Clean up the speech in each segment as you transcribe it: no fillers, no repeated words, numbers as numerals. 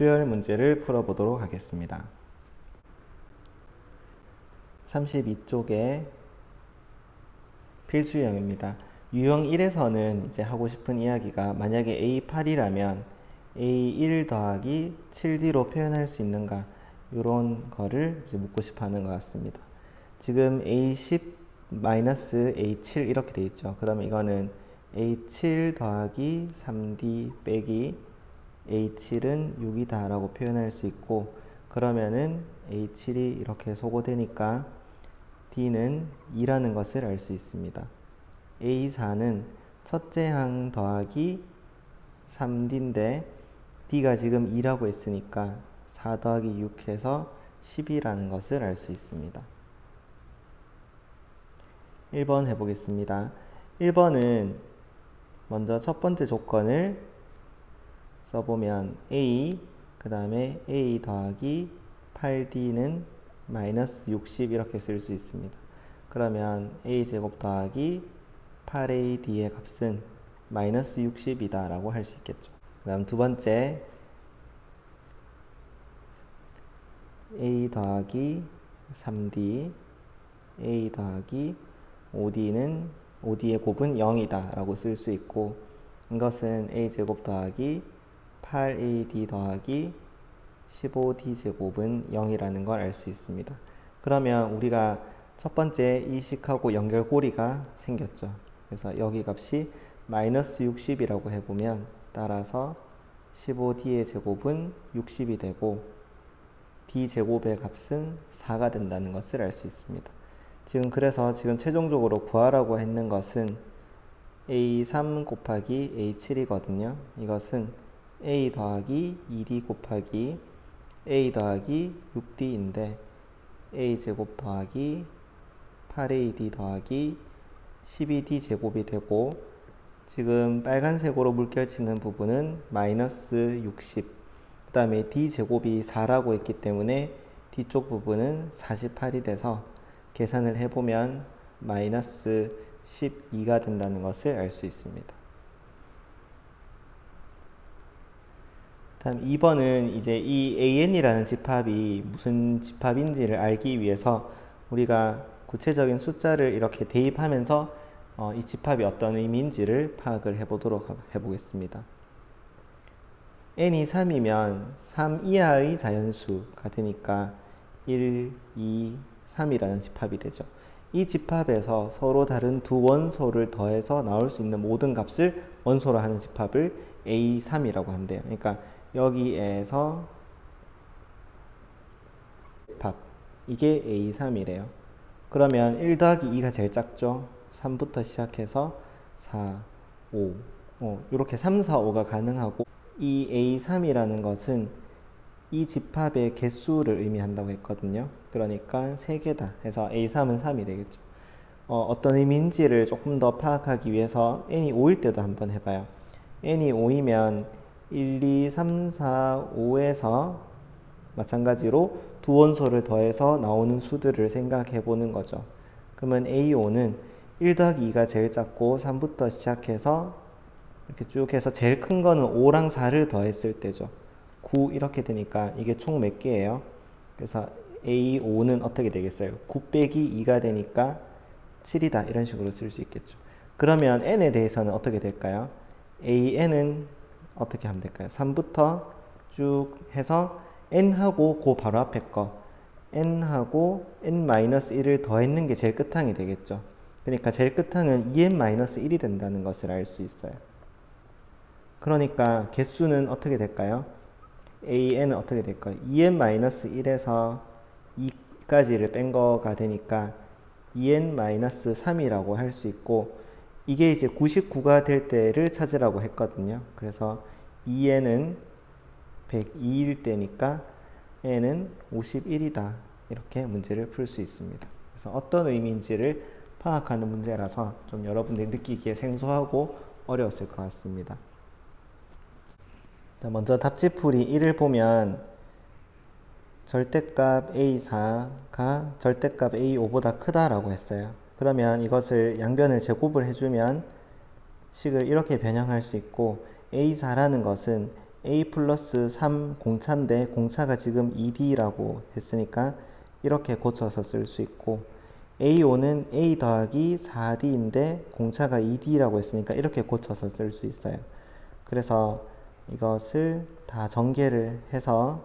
수열 문제를 풀어보도록 하겠습니다. 32쪽에 필수형입니다. 유형 1에서는 이제 하고 싶은 이야기가 만약에 A8이라면 A1 더하기 7D로 표현할 수 있는가, 이런 거를 이제 묻고 싶어 하는 것 같습니다. 지금 A10 마이너스 A7 이렇게 돼 있죠. 그러면 이거는 A7 더하기 3D 빼기 A7은 6이다 라고 표현할 수 있고, 그러면은 A7이 이렇게 소거되니까 D는 2라는 것을 알 수 있습니다. A4는 첫째 항 더하기 3D인데 D가 지금 2라고 했으니까 4 더하기 6 해서 10이라는 것을 알 수 있습니다. 1번 해보겠습니다. 1번은 먼저 첫 번째 조건을 써보면 A, 그 다음에 A 더하기 8D는 마이너스 60 이렇게 쓸 수 있습니다. 그러면 A제곱 더하기 8AD의 값은 마이너스 60이다 라고 할 수 있겠죠. 그 다음 두 번째 A 더하기 3D, A 더하기 5D는 5D의 곱은 0이다 라고 쓸 수 있고, 이것은 A제곱 더하기 8AD 더하기 15D제곱은 0이라는 걸 알 수 있습니다. 그러면 우리가 첫 번째 이식하고 연결고리가 생겼죠. 그래서 여기 값이 마이너스 60이라고 해보면 따라서 15D의 제곱은 60이 되고 D제곱의 값은 4가 된다는 것을 알 수 있습니다. 그래서 지금 최종적으로 구하라고 했는 것은 A3 곱하기 A7이거든요. 이것은 A 더하기 2D 곱하기 A 더하기 6D인데 A제곱 더하기 8AD 더하기 12D 제곱이 되고, 지금 빨간색으로 물결치는 부분은 마이너스 60, 그 다음에 D제곱이 4라고 했기 때문에 뒤쪽 부분은 48이 돼서 계산을 해보면 마이너스 12가 된다는 것을 알 수 있습니다. 다음 2번은 이제 이 AN이라는 집합이 무슨 집합인지를 알기 위해서 우리가 구체적인 숫자를 이렇게 대입하면서 이 집합이 어떤 의미인지를 파악을 해보겠습니다. n이 3이면 3 이하의 자연수가 되니까 1, 2, 3이라는 집합이 되죠. 이 집합에서 서로 다른 두 원소를 더해서 나올 수 있는 모든 값을 원소로 하는 집합을 A3이라고 한대요. 그러니까 여기에서 집합, 이게 A3이래요. 그러면 1 더하기 2가 제일 작죠. 3부터 시작해서 4, 5, 이렇게 3, 4, 5가 가능하고, 이 A3이라는 것은 이 집합의 개수를 의미한다고 했거든요. 그러니까 3개다 해서 A3은 3이 되겠죠. 어떤 의미인지를 조금 더 파악하기 위해서 n이 5일 때도 한번 해봐요. n이 5이면 1, 2, 3, 4, 5에서 마찬가지로 두 원소를 더해서 나오는 수들을 생각해 보는 거죠. 그러면 A5는 1 더하기 2가 제일 작고 3부터 시작해서 이렇게 쭉 해서 제일 큰 거는 5랑 4를 더했을 때죠. 9 이렇게 되니까 이게 총 몇 개예요? 그래서 A5는 어떻게 되겠어요? 9 빼기 2가 되니까 7이다 이런 식으로 쓸 수 있겠죠. 그러면 n에 대해서는 어떻게 될까요? AN은 어떻게 하면 될까요? 3부터 쭉 해서 n하고 그 바로 앞에 거 n하고 n-1을 더했는 게 제일 끝항이 되겠죠. 그러니까 제일 끝항은 2n-1이 된다는 것을 알 수 있어요. 그러니까 개수는 어떻게 될까요? AN은 어떻게 될까요? 2n-1에서 2까지를 뺀 거가 되니까 2n-3이라고 할 수 있고, 이게 이제 99가 될 때를 찾으라고 했거든요. 그래서 2n은 102일 때니까 n은 51이다. 이렇게 문제를 풀 수 있습니다. 그래서 어떤 의미인지를 파악하는 문제라서 좀 여러분들이 느끼기에 생소하고 어려웠을 것 같습니다. 먼저 답지풀이 1을 보면 절대값 A4가 절대값 A5보다 크다라고 했어요. 그러면 이것을 양변을 제곱을 해주면 식을 이렇게 변형할 수 있고, A4라는 것은 a 플러스 3 공차인데 공차가 지금 2d라고 했으니까 이렇게 고쳐서 쓸 수 있고, a5는 a 더하기 4d인데 공차가 2d라고 했으니까 이렇게 고쳐서 쓸 수 있어요. 그래서 이것을 다 전개를 해서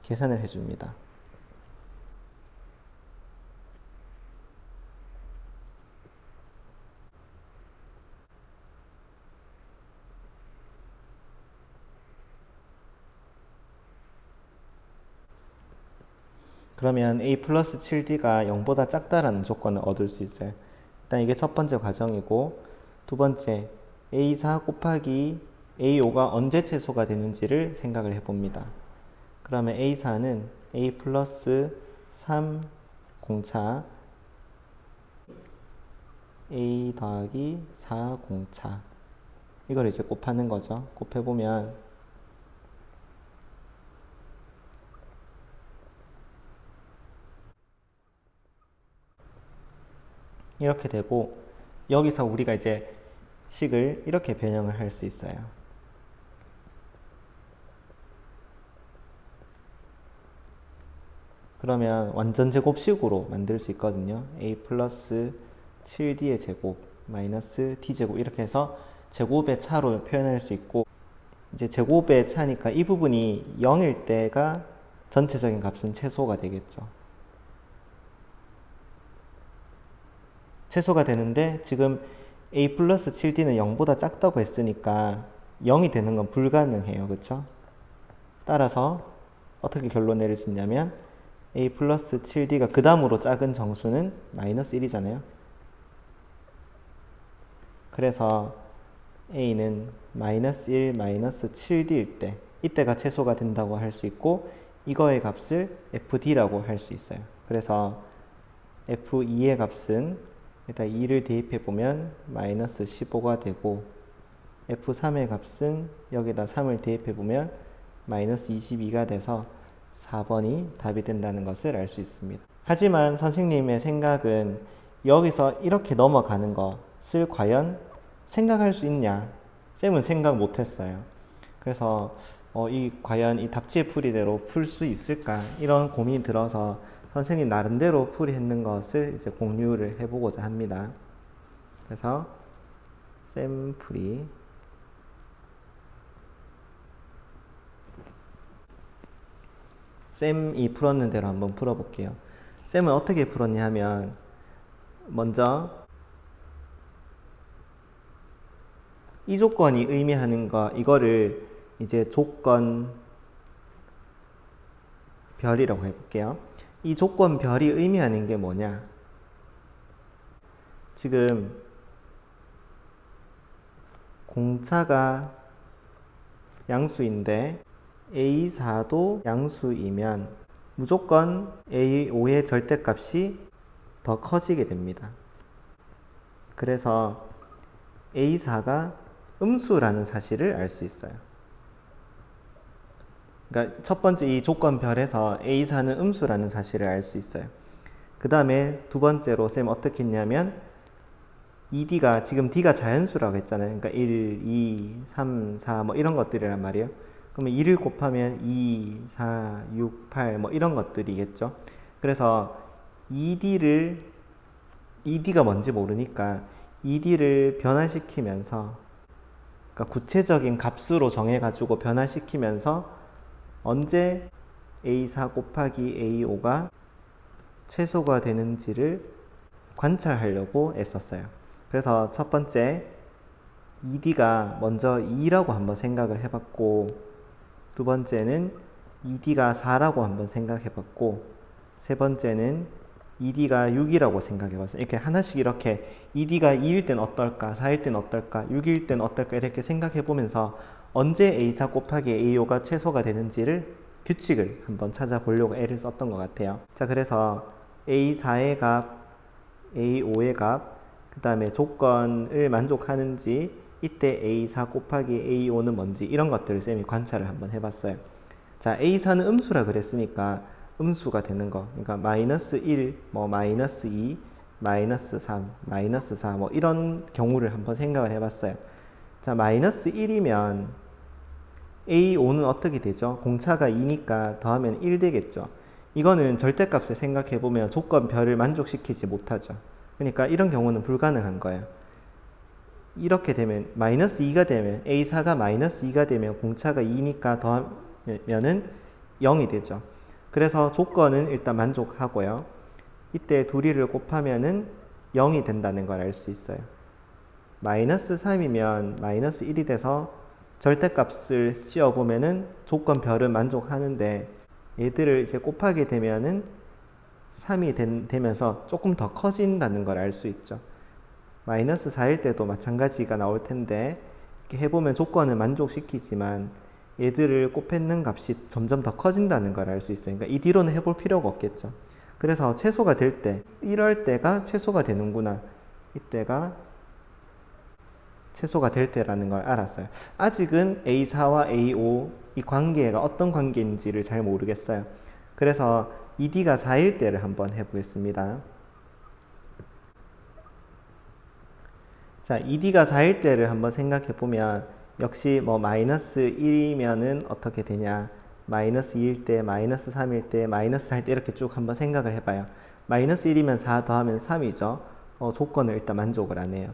계산을 해줍니다. 그러면 a 플러스 7d가 0보다 작다라는 조건을 얻을 수 있어요. 일단 이게 첫 번째 과정이고, 두 번째 a4 곱하기 a5가 언제 최소가 되는지를 생각을 해봅니다. 그러면 a4는 a 플러스 3 공차 a 더하기 4 공차, 이걸 이제 곱하는 거죠. 곱해보면 이렇게 되고, 여기서 우리가 이제 식을 이렇게 변형을 할 수 있어요. 그러면 완전 제곱식으로 만들 수 있거든요. a 플러스 7d의 제곱 마이너스 d제곱, 이렇게 해서 제곱의 차로 표현할 수 있고, 이제 제곱의 차니까 이 부분이 0일 때가 전체적인 값은 최소가 되겠죠. 최소가 되는데 지금 a 플러스 7d는 0보다 작다고 했으니까 0이 되는 건 불가능해요. 그쵸? 따라서 어떻게 결론 내릴 수 있냐면 a 플러스 7d가 그 다음으로 작은 정수는 마이너스 1이잖아요. 그래서 a는 마이너스 1, 마이너스 7d일 때, 이때가 최소가 된다고 할 수 있고, 이거의 값을 fd라고 할 수 있어요. 그래서 f2의 값은 일단 2를 대입해보면 마이너스 15가 되고, f3의 값은 여기다 3을 대입해보면 마이너스 22가 돼서 4번이 답이 된다는 것을 알 수 있습니다. 하지만 선생님의 생각은 여기서 이렇게 넘어가는 것을 과연 생각할 수 있냐? 쌤은 생각 못했어요. 그래서 과연 이 답지의 풀이대로 풀 수 있을까? 이런 고민이 들어서 선생님 나름대로 풀이했는 것을 이제 공유를 해보고자 합니다. 그래서 쌤 풀이, 쌤이 풀었는 대로 한번 풀어볼게요. 쌤은 어떻게 풀었냐 하면, 먼저 이 조건이 의미하는 거, 이거를 이제 조건 별이라고 해볼게요. 이 조건 별이 의미하는 게 뭐냐? 지금 공차가 양수인데 a4도 양수이면 무조건 a5의 절대값이 더 커지게 됩니다. 그래서 a4가 음수라는 사실을 알 수 있어요. 그러니까 첫 번째 이 조건별에서 a4는 음수라는 사실을 알 수 있어요. 그 다음에 두 번째로 쌤 어떻게 했냐면, 이 d가 지금 d가 자연수라고 했잖아요. 그러니까 1, 2, 3, 4 뭐 이런 것들이란 말이에요. 그러면 2를 곱하면 2, 4, 6, 8 뭐 이런 것들이겠죠. 그래서 2d가 뭔지 모르니까 2d를 변화시키면서, 그러니까 구체적인 값으로 정해가지고 변화시키면서 언제 a4 곱하기 a5가 최소가 되는지를 관찰하려고 애썼어요. 그래서 첫 번째 2d가 먼저 2라고 한번 생각을 해봤고, 두 번째는 2d가 4라고 한번 생각해봤고, 세 번째는 2d가 6이라고 생각해봤어요. 이렇게 하나씩 이렇게 2d가 2일 땐 어떨까, 4일 땐 어떨까, 6일 땐 어떨까 이렇게 생각해보면서 언제 a4 곱하기 a5가 최소가 되는지를 규칙을 한번 찾아보려고 애를 썼던 것 같아요. 자, 그래서 a4의 값, a5의 값, 그 다음에 조건을 만족하는지, 이때 a4 곱하기 a5는 뭔지, 이런 것들을 쌤이 관찰을 한번 해봤어요. 자, a4는 음수라 그랬으니까 음수가 되는 거, 그러니까 마이너스 1, 뭐 마이너스 2, 마이너스 3, 마이너스 4 뭐 이런 경우를 한번 생각을 해봤어요. 자, 마이너스 1이면 A5는 어떻게 되죠? 공차가 2니까 더하면 1 되겠죠. 이거는 절대값을 생각해보면 조건 별을 만족시키지 못하죠. 그러니까 이런 경우는 불가능한 거예요. 이렇게 되면 마이너스 2가 되면 A4가 마이너스 2가 되면 공차가 2니까 더하면은 0이 되죠. 그래서 조건은 일단 만족하고요. 이때 둘이를 곱하면은 0이 된다는 걸 알 수 있어요. 마이너스 3이면 마이너스 1이 돼서 절대값을 씌워보면은 조건 별은 만족하는데 얘들을 이제 곱하게 되면은 3이 되면서 조금 더 커진다는 걸 알 수 있죠. 마이너스 4일 때도 마찬가지가 나올 텐데 이렇게 해보면 조건을 만족시키지만 얘들을 곱했는 값이 점점 더 커진다는 걸 알 수 있어요. 그러니까 이 뒤로는 해볼 필요가 없겠죠. 그래서 최소가 될 때, 이럴 때가 최소가 되는구나. 이때가 최소가 될 때라는 걸 알았어요. 아직은 A4와 A5 이 관계가 어떤 관계인지를 잘 모르겠어요. 그래서 ED가 4일 때를 한번 해보겠습니다. 자, ED가 4일 때를 한번 생각해 보면 역시 뭐 마이너스 1이면은 어떻게 되냐, 마이너스 2일 때, 마이너스 3일 때, 마이너스 4일 때 이렇게 쭉 한번 생각을 해봐요. 마이너스 1이면 4 더하면 3이죠. 조건을 일단 만족을 안 해요.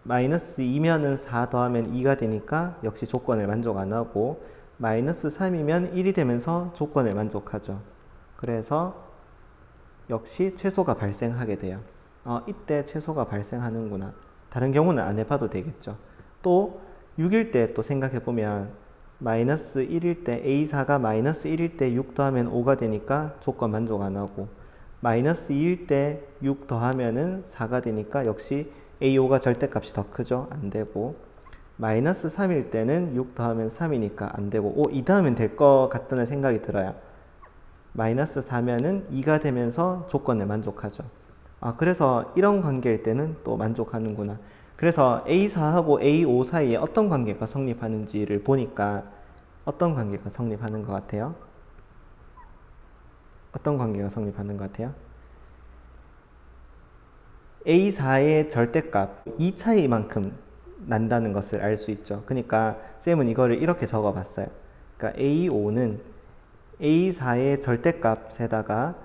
마이너스 2면은 4 더하면 2가 되니까 역시 조건을 만족 안 하고, 마이너스 3이면 1이 되면서 조건을 만족하죠. 그래서 역시 최소가 발생하게 돼요. 이때 최소가 발생하는구나. 다른 경우는 안 해봐도 되겠죠. 또 6일 때 또 생각해보면 마이너스 1일 때 A4가 마이너스 1일 때 6 더하면 5가 되니까 조건 만족 안 하고, 마이너스 2일 때 6 더하면은 4가 되니까 역시 A5가 절대값이 더 크죠. 안 되고, 마이너스 3일 때는 6 더하면 3이니까 안 되고, 2 더하면 될 것 같다는 생각이 들어요. 마이너스 4면은 2가 되면서 조건을 만족하죠. 그래서 이런 관계일 때는 또 만족하는구나. 그래서 A4하고 A5 사이에 어떤 관계가 성립하는지를 보니까 어떤 관계가 성립하는 것 같아요? 어떤 관계가 성립하는 것 같아요? A4의 절대값 2 차이만큼 난다는 것을 알 수 있죠. 그러니까 쌤은 이거를 이렇게 적어 봤어요. 그러니까 A5는 A4의 절대값에다가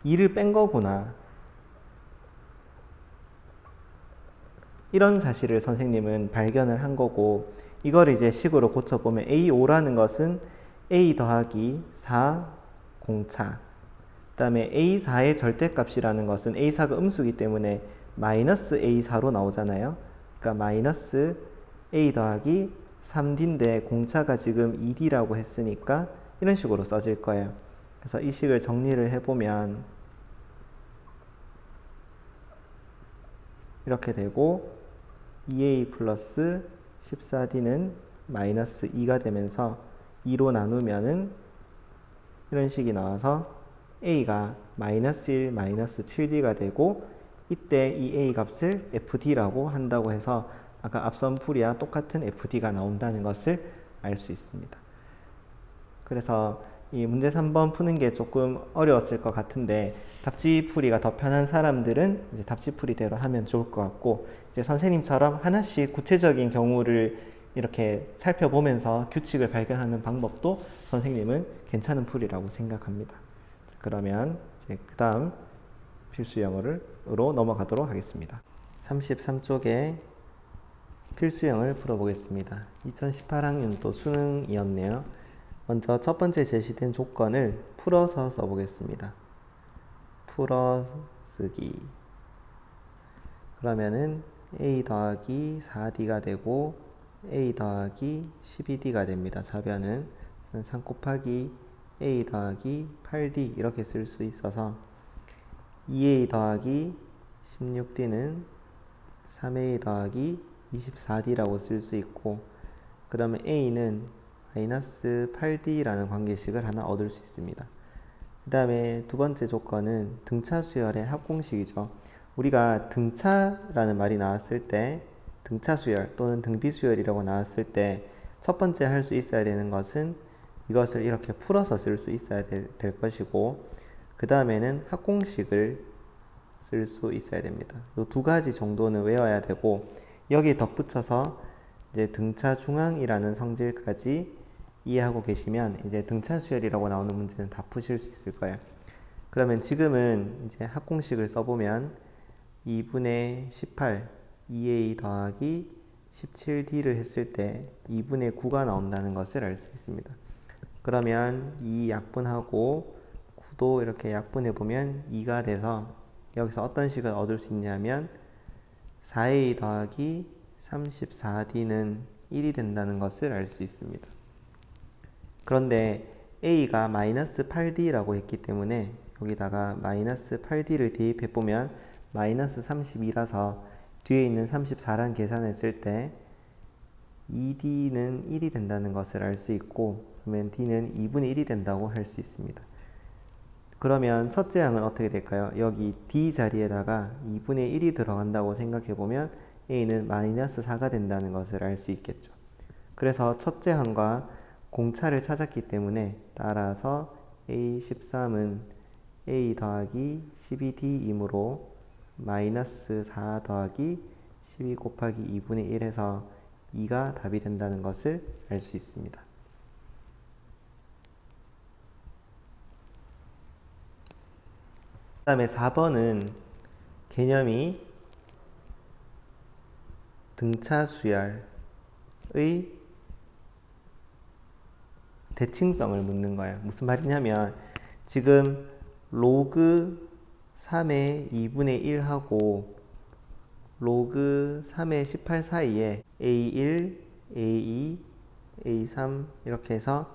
2를 뺀 거구나. 이런 사실을 선생님은 발견을 한 거고, 이걸 이제 식으로 고쳐보면 A5라는 것은 A 더하기 4 공차, 그 다음에 A4의 절대값이라는 것은 A4가 음수이기 때문에 마이너스 A4로 나오잖아요. 그러니까 마이너스 A 더하기 3D인데 공차가 지금 2D라고 했으니까 이런 식으로 써질 거예요. 그래서 이 식을 정리를 해보면 이렇게 되고, 2A 플러스 14D는 마이너스 2가 되면서 2로 나누면은 이런 식이 나와서 A가 마이너스 1, 마이너스 7D가 되고, 이때 이 A 값을 FD라고 한다고 해서 아까 앞선 풀이와 똑같은 FD가 나온다는 것을 알 수 있습니다. 그래서 이 문제 3번 푸는 게 조금 어려웠을 것 같은데, 답지풀이가 더 편한 사람들은 이제 답지풀이대로 하면 좋을 것 같고, 이제 선생님처럼 하나씩 구체적인 경우를 이렇게 살펴보면서 규칙을 발견하는 방법도 선생님은 괜찮은 풀이라고 생각합니다. 그러면 이제 그 다음 필수 영어로 넘어가도록 하겠습니다. 33쪽에 필수형을 풀어보겠습니다. 2018학년도 수능이었네요. 먼저 첫 번째 제시된 조건을 풀어서 써보겠습니다. 풀어쓰기. 그러면은 A 더하기 4D가 되고 A 더하기 12D가 됩니다. 좌변은 3 곱하기 A 더하기 8D 이렇게 쓸 수 있어서 2A 더하기 16D는 3A 더하기 24D라고 쓸 수 있고, 그러면 A는 마이너스 8D라는 관계식을 하나 얻을 수 있습니다. 그 다음에 두 번째 조건은 등차 수열의 합공식이죠. 우리가 등차라는 말이 나왔을 때, 등차 수열 또는 등비 수열이라고 나왔을 때 첫 번째 할 수 있어야 되는 것은 이것을 이렇게 풀어서 쓸 수 있어야 될 것이고, 그 다음에는 합공식을 쓸 수 있어야 됩니다. 이 두 가지 정도는 외워야 되고, 여기에 덧붙여서 이제 등차 중앙이라는 성질까지 이해하고 계시면 이제 등차 수열이라고 나오는 문제는 다 푸실 수 있을 거예요. 그러면 지금은 이제 합공식을 써보면 2분의 18 2a 더하기 17d를 했을 때 2분의 9가 나온다는 것을 알 수 있습니다. 그러면 이 약분하고 9도 이렇게 약분해 보면 2가 돼서 여기서 어떤 식을 얻을 수 있냐면 4a 더하기 34d는 1이 된다는 것을 알 수 있습니다. 그런데 a가 마이너스 8d라고 했기 때문에 여기다가 마이너스 8d를 대입해 보면 마이너스 32라서 뒤에 있는 34란 계산했을 때 2d는 1이 된다는 것을 알 수 있고, 그러면 d는 2분의 1이 된다고 할 수 있습니다. 그러면 첫째 항은 어떻게 될까요? 여기 d 자리에다가 2분의 1이 들어간다고 생각해 보면 a는 마이너스 4가 된다는 것을 알 수 있겠죠. 그래서 첫째 항과 공차를 찾았기 때문에 따라서 a13은 a 더하기 12d이므로 마이너스 4 더하기 12 곱하기 2분의 1에서 2가 답이 된다는 것을 알 수 있습니다. 그 다음에 4번은 개념이 등차 수열의 대칭성을 묻는 거예요. 무슨 말이냐면 지금 로그 3의 2분의 1하고 로그 3의 18 사이에 A1, A2, A3 이렇게 해서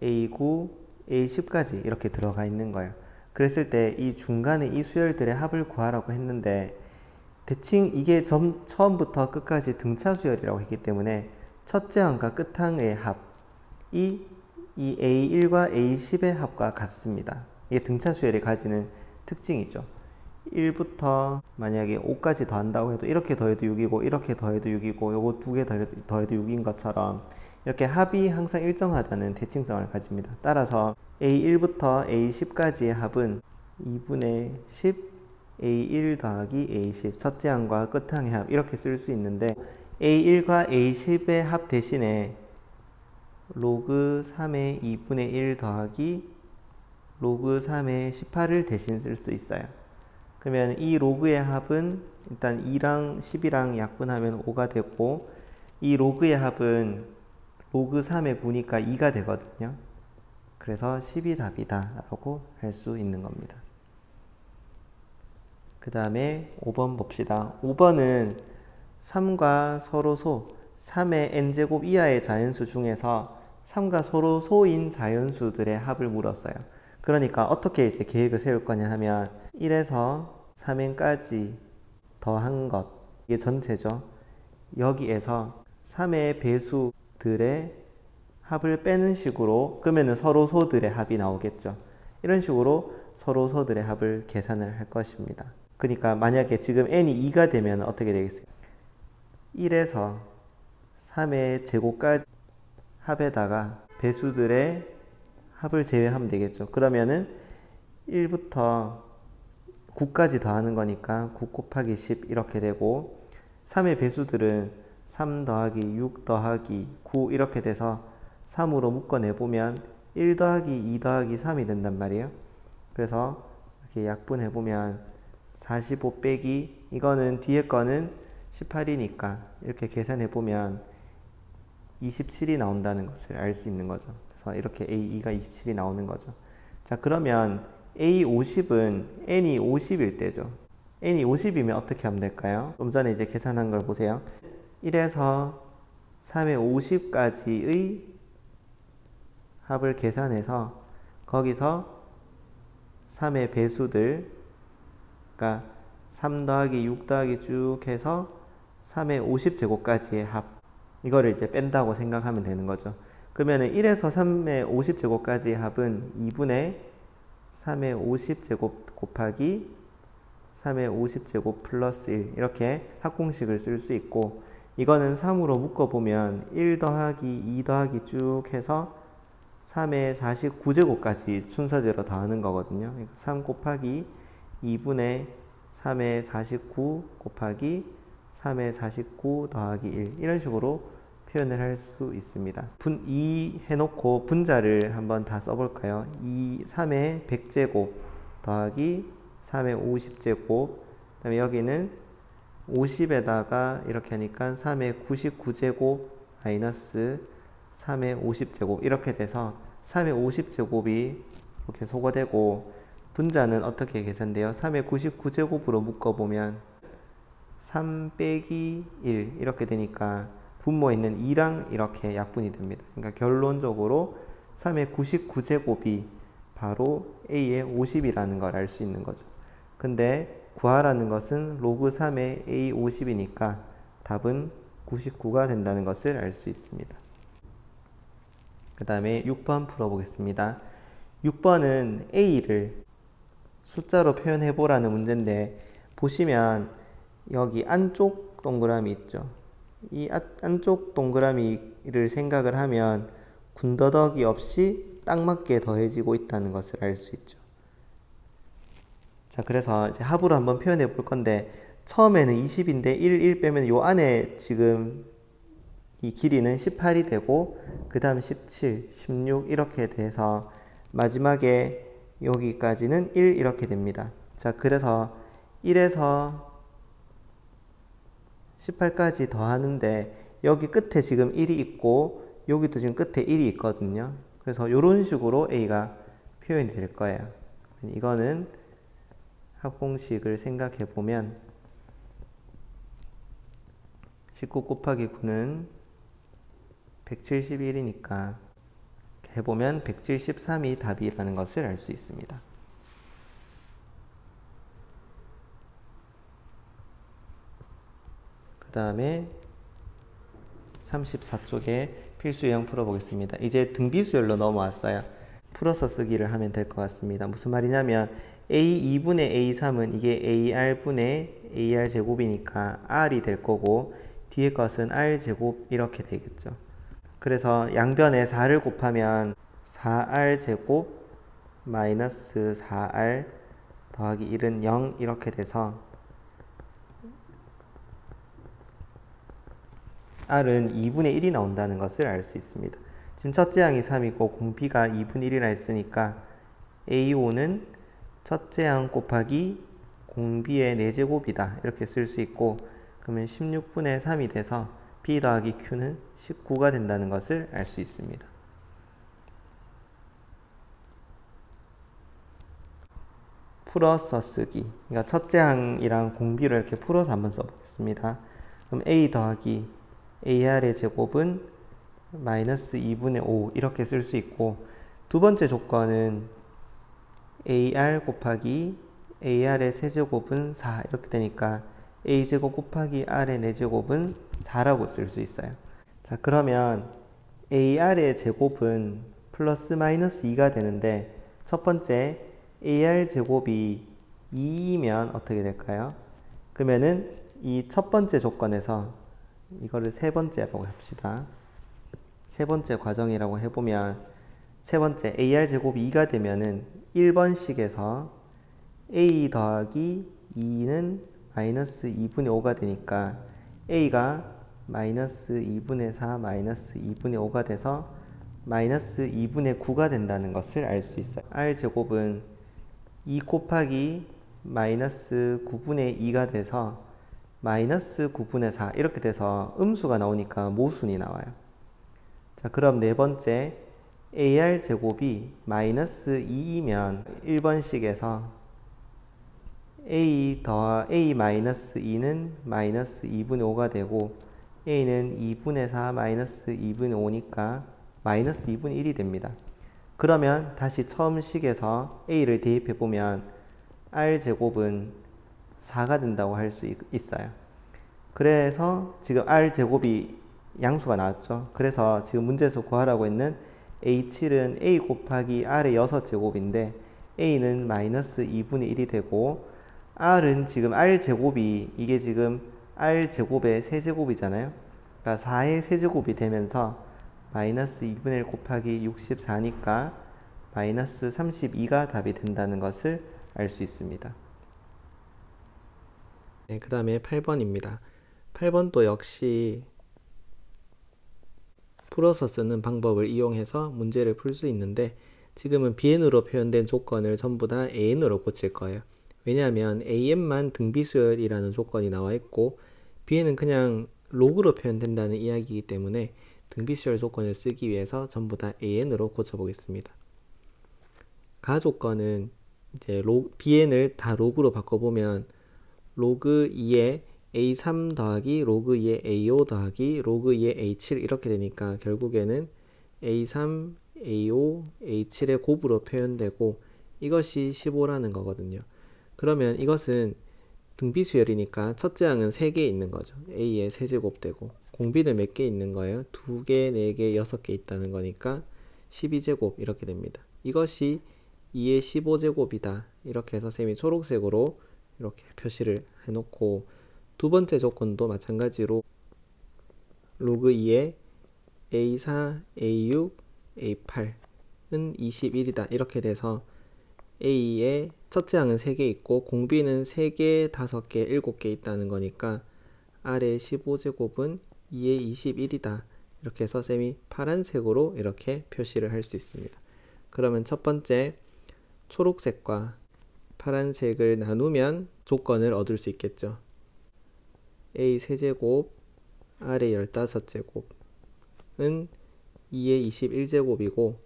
A9, A10까지 이렇게 들어가 있는 거예요. 그랬을 때 이 중간에 이 수열들의 합을 구하라고 했는데 대칭 이게 처음부터 끝까지 등차 수열이라고 했기 때문에 첫째 항과 끝항의 합이 이 A1과 A10의 합과 같습니다. 이게 등차 수열이 가지는 특징이죠. 1부터 만약에 5까지 더한다고 해도 이렇게 더해도 6이고 이렇게 더해도 6이고 요거 두 개 더해도 6인 것처럼 이렇게 합이 항상 일정하다는 대칭성을 가집니다. 따라서 A1부터 A10까지의 합은 2분의 10 A1 더하기 A10 첫째 항과 끝항의 합 이렇게 쓸 수 있는데 A1과 A10의 합 대신에 로그 3의 2분의 1 더하기 로그 3의 18을 대신 쓸 수 있어요. 그러면 이 로그의 합은 일단 2랑 10이랑 약분하면 5가 되고 이 로그의 합은 로그 3의 9니까 2가 되거든요. 그래서 10이 답이다 라고 할 수 있는 겁니다. 그 다음에 5번 봅시다. 5번은 3과 서로소 3의 n제곱 이하의 자연수 중에서 3과 서로소인 자연수들의 합을 물었어요. 그러니까 어떻게 이제 계획을 세울 거냐 하면 1에서 3n까지 더한 것, 이게 전체죠. 여기에서 3의 배수들의 합을 빼는 식으로, 그러면은 서로소들의 합이 나오겠죠. 이런 식으로 서로소들의 합을 계산을 할 것입니다. 그러니까 만약에 지금 n이 2가 되면 어떻게 되겠어요? 1에서 3의 제곱까지 합에다가 배수들의 합을 제외하면 되겠죠. 그러면은 1부터 9까지 더하는 거니까 9 곱하기 10 이렇게 되고 3의 배수들은 3 더하기 6 더하기 9 이렇게 돼서 3으로 묶어내보면 1 더하기 2 더하기 3이 된단 말이에요. 그래서 이렇게 약분해보면 45 빼기 이거는 뒤에 거는 18이니까 이렇게 계산해보면 27이 나온다는 것을 알 수 있는 거죠. 그래서 이렇게 A2가 27이 나오는 거죠. 자, 그러면 A50은 N이 50일 때죠. N이 50이면 어떻게 하면 될까요? 좀 전에 이제 계산한 걸 보세요. 1에서 3의 50까지의 합을 계산해서 거기서 3의 배수들, 그러니까 3 더하기 6 더하기 쭉 해서 3의 50제곱까지의 합, 이거를 이제 뺀다고 생각하면 되는 거죠. 그러면은 1에서 3의 50제곱까지의 합은 2분의 3의 50제곱 곱하기 3의 50제곱 플러스 1 이렇게 합공식을 쓸 수 있고, 이거는 3으로 묶어보면 1 더하기 2 더하기 쭉 해서 3의 49제곱까지 순서대로 더하는 거거든요. 그러니까 3 곱하기 2분의 3의 49 곱하기 3의 49 더하기 1 이런 식으로 표현을 할 수 있습니다. 2 해놓고 분자를 한번 다 써볼까요? 3의 100제곱 더하기 3의 50제곱 그 다음에 여기는 50에다가 이렇게 하니까 3의 99제곱 마이너스 3의 50제곱 이렇게 돼서 3의 50제곱이 이렇게 소거되고 분자는 어떻게 계산돼요? 3의 99제곱으로 묶어보면 3 빼기 1 이렇게 되니까 분모에 있는 2랑 이렇게 약분이 됩니다. 그러니까 결론적으로 3의 99제곱이 바로 A의 50이라는 걸 알 수 있는 거죠. 근데 구하라는 것은 로그 3의 A 50이니까 답은 99가 된다는 것을 알 수 있습니다. 그 다음에 6번 풀어보겠습니다. 6번은 A를 숫자로 표현해 보라는 문제인데 보시면 여기 안쪽 동그라미 있죠. 이 안쪽 동그라미를 생각을 하면 군더더기 없이 딱 맞게 더해지고 있다는 것을 알 수 있죠. 자, 그래서 이제 합으로 한번 표현해 볼 건데 처음에는 20인데 1 빼면 요 안에 지금 이 길이는 18이 되고 그 다음 17, 16 이렇게 돼서 마지막에 여기까지는 1 이렇게 됩니다. 자, 그래서 1에서 18까지 더하는데 여기 끝에 지금 1이 있고 여기도 지금 끝에 1이 있거든요. 그래서 이런 식으로 A가 표현이 될 거예요. 이거는 합공식을 생각해 보면 19 곱하기 9는 171이니까 해보면 173이 답이라는 것을 알 수 있습니다. 그 다음에 34쪽에 필수 유형 풀어보겠습니다. 이제 등비수열로 넘어왔어요. 풀어서 쓰기를 하면 될 것 같습니다. 무슨 말이냐면 A 2분의 A 3은 이게 AR분의 AR 제곱이니까 R이 될 거고 뒤에 것은 R 제곱 이렇게 되겠죠. 그래서 양변에 4를 곱하면 4R 제곱 마이너스 4R 더하기 1은 0 이렇게 돼서 R은 2분의 1이 나온다는 것을 알 수 있습니다. 지금 첫째 항이 3이고 공비가 2분의 1이라 했으니까 A5는 첫째 항 곱하기 공비의 4제곱이다 이렇게 쓸 수 있고 그러면 16분의 3이 돼서 B 더하기 Q는 19가 된다는 것을 알 수 있습니다. 풀어서 쓰기. 그러니까 첫째 항이랑 공비를 이렇게 풀어서 한번 써보겠습니다. 그럼 A 더하기 AR의 제곱은 마이너스 2분의 5 이렇게 쓸 수 있고 두 번째 조건은 AR 곱하기 AR의 세제곱은 4 이렇게 되니까 A제곱 곱하기 R의 4제곱은 4라고 쓸 수 있어요. 자, 그러면 AR의 제곱은 플러스 마이너스 2가 되는데 첫 번째 AR 제곱이 2이면 어떻게 될까요? 그러면은 이 첫 번째 조건에서 이거를 세 번째라고 합시다. 세 번째 과정이라고 해보면 세 번째 AR 제곱이 2가 되면은 1번식에서 A 더하기 2는 마이너스 2분의 5가 되니까 A가 마이너스 2분의 4 마이너스 2분의 5가 돼서 마이너스 2분의 9가 된다는 것을 알 수 있어요. R 제곱은 2 곱하기 마이너스 9분의 2가 돼서 마이너스 9분의 4 이렇게 돼서 음수가 나오니까 모순이 나와요. 자, 그럼 네 번째 AR 제곱이 마이너스 2이면 1번식에서 A 더 A 마이너스 2는 마이너스 2분의 5가 되고 A는 2분의 4 마이너스 2분의 5니까 마이너스 2분의 1이 됩니다. 그러면 다시 처음 식에서 A를 대입해 보면 R 제곱은 4가 된다고 할 수 있어요. 그래서 지금 R 제곱이 양수가 나왔죠. 그래서 지금 문제에서 구하라고 했는 A7은 A 곱하기 R의 6제곱인데 A는 마이너스 2분의 1이 되고 R은 지금 R 제곱이 이게 지금 R 제곱의 세제곱이잖아요. 그러니까 4의 세제곱이 되면서 마이너스 2분의 1 곱하기 64니까 마이너스 32가 답이 된다는 것을 알 수 있습니다. 네, 그 다음에 8번입니다. 8번도 역시 풀어서 쓰는 방법을 이용해서 문제를 풀 수 있는데 지금은 bn으로 표현된 조건을 전부 다 an으로 고칠 거예요. 왜냐하면 an만 등비수열이라는 조건이 나와 있고 bn은 그냥 로그로 표현된다는 이야기이기 때문에 등비수열 조건을 쓰기 위해서 전부 다 an으로 고쳐보겠습니다. 가조건은 이제 bn을 다 로그로 바꿔보면 로그 2에 a3 더하기 로그 2에 a5 더하기 로그 2에 a7 이렇게 되니까 결국에는 a3, a5, a7의 곱으로 표현되고 이것이 15라는 거거든요. 그러면 이것은 등비수열이니까 첫째 항은 3개 있는 거죠. a의 세제곱 되고 공비는 몇 개 있는 거예요? 2개, 4개, 6개 있다는 거니까 12제곱 이렇게 됩니다. 이것이 2의 15제곱이다. 이렇게 해서 쌤이 초록색으로 이렇게 표시를 해놓고 두 번째 조건도 마찬가지로 로그 2에 a4, a6, a8은 21이다. 이렇게 돼서 a의 첫째 항은 3개 있고 공비는 3개, 5개, 7개 있다는 거니까 r의 15제곱은 2의 21이다. 이렇게 해서 쌤이 파란색으로 이렇게 표시를 할 수 있습니다. 그러면 첫 번째 초록색과 파란색을 나누면 조건을 얻을 수 있겠죠. a 세제곱 r의 15제곱은 2의 21제곱이고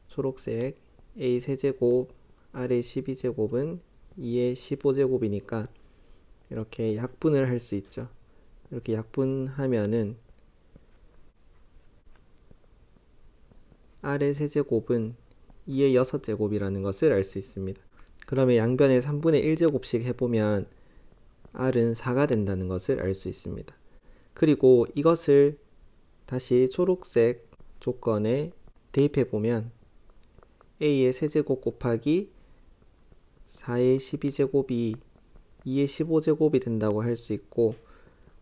초록색 a 세제곱 r의 12제곱은 2의 15제곱이니까 이렇게 약분을 할 수 있죠. 이렇게 약분하면은 r의 세제곱은 2의 6제곱이라는 것을 알 수 있습니다. 그러면 양변에 3분의 1제곱씩 해보면 r은 4가 된다는 것을 알 수 있습니다. 그리고 이것을 다시 초록색 조건에 대입해보면 a의 세제곱 곱하기 4의 12제곱이 2의 15제곱이 된다고 할 수 있고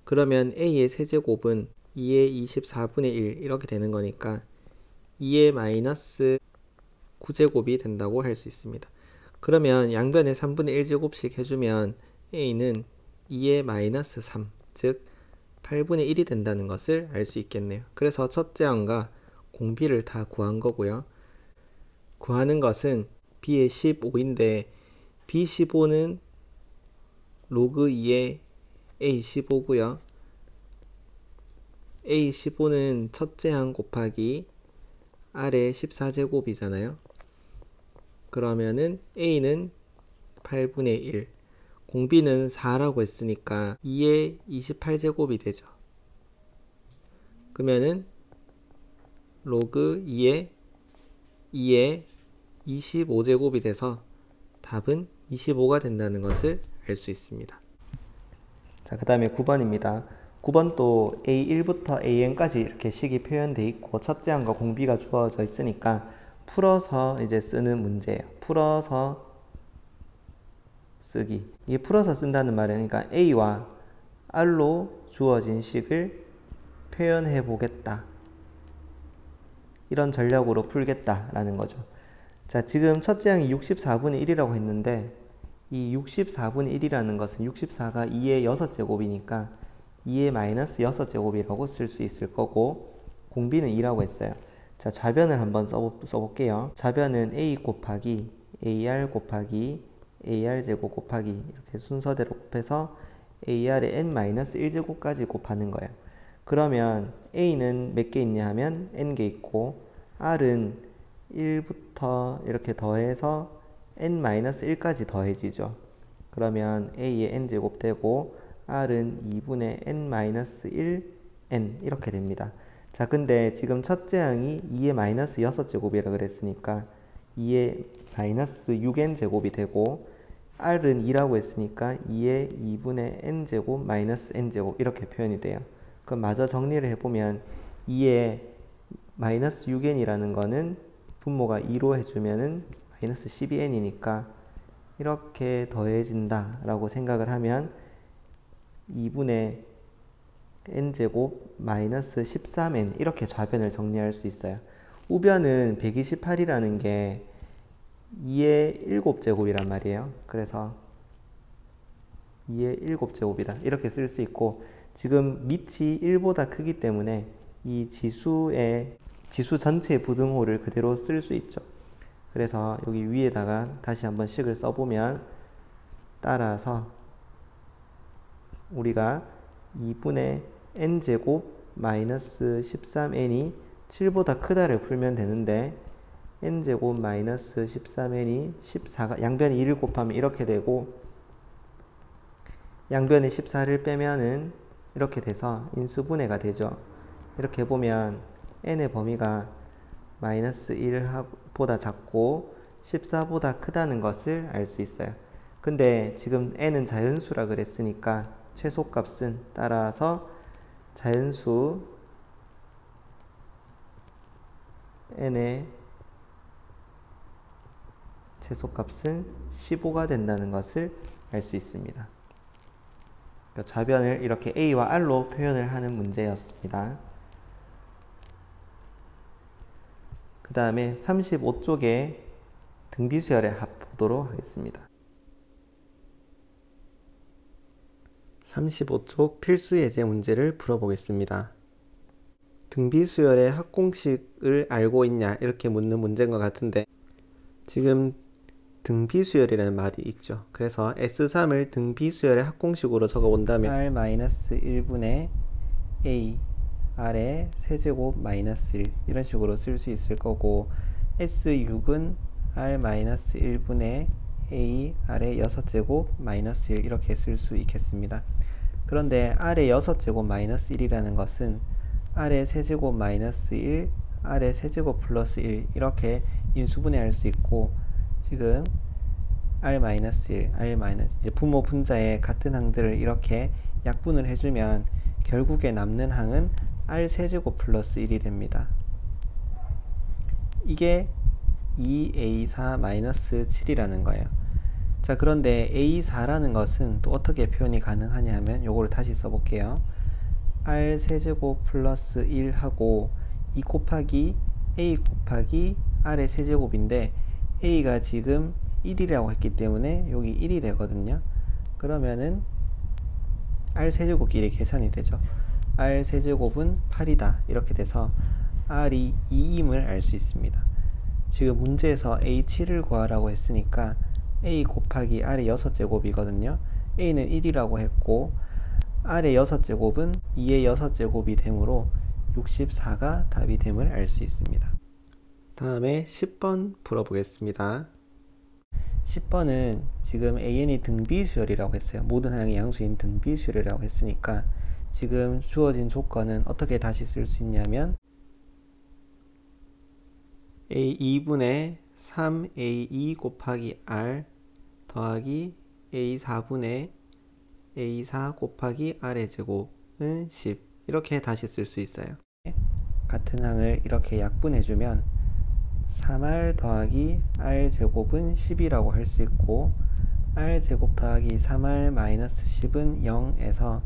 그러면 a의 세제곱은 2의 24분의 1 이렇게 되는 거니까 2의 마이너스 9제곱이 된다고 할 수 있습니다. 그러면 양변에 3분의 1제곱씩 해주면 a는 2의 마이너스 3, 즉 8분의 1이 된다는 것을 알 수 있겠네요. 그래서 첫째 항과 공비를 다 구한 거고요. 구하는 것은 b의 15인데 b15는 로그 2의 a15고요. a15는 첫째 항 곱하기 r의 14제곱이잖아요. 그러면은 a는 8분의 1, 공비는 4라고 했으니까 2의 28제곱이 되죠. 그러면은 로그 2의 25제곱이 돼서 답은 25가 된다는 것을 알 수 있습니다. 자, 그 다음에 9번입니다. 9번도 A1부터 AN까지 이렇게 식이 표현되어 있고 첫째 항과 공비가 주어져 있으니까 풀어서 이제 쓰는 문제예요. 풀어서 쓰기. 이게 풀어서 쓴다는 말은 그러니까 A와 R로 주어진 식을 표현해 보겠다. 이런 전략으로 풀겠다라는 거죠. 자, 지금 첫째 항이 64분의 1이라고 했는데 이 64분의 1이라는 것은 64가 2의 6제곱이니까 2의 마이너스 6제곱이라고 쓸 수 있을 거고 공비는 2라고 했어요. 자, 좌변을 한번 써볼게요. 좌변은 a 곱하기 ar 곱하기 ar제곱 곱하기 이렇게 순서대로 곱해서 ar의 n-1제곱까지 곱하는 거예요. 그러면 a는 몇 개 있냐 하면 n개 있고 r은 1부터 이렇게 더해서 n-1까지 더해지죠. 그러면 a의 n제곱 되고 r은 2분의 n-1 n 이렇게 됩니다. 자, 근데 지금 첫째 항이 2의 마이너스 6제곱이라 그랬으니까 2의 마이너스 6n제곱이 되고 r은 2라고 했으니까 2의 2분의 n제곱 마이너스 n제곱 이렇게 표현이 돼요. 그럼 마저 정리를 해보면 2의 마이너스 6n이라는 거는 분모가 2로 해주면은 마이너스 12n이니까 이렇게 더해진다 라고 생각을 하면 2분의 n제곱 마이너스 13n 이렇게 좌변을 정리할 수 있어요. 우변은 128이라는 게 2의 7제곱이란 말이에요. 그래서 2의 7제곱이다 이렇게 쓸 수 있고 지금 밑이 1보다 크기 때문에 이 지수 전체의 부등호를 그대로 쓸 수 있죠. 그래서 여기 위에다가 다시 한번 식을 써보면, 따라서 우리가 2분의 n제곱 마이너스 13n이 7보다 크다를 풀면 되는데, n제곱 마이너스 13n이 14가 양변에 2를 곱하면 이렇게 되고, 양변에 14를 빼면은 이렇게 돼서 인수분해가 되죠. 이렇게 보면 n의 범위가 마이너스 1보다 작고 14보다 크다는 것을 알 수 있어요. 근데 지금 n은 자연수라 그랬으니까 최소값은, 따라서 자연수 n의 최소값은 15가 된다는 것을 알 수 있습니다. 그러니까 좌변을 이렇게 a와 r로 표현을 하는 문제였습니다. 그 다음에 35쪽에 등비수열의 합 보도록 하겠습니다. 35쪽 필수예제 문제를 풀어보겠습니다. 등비수열의 합공식을 알고 있냐, 이렇게 묻는 문제인 것 같은데, 지금 등비수열이라는 말이 있죠. 그래서 S3을 등비수열의 합공식으로 적어본다면 R-1분의 A R의 세제곱 마이너스 1 이런 식으로 쓸 수 있을 거고, S6은 R-1분의 A R의 6제곱 마이너스 1 이렇게 쓸 수 있겠습니다. 그런데 R의 6제곱 마이너스 1이라는 것은 R의 세제곱 마이너스 1, R의 세제곱 플러스 1 이렇게 인수분해할 수 있고, 지금 R-1, R- 이제 부모 분자의 같은 항들을 이렇게 약분을 해주면 결국에 남는 항은 R 세제곱 플러스 1이 됩니다. 이게 2A4-7이라는 거예요. 자, 그런데 A4라는 것은 또 어떻게 표현이 가능하냐 하면 요거를 다시 써볼게요. R 세제곱 플러스 1 하고 2 곱하기 A 곱하기 R의 세제곱인데, A가 지금 1이라고 했기 때문에 여기 1이 되거든요. 그러면은 R 세제곱끼리 계산이 되죠. R 세제곱은 8이다 이렇게 돼서 R이 2임을 알 수 있습니다. 지금 문제에서 A7을 구하라고 했으니까 A 곱하기 R의 6제곱이거든요. A는 1이라고 했고 R의 6제곱은 2의 6제곱이 되므로 64가 답이 됨을 알 수 있습니다. 다음에 10번 풀어보겠습니다. 10번은 지금 AN이 등비수열이라고 했어요. 모든 항의 양수인 등비수열이라고 했으니까 지금 주어진 조건은 어떻게 다시 쓸 수 있냐면, A2분의 3A2 곱하기 R 더하기 A4분의 A4 곱하기 R의 제곱은 10 이렇게 다시 쓸 수 있어요. 같은 항을 이렇게 약분해주면 3R 더하기 R 제곱은 10이라고 할 수 있고, R 제곱 더하기 3R 마이너스 10은 0에서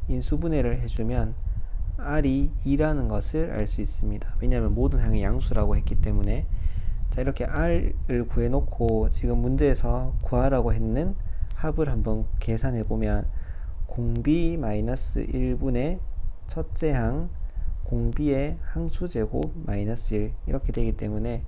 인수분해를 해주면 R이 2라는 것을 알 수 있습니다. 왜냐하면 모든 항의 양수라고 했기 때문에. 자, 이렇게 R을 구해놓고 지금 문제에서 구하라고 했는 합을 한번 계산해보면, 공비 마이너스 1분의 첫째 항 공비의 항수제곱 마이너스 1 이렇게 되기 때문에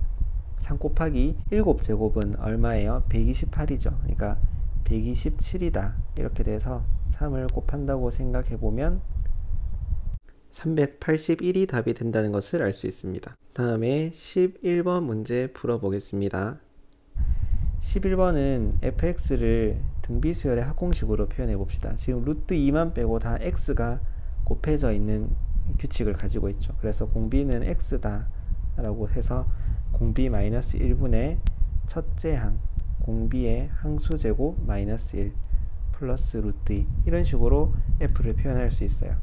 3 곱하기 7제곱은 얼마예요? 128이죠. 그러니까 127이다 이렇게 돼서 3을 곱한다고 생각해보면 381이 답이 된다는 것을 알 수 있습니다. 다음에 11번 문제 풀어보겠습니다. 11번은 fx를 등비수열의 합공식으로 표현해 봅시다. 지금 루트 2만 빼고 다 x가 곱해져 있는 규칙을 가지고 있죠. 그래서 공비는 x다 라고 해서 공비 마이너스 1분의 첫째 항 공비의 항수제곱 마이너스 1 플러스 루트 2 이런 식으로 f를 표현할 수 있어요.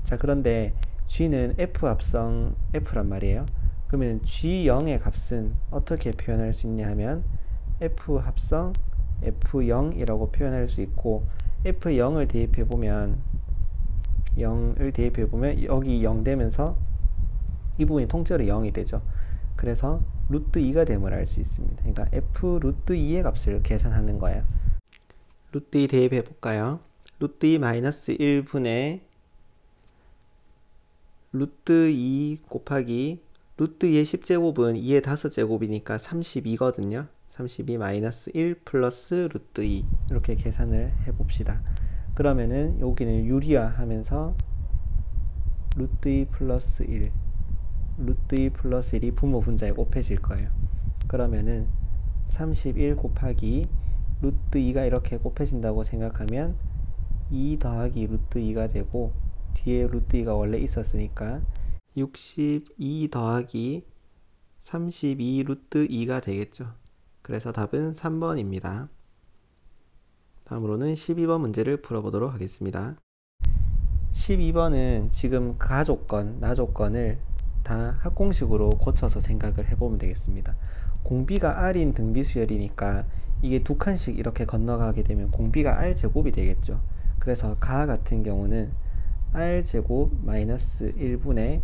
자, 그런데 g는 f 합성 f란 말이에요. 그러면 g0의 값은 어떻게 표현할 수 있냐 하면 f 합성 f0이라고 표현할 수 있고, f0을 대입해보면 여기 0 되면서 이 부분이 통째로 0이 되죠. 그래서 루트 2가 됨을 알 수 있습니다. 그러니까 f 루트 2의 값을 계산하는 거예요. 루트 2 대입해 볼까요? 루트 2 마이너스 1분의 루트 2 곱하기 루트 2의 10제곱은 2의 5제곱이니까 32거든요. 32 마이너스 1 플러스 루트 2 이렇게 계산을 해봅시다. 그러면은 여기는 유리화 하면서 루트 2 플러스 1 루트 2 플러스 1이 부모 분자에 곱해질 거예요. 그러면은 31 곱하기 루트 2가 이렇게 곱해진다고 생각하면 2 더하기 루트 2가 되고 뒤에 루트 2가 원래 있었으니까 62 더하기 32 루트 2가 되겠죠. 그래서 답은 3번입니다. 다음으로는 12번 문제를 풀어보도록 하겠습니다. 12번은 지금 가조건, 나조건을 다 합공식으로 고쳐서 생각을 해보면 되겠습니다. 공비가 R인 등비수열이니까 이게 두 칸씩 이렇게 건너가게 되면 공비가 R제곱이 되겠죠. 그래서 가 같은 경우는 R제곱 마이너스 1분의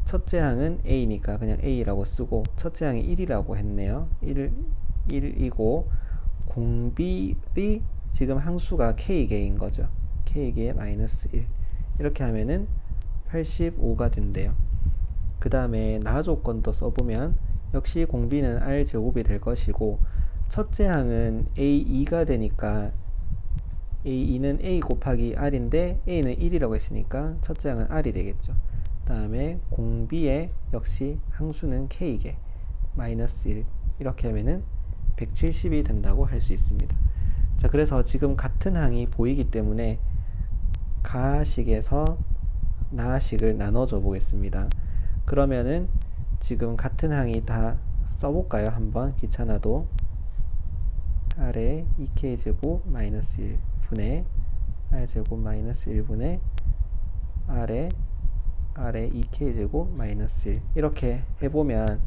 첫째 항은 A니까 그냥 A라고 쓰고 첫째 항이 1이라고 했네요. 1이고 공비의 지금 항수가 K개인 거죠. K개 마이너스 1 이렇게 하면은 85가 된대요. 그 다음에 나조건도 써보면 역시 공비는 R제곱이 될 것이고 첫째 항은 A2가 되니까 A2는 A 곱하기 R인데 A는 1이라고 했으니까 첫째 항은 R이 되겠죠. 그 다음에 공비의 역시 항수는 K개 마이너스 1 이렇게 하면은 170이 된다고 할 수 있습니다. 자, 그래서 지금 같은 항이 보이기 때문에 가식에서 나식을 나눠줘 보겠습니다. 그러면은 지금 같은 항이 다 써볼까요? 한번 귀찮아도 아래 2k제곱 마이너스 1분의 r제곱 마이너스 1분의 아래 2k제곱 마이너스 1 이렇게 해보면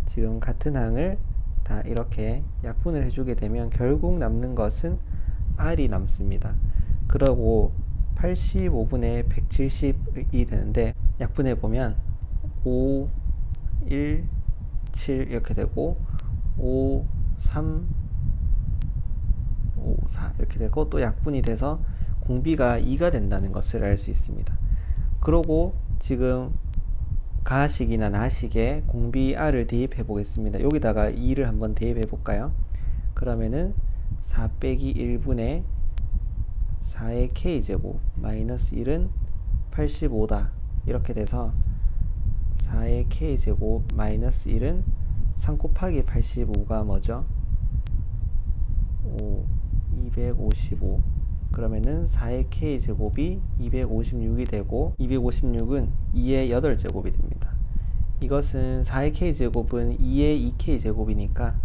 지금 같은 항을 다 이렇게 약분을 해주게 되면 결국 남는 것은 r이 남습니다. 그러고 85분의 170이 되는데 약분해보면 5, 1, 7 이렇게 되고 5, 3, 5, 4 이렇게 되고 또 약분이 돼서 공비가 2가 된다는 것을 알 수 있습니다. 그러고 지금 가식이나 나식에 공비 R을 대입해 보겠습니다. 여기다가 2를 한번 대입해 볼까요? 그러면은 4 빼기 1분의 4의 K제곱 마이너스 1은 85다 이렇게 돼서 4의 K제곱 마이너스 1은 3 곱하기 85가 뭐죠? 255 그러면은 4의 K제곱이 256이 되고 256은 2의 8제곱이 됩니다. 이것은 4의 K제곱은 2의 2K제곱이니까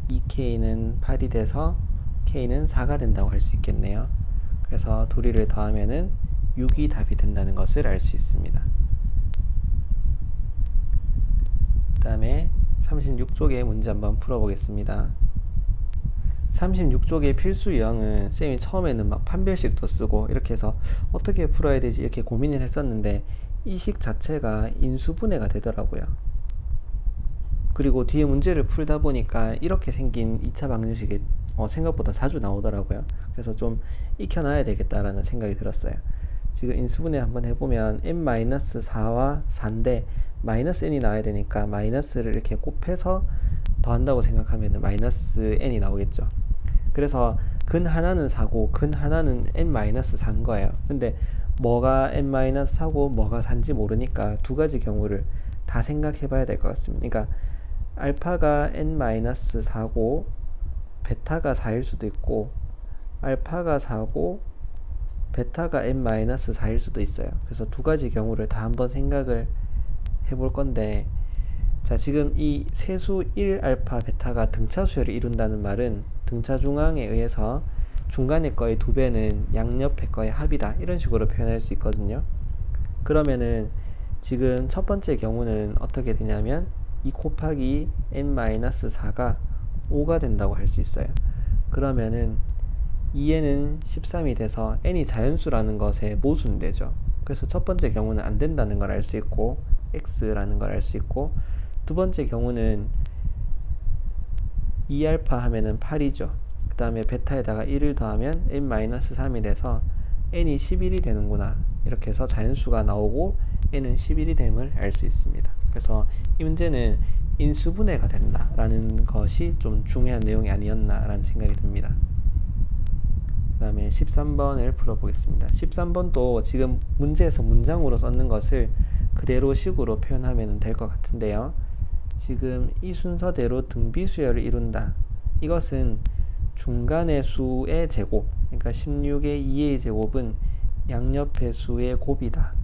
2K는 8이 돼서 K는 4가 된다고 할 수 있겠네요. 그래서 둘이를 더하면은 6이 답이 된다는 것을 알 수 있습니다. 그 다음에 36쪽의 문제 한번 풀어보겠습니다. 36쪽의 필수 유형은 쌤이 처음에는 막 판별식도 쓰고 이렇게 해서 어떻게 풀어야 되지 이렇게 고민을 했었는데 이 식 자체가 인수분해가 되더라고요. 그리고 뒤에 문제를 풀다 보니까 이렇게 생긴 2차 방정식이 생각보다 자주 나오더라고요. 그래서 좀 익혀놔야 되겠다라는 생각이 들었어요. 지금 인수분해 한번 해보면 n-4와 4인데 마이너스 n이 나와야 되니까 마이너스를 이렇게 곱해서 더한다고 생각하면 마이너스 n이 나오겠죠. 그래서 근 하나는 4고 근 하나는 n-4인 거예요. 근데 뭐가 n-4고 뭐가 4인지 모르니까 두 가지 경우를 다 생각해 봐야 될 것 같습니다. 그러니까 알파가 n-4고 베타가 4일 수도 있고 알파가 4고 베타가 n-4일 수도 있어요. 그래서 두 가지 경우를 다 한번 생각을 해볼 건데 자, 지금 이 세수 1알파 베타가 등차 수열을 이룬다는 말은 등차 중앙에 의해서 중간의 거의 2배는 양옆의 거의 합이다 이런 식으로 표현할 수 있거든요. 그러면은 지금 첫 번째 경우는 어떻게 되냐면 2 곱하기 n-4가 5가 된다고 할 수 있어요. 그러면은 2에는 13이 돼서 n이 자연수라는 것의 모순이 되죠. 그래서 첫 번째 경우는 안 된다는 걸 알 수 있고 x라는 걸 알 수 있고 두 번째 경우는 2알파 하면은 8이죠. 그 다음에 베타에다가 1을 더하면 n-3이 돼서 n이 11이 되는구나 이렇게 해서 자연수가 나오고 n은 11이 됨을 알 수 있습니다. 그래서 이 문제는 인수분해가 된다라는 것이 좀 중요한 내용이 아니었나라는 생각이 듭니다. 그 다음에 13번을 풀어보겠습니다. 13번도 지금 문제에서 문장으로 썼는 것을 그대로 식으로 표현하면 될 것 같은데요. 지금 이 순서대로 등비수열을 이룬다. 이것은 중간의 수의 제곱, 그러니까 16의 2의 제곱은 양옆의 수의 곱이다.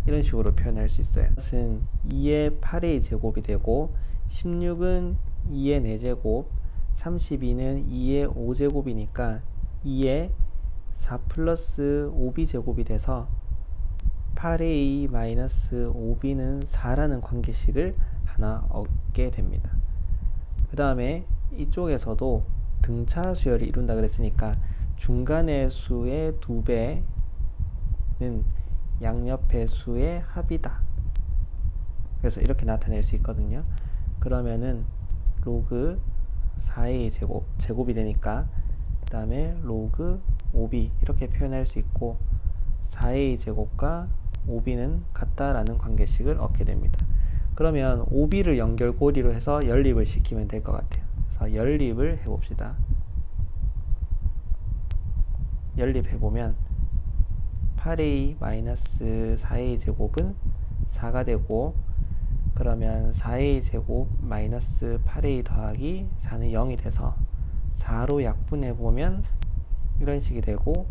이런 식으로 표현할 수 있어요. 이것은 2의 8의 제곱이 되고 16은 2의 4제곱, 32는 2의 5제곱이니까 2의 4 플러스 5b 제곱이 돼서 8a 마이너스 5b는 4라는 관계식을 하나 얻게 됩니다. 그 다음에 이쪽에서도 등차 수열을 이룬다 그랬으니까 중간의 수의 2배는 양옆의 수의 합이다. 그래서 이렇게 나타낼 수 있거든요. 그러면은 로그 4a 제곱, 제곱이 되니까 그 다음에 로그 5b 이렇게 표현할 수 있고 4a 제곱과 5b는 같다라는 관계식을 얻게 됩니다. 그러면 5b를 연결고리로 해서 연립을 시키면 될 것 같아요. 그래서 연립을 해봅시다. 연립해보면 8a-4a 제곱은 4가 되고 그러면 4a 제곱 마이너스 8a 더하기 4는 0이 돼서 4로 약분해보면 이런 식이 되고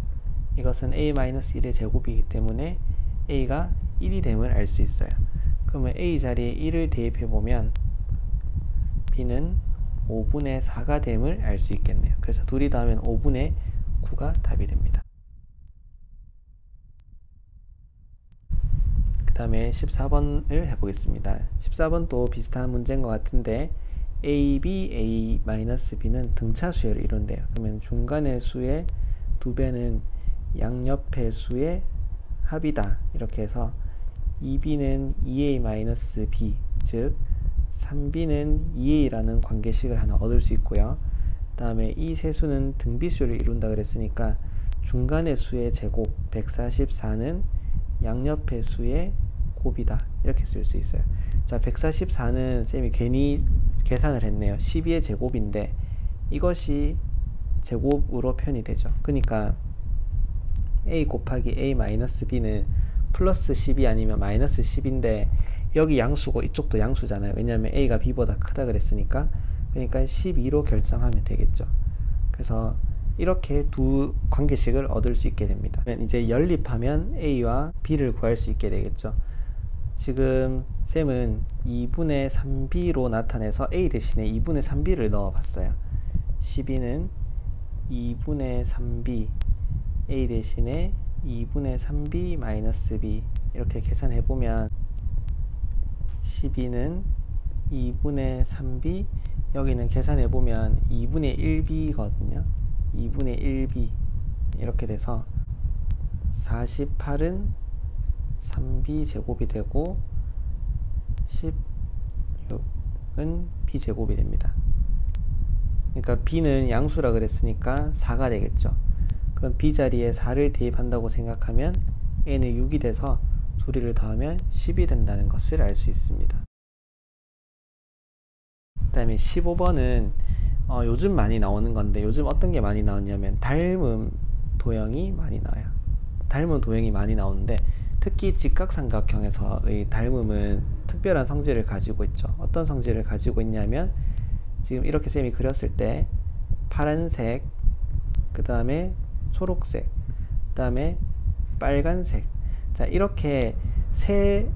이것은 a-1의 제곱이기 때문에 a가 1이 됨을 알 수 있어요. 그러면 a 자리에 1을 대입해보면 b는 5분의 4가 됨을 알 수 있겠네요. 그래서 둘이 더하면 5분의 9가 답이 됩니다. 그 다음에 14번을 해보겠습니다. 14번도 비슷한 문제인 것 같은데 AB, A-B는 등차 수열을 이룬대요. 그러면 중간의 수의 2배는 양옆의 수의 합이다. 이렇게 해서 2b는 2a-b, 즉 3b는 2a라는 관계식을 하나 얻을 수 있고요. 그 다음에 이 세수는 등비수열을 이룬다 그랬으니까 중간의 수의 제곱 144는 양옆의 수의 곱이다. 이렇게 쓸 수 있어요. 자, 144는 쌤이 괜히 계산을 했네요. 12의 제곱인데 이것이 제곱으로 표현이 되죠. 그러니까 a 곱하기 a-b는 플러스 10이 아니면 마이너스 10인데 여기 양수고 이쪽도 양수잖아요. 왜냐하면 a가 b보다 크다 그랬으니까. 그러니까 12로 결정하면 되겠죠. 그래서 이렇게 두 관계식을 얻을 수 있게 됩니다. 이제 연립하면 a와 b를 구할 수 있게 되겠죠. 지금 쌤은 2분의 3b로 나타내서 a 대신에 2분의 3b를 넣어 봤어요. 12는 2분의 3b, a 대신에 2분의 3b 마이너스 b 이렇게 계산해 보면 12는 2분의 3b, 여기는 계산해 보면 2분의 1b거든요. 2분의 1b 이렇게 돼서 48은 3b 제곱이 되고 16은 b 제곱이 됩니다. 그러니까 b는 양수라 그랬으니까 4가 되겠죠. 그럼 b 자리에 4를 대입한다고 생각하면 a는 6이 돼서 둘이를 더하면 10이 된다는 것을 알 수 있습니다. 그 다음에 15번은 요즘 많이 나오는 건데, 요즘 어떤 게 많이 나오냐면 닮은 도형이 많이 나와요. 닮은 도형이 많이 나오는데 특히 직각삼각형에서의 닮음은 특별한 성질을 가지고 있죠. 어떤 성질을 가지고 있냐면 지금 이렇게 쌤이 그렸을 때 파란색, 그 다음에 초록색, 그 다음에 빨간색, 자 이렇게 세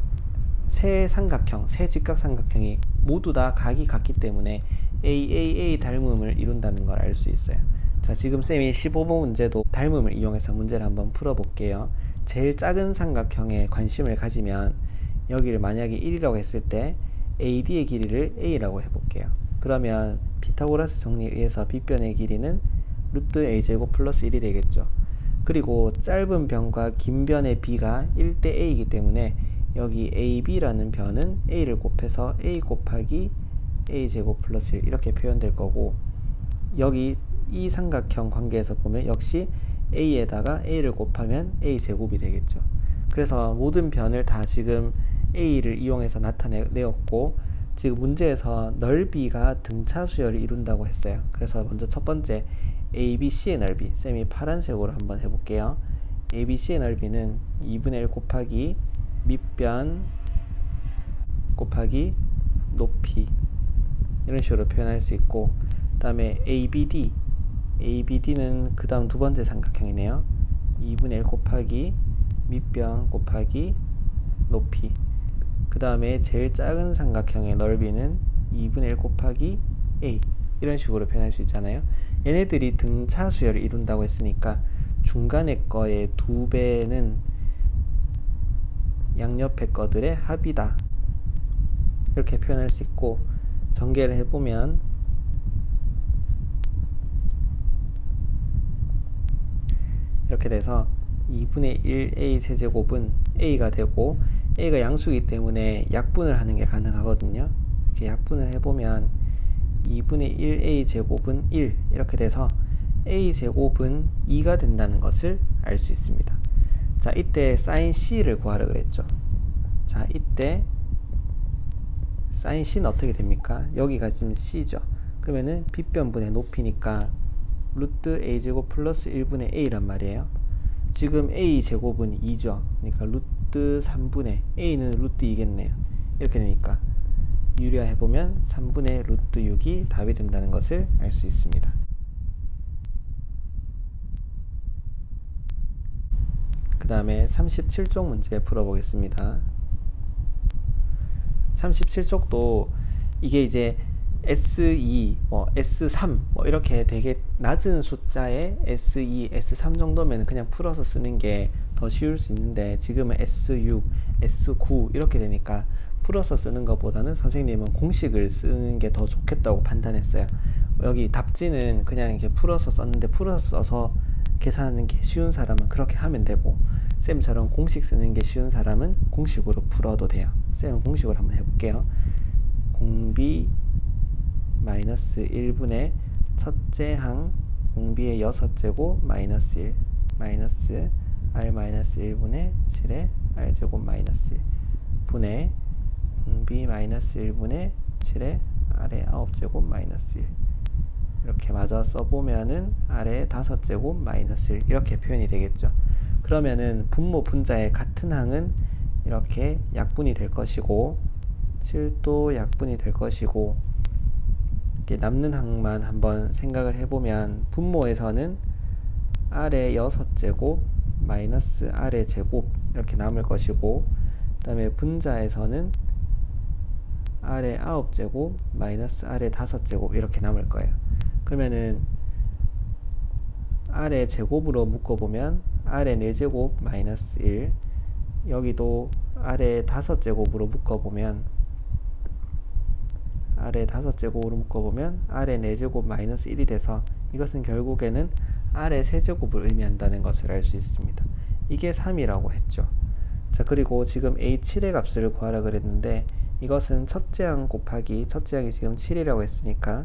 삼각형, 세 직각삼각형이 모두 다 각이 같기 때문에 AAA 닮음을 이룬다는 걸 알 수 있어요. 자, 지금 쌤이 15번 문제도 닮음을 이용해서 문제를 한번 풀어볼게요. 제일 작은 삼각형에 관심을 가지면 여기를 만약에 1이라고 했을 때 AD의 길이를 A라고 해볼게요. 그러면 피타고라스 정리에 의해서 빗변의 길이는 루트 A제곱 플러스 1이 되겠죠. 그리고 짧은 변과 긴 변의 B가 1대 A이기 때문에 여기 AB라는 변은 A를 곱해서 A 곱하기 A제곱 플러스 1 이렇게 표현될 거고, 여기 이 삼각형 관계에서 보면 역시 A에다가 A를 곱하면 A제곱이 되겠죠. 그래서 모든 변을 다 지금 A를 이용해서 나타내었고, 지금 문제에서 넓이가 등차 수열을 이룬다고 했어요. 그래서 먼저 첫 번째 ABC의 넓이, 쌤이 파란색으로 한번 해볼게요. ABC의 넓이는 2분의 1 곱하기 밑변 곱하기 높이, 이런 식으로 표현할 수 있고, 그 다음에 ABD는 그 다음 두 번째 삼각형이네요. 2분의 1 곱하기 밑변 곱하기 높이, 그 다음에 제일 작은 삼각형의 넓이는 2분의 1 곱하기 A, 이런 식으로 표현할 수 있잖아요. 얘네들이 등차 수열을 이룬다고 했으니까 중간에 거의 2배는 양옆의 거들의 합이다, 이렇게 표현할 수 있고, 전개를 해보면 이렇게 돼서 2분의 1A 세제곱은 A가 되고, A가 양수이기 때문에 약분을 하는 게 가능하거든요. 이렇게 약분을 해보면 2분의 1A 제곱은 1, 이렇게 돼서 A 제곱은 2가 된다는 것을 알 수 있습니다. 자, 이때 sin C를 구하라 그랬죠. 자, 이때 sin C는 어떻게 됩니까? 여기가 지금 C죠. 그러면은 빗변분의 높이니까 루트 A 제곱 플러스 1분의 A란 말이에요. 지금 A 제곱은 2죠. 그러니까 루트 3분의 A는 루트 2겠네요. 이렇게 되니까 유리화해보면 3분의 루트 6이 답이 된다는 것을 알 수 있습니다. 그 다음에 37쪽 문제 풀어보겠습니다. 37쪽도 이게 이제 S2, S3 이렇게 되게 낮은 숫자의 S2, S3 정도면 그냥 풀어서 쓰는 게 더 쉬울 수 있는데, 지금은 S6, S9 이렇게 되니까 풀어서 쓰는 것보다는 선생님은 공식을 쓰는 게 더 좋겠다고 판단했어요. 여기 답지는 그냥 이렇게 풀어서 썼는데, 풀어서 써서 계산하는 게 쉬운 사람은 그렇게 하면 되고, 쌤처럼 공식 쓰는 게 쉬운 사람은 공식으로 풀어도 돼요. 쌤은 공식으로 한번 해볼게요. 공비 마이너스 1분의 첫째 항 공비의 6제곱 마이너스 1 마이너스 r 마이너스 1분의 7의 r제곱 마이너스 1 분의 공비 마이너스 1분의 7의 r의 9제곱 마이너스 1, 이렇게 마저 써보면은 r의 5제곱 마이너스 1, 이렇게 표현이 되겠죠. 그러면은 분모 분자의 같은 항은 이렇게 약분이 될 것이고, 7도 약분이 될 것이고, 이렇게 남는 항만 한번 생각을 해보면 분모에서는 r의 6제곱 마이너스 r의 제곱 이렇게 남을 것이고, 그 다음에 분자에서는 r의 9제곱 마이너스 r의 5제곱 이렇게 남을 거예요. 그러면은 r의 제곱으로 묶어보면 r의 4제곱 마이너스 1, 여기도 r의 5제곱으로 묶어보면 r의 5제곱으로 묶어보면 r의 4제곱 마이너스 1이 돼서, 이것은 결국에는 r의 세제곱을 의미한다는 것을 알 수 있습니다. 이게 3이라고 했죠. 자, 그리고 지금 A7의 값을 구하라 그랬는데, 이것은 첫째 항 곱하기, 첫째 항이 지금 7이라고 했으니까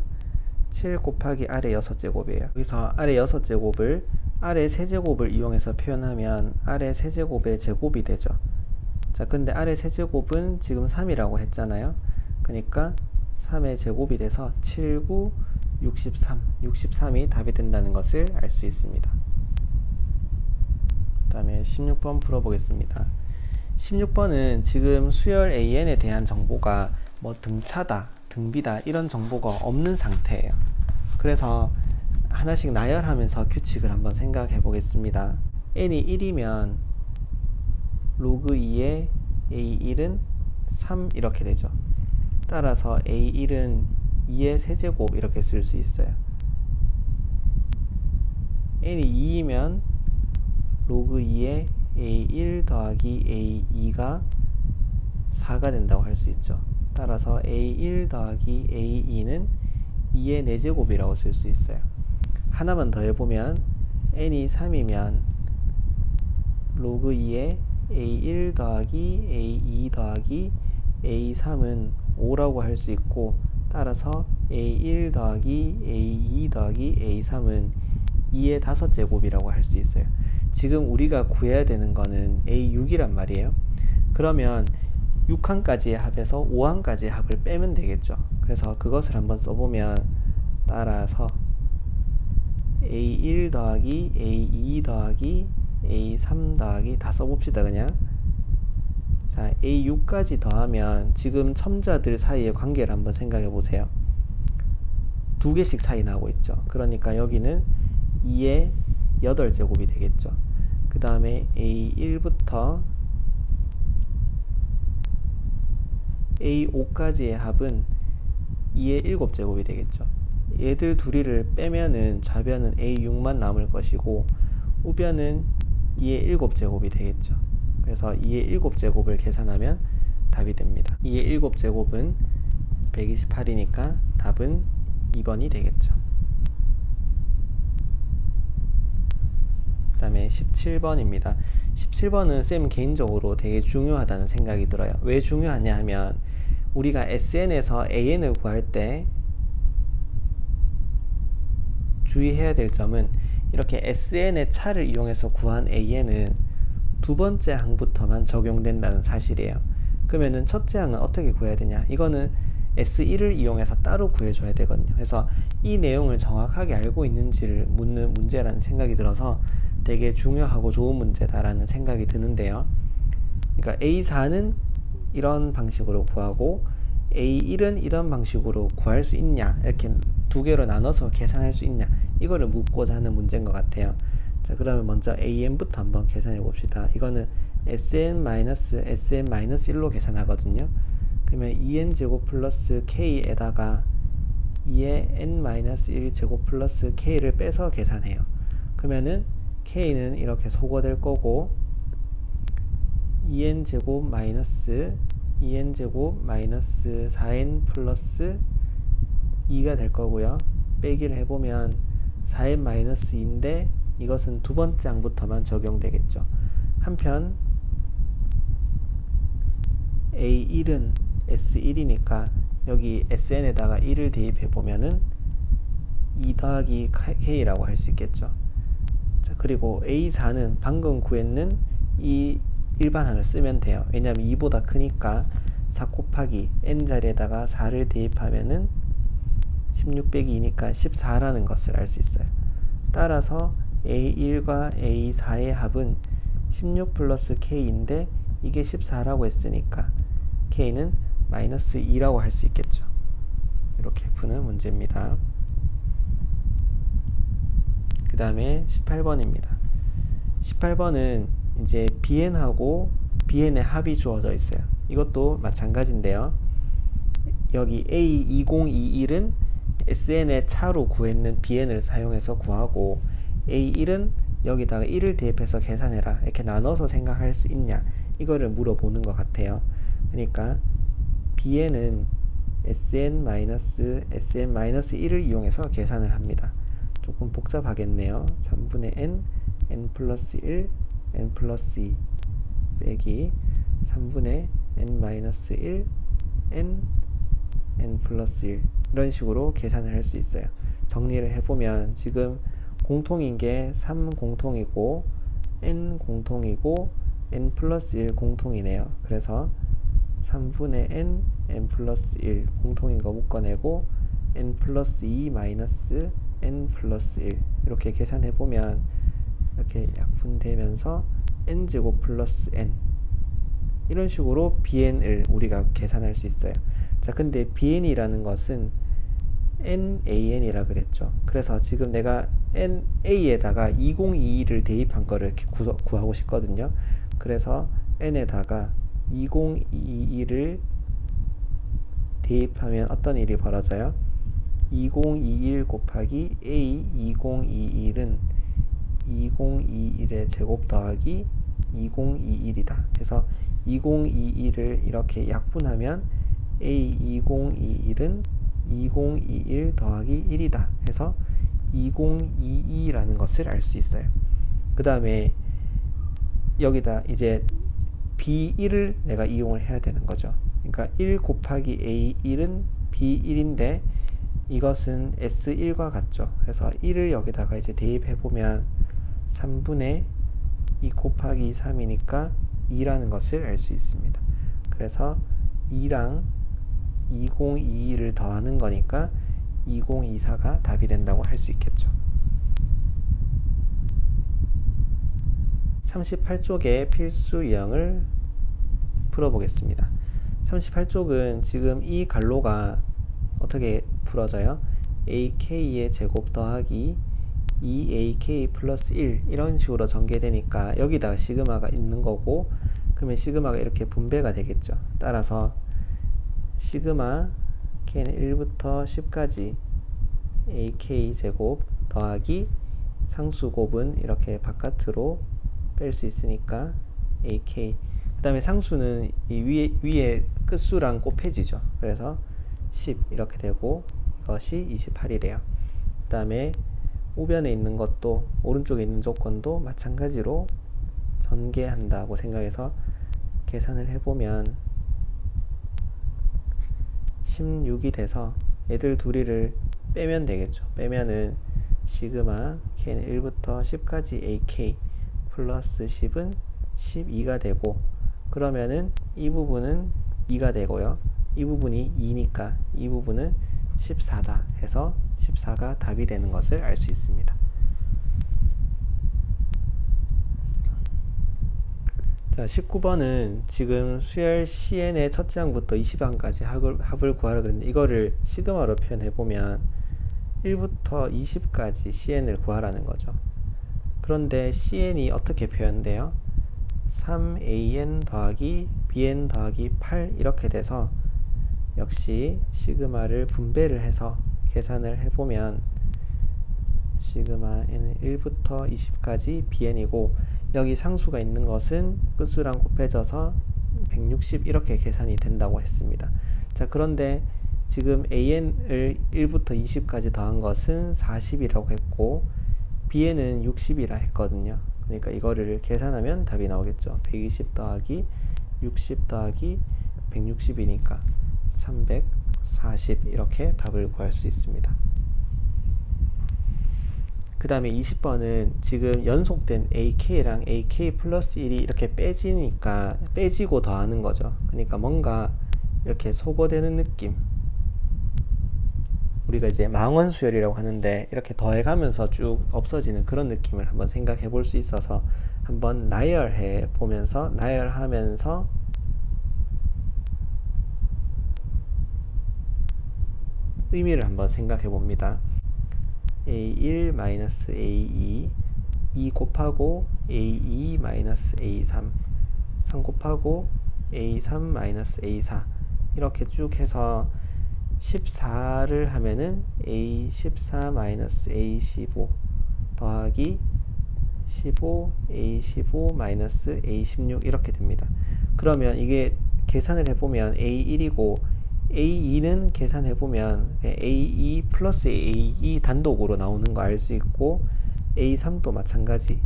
7 곱하기 r의 6제곱이에요. 여기서 r의 6제곱을 r의 세제곱을 이용해서 표현하면 r의 세제곱의 제곱이 되죠. 자, 근데 r의 세제곱은 지금 3이라고 했잖아요. 그러니까 3의 제곱이 돼서 7, 9, 63이 답이 된다는 것을 알 수 있습니다. 그 다음에 16번 풀어보겠습니다. 16번은 지금 수열 AN에 대한 정보가 등차다, 등비다 이런 정보가 없는 상태예요. 그래서 하나씩 나열하면서 규칙을 한번 생각해 보겠습니다. n이 1이면 로그 2의 A1은 3 이렇게 되죠. 따라서 A1은 2의 세제곱 이렇게 쓸 수 있어요. n이 2이면 로그 2의 A1 더하기 A2가 4가 된다고 할 수 있죠. 따라서 A1 더하기 A2는 2의 4제곱이라고 쓸 수 있어요. 하나만 더 해보면 n이 3이면 로그 2의 A1 더하기 A2 더하기 A3은 5라고 할 수 있고, 따라서 A1 더하기 A2 더하기 A3은 2의 5제곱이라고 할 수 있어요. 지금 우리가 구해야 되는 거는 A6이란 말이에요. 그러면 6항까지의 합에서 5항까지의 합을 빼면 되겠죠. 그래서 그것을 한번 써보면, 따라서 A1 더하기 A2 더하기 A3 더하기 다 써봅시다. 그냥 자, A6까지 더하면 지금 첨자들 사이의 관계를 한번 생각해 보세요. 두 개씩 차이 나고 있죠. 그러니까 여기는 2의 8제곱이 되겠죠. 그 다음에 A1부터 A5까지의 합은 2의 7제곱이 되겠죠. 얘들 둘이를 빼면은 좌변은 A6만 남을 것이고 우변은 2의 7제곱이 되겠죠. 그래서 2의 7제곱을 계산하면 답이 됩니다. 2의 7제곱은 128이니까 답은 2번이 되겠죠. 그 다음에 17번입니다. 17번은 쌤 개인적으로 되게 중요하다는 생각이 들어요. 왜 중요하냐 하면 우리가 SN에서 AN을 구할 때 주의해야 될 점은 이렇게 SN의 차를 이용해서 구한 AN은 두 번째 항부터만 적용된다는 사실이에요. 그러면은 첫째 항은 어떻게 구해야 되냐? 이거는 S1을 이용해서 따로 구해줘야 되거든요. 그래서 이 내용을 정확하게 알고 있는지를 묻는 문제라는 생각이 들어서 되게 중요하고 좋은 문제다라는 생각이 드는데요. 그러니까 A4는 이런 방식으로 구하고 A1은 이런 방식으로 구할 수 있냐, 이렇게 두 개로 나눠서 계산할 수 있냐, 이거를 묻고자 하는 문제인 것 같아요. 자, 그러면 먼저 AN부터 한번 계산해 봅시다. 이거는 SN-SN-1로 계산하거든요. 그러면 2n제곱 플러스 k에다가 2의 n-1제곱 플러스 k를 빼서 계산해요. 그러면은 k는 이렇게 소거될 거고 2n제곱 마이너스 2n제곱 마이너스 4n 플러스 2가 될 거고요. 빼기를 해보면 4n 마이너스 2인데 이것은 두 번째 항부터만 적용되겠죠. 한편 A1은 S1이니까 여기 SN에다가 1을 대입해 보면은 2 더하기 K라고 할 수 있겠죠. 자, 그리고 A4는 방금 구했는 이 일반항을 쓰면 돼요. 왜냐하면 2보다 크니까 4 곱하기 n 자리에다가 4를 대입하면은 16 빼기 2니까 14라는 것을 알 수 있어요. 따라서 A1과 A4의 합은 16 플러스 K인데 이게 14라고 했으니까 K는 마이너스 2라고 할 수 있겠죠. 이렇게 푸는 문제입니다. 그 다음에 18번입니다. 18번은 이제 BN하고 BN의 합이 주어져 있어요. 이것도 마찬가지인데요. 여기 A2021은 SN의 차로 구했는 BN을 사용해서 구하고 A1은 여기다가 1을 대입해서 계산해라, 이렇게 나눠서 생각할 수 있냐, 이거를 물어보는 것 같아요. 그러니까 BN은 SN-SN-1을 이용해서 계산을 합니다. 조금 복잡하겠네요. 3분의 n, n 플러스 1, n 플러스 2 빼기 3분의 n-1, n 플러스 1, 이런 식으로 계산을 할 수 있어요. 정리를 해보면 지금 공통인 게 3 공통이고 n 공통이고 n 플러스 1 공통이네요. 그래서 3분의 n, n 플러스 1 공통인 거 묶어내고 n 플러스 2 마이너스 n 플러스 1 이렇게 계산해 보면 이렇게 약분되면서 n제곱 플러스 n, 이런 식으로 bn을 우리가 계산할 수 있어요. 자, 근데 bn이라는 것은 nan이라 그랬죠. 그래서 지금 내가 na에다가 2022를 대입한 거를 이렇게 구하고 싶거든요. 그래서 n에다가 2022를 대입하면 어떤 일이 벌어져요? 2021 곱하기 A2021은 2021의 제곱 더하기 2021이다. 그래서 2021을 이렇게 약분하면 A2021은 2021 더하기 1이다. 해서 2022라는 것을 알 수 있어요. 그 다음에 여기다 이제 B1을 내가 이용을 해야 되는 거죠. 그러니까 1 곱하기 A1은 B1인데 이것은 S1과 같죠. 그래서 1을 여기다가 이제 대입해 보면 3분의 2 곱하기 3이니까 2라는 것을 알 수 있습니다. 그래서 2랑 2022를 더하는 거니까 2024가 답이 된다고 할 수 있겠죠. 38쪽의 필수 유형을 풀어보겠습니다. 38쪽은 지금 이 갈로가 어떻게 풀어져요? ak의 제곱 더하기 2ak 플러스 1 이런 식으로 전개되니까 여기다가 시그마가 있는 거고, 그러면 시그마가 이렇게 분배가 되겠죠. 따라서 시그마 k는 1부터 10까지 ak 제곱 더하기 상수곱은 이렇게 바깥으로 뺄 수 있으니까 ak, 그 다음에 상수는 이 위에 끝수랑 곱해지죠. 그래서 10 이렇게 되고 이것이 28이래요. 그 다음에 우변에 있는 것도 오른쪽에 있는 조건도 마찬가지로 전개한다고 생각해서 계산을 해보면 16이 돼서 얘들 둘이를 빼면 되겠죠. 빼면은 시그마 k는 1부터 10까지 ak 플러스 10은 12가 되고, 그러면은 이 부분은 2가 되고요. 이 부분이 2니까 이 부분은 14다 해서 14가 답이 되는 것을 알 수 있습니다. 자, 19번은 지금 수열 CN의 첫째 항부터 20항까지 합을 구하라 그랬는데, 이거를 시그마로 표현해보면 1부터 20까지 CN을 구하라는 거죠. 그런데 CN이 어떻게 표현돼요? 3AN 더하기 BN 더하기 8 이렇게 돼서 역시 시그마를 분배를 해서 계산을 해보면 시그마 N은 1부터 20까지 BN이고, 여기 상수가 있는 것은 끝수랑 곱해져서 160 이렇게 계산이 된다고 했습니다. 자, 그런데 지금 AN을 1부터 20까지 더한 것은 40이라고 했고 BN은 60이라 했거든요. 그러니까 이거를 계산하면 답이 나오겠죠. 120 더하기 60 더하기 160이니까 340 이렇게 답을 구할 수 있습니다. 그 다음에 20번은 지금 연속된 AK랑 AK 플러스 1이 이렇게 빼지니까 빼지고 더하는 거죠. 그러니까 뭔가 이렇게 소거되는 느낌, 우리가 이제 망원수열이라고 하는데 이렇게 더해가면서 쭉 없어지는 그런 느낌을 한번 생각해 볼 수 있어서 한번 나열해 보면서 나열하면서 의미를 한번 생각해 봅니다. A1 마이너스 A2 2 곱하고 A2 마이너스 A3 3 곱하고 A3 마이너스 A4 이렇게 쭉 해서 14를 하면은 A14 마이너스 A15 더하기 15 A15 마이너스 A16 이렇게 됩니다. 그러면 이게 계산을 해보면 A1이고 A2는 계산해보면 A2 플러스 A2 단독으로 나오는 거 알 수 있고, A3도 마찬가지.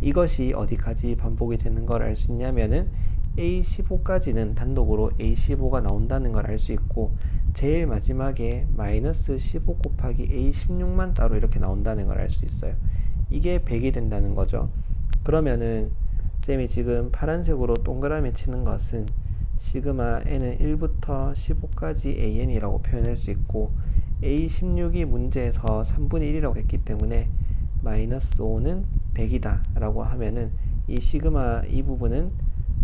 이것이 어디까지 반복이 되는 걸 알 수 있냐면은 A15까지는 단독으로 A15가 나온다는 걸 알 수 있고, 제일 마지막에 마이너스 15 곱하기 A16만 따로 이렇게 나온다는 걸 알 수 있어요. 이게 100이 된다는 거죠. 그러면은 쌤이 지금 파란색으로 동그라미 치는 것은 시그마 n은 1부터 15까지 an이라고 표현할 수 있고, A16이 문제에서 3분의 1이라고 했기 때문에 마이너스 5는 100이다 라고 하면은 이 시그마 이 부분은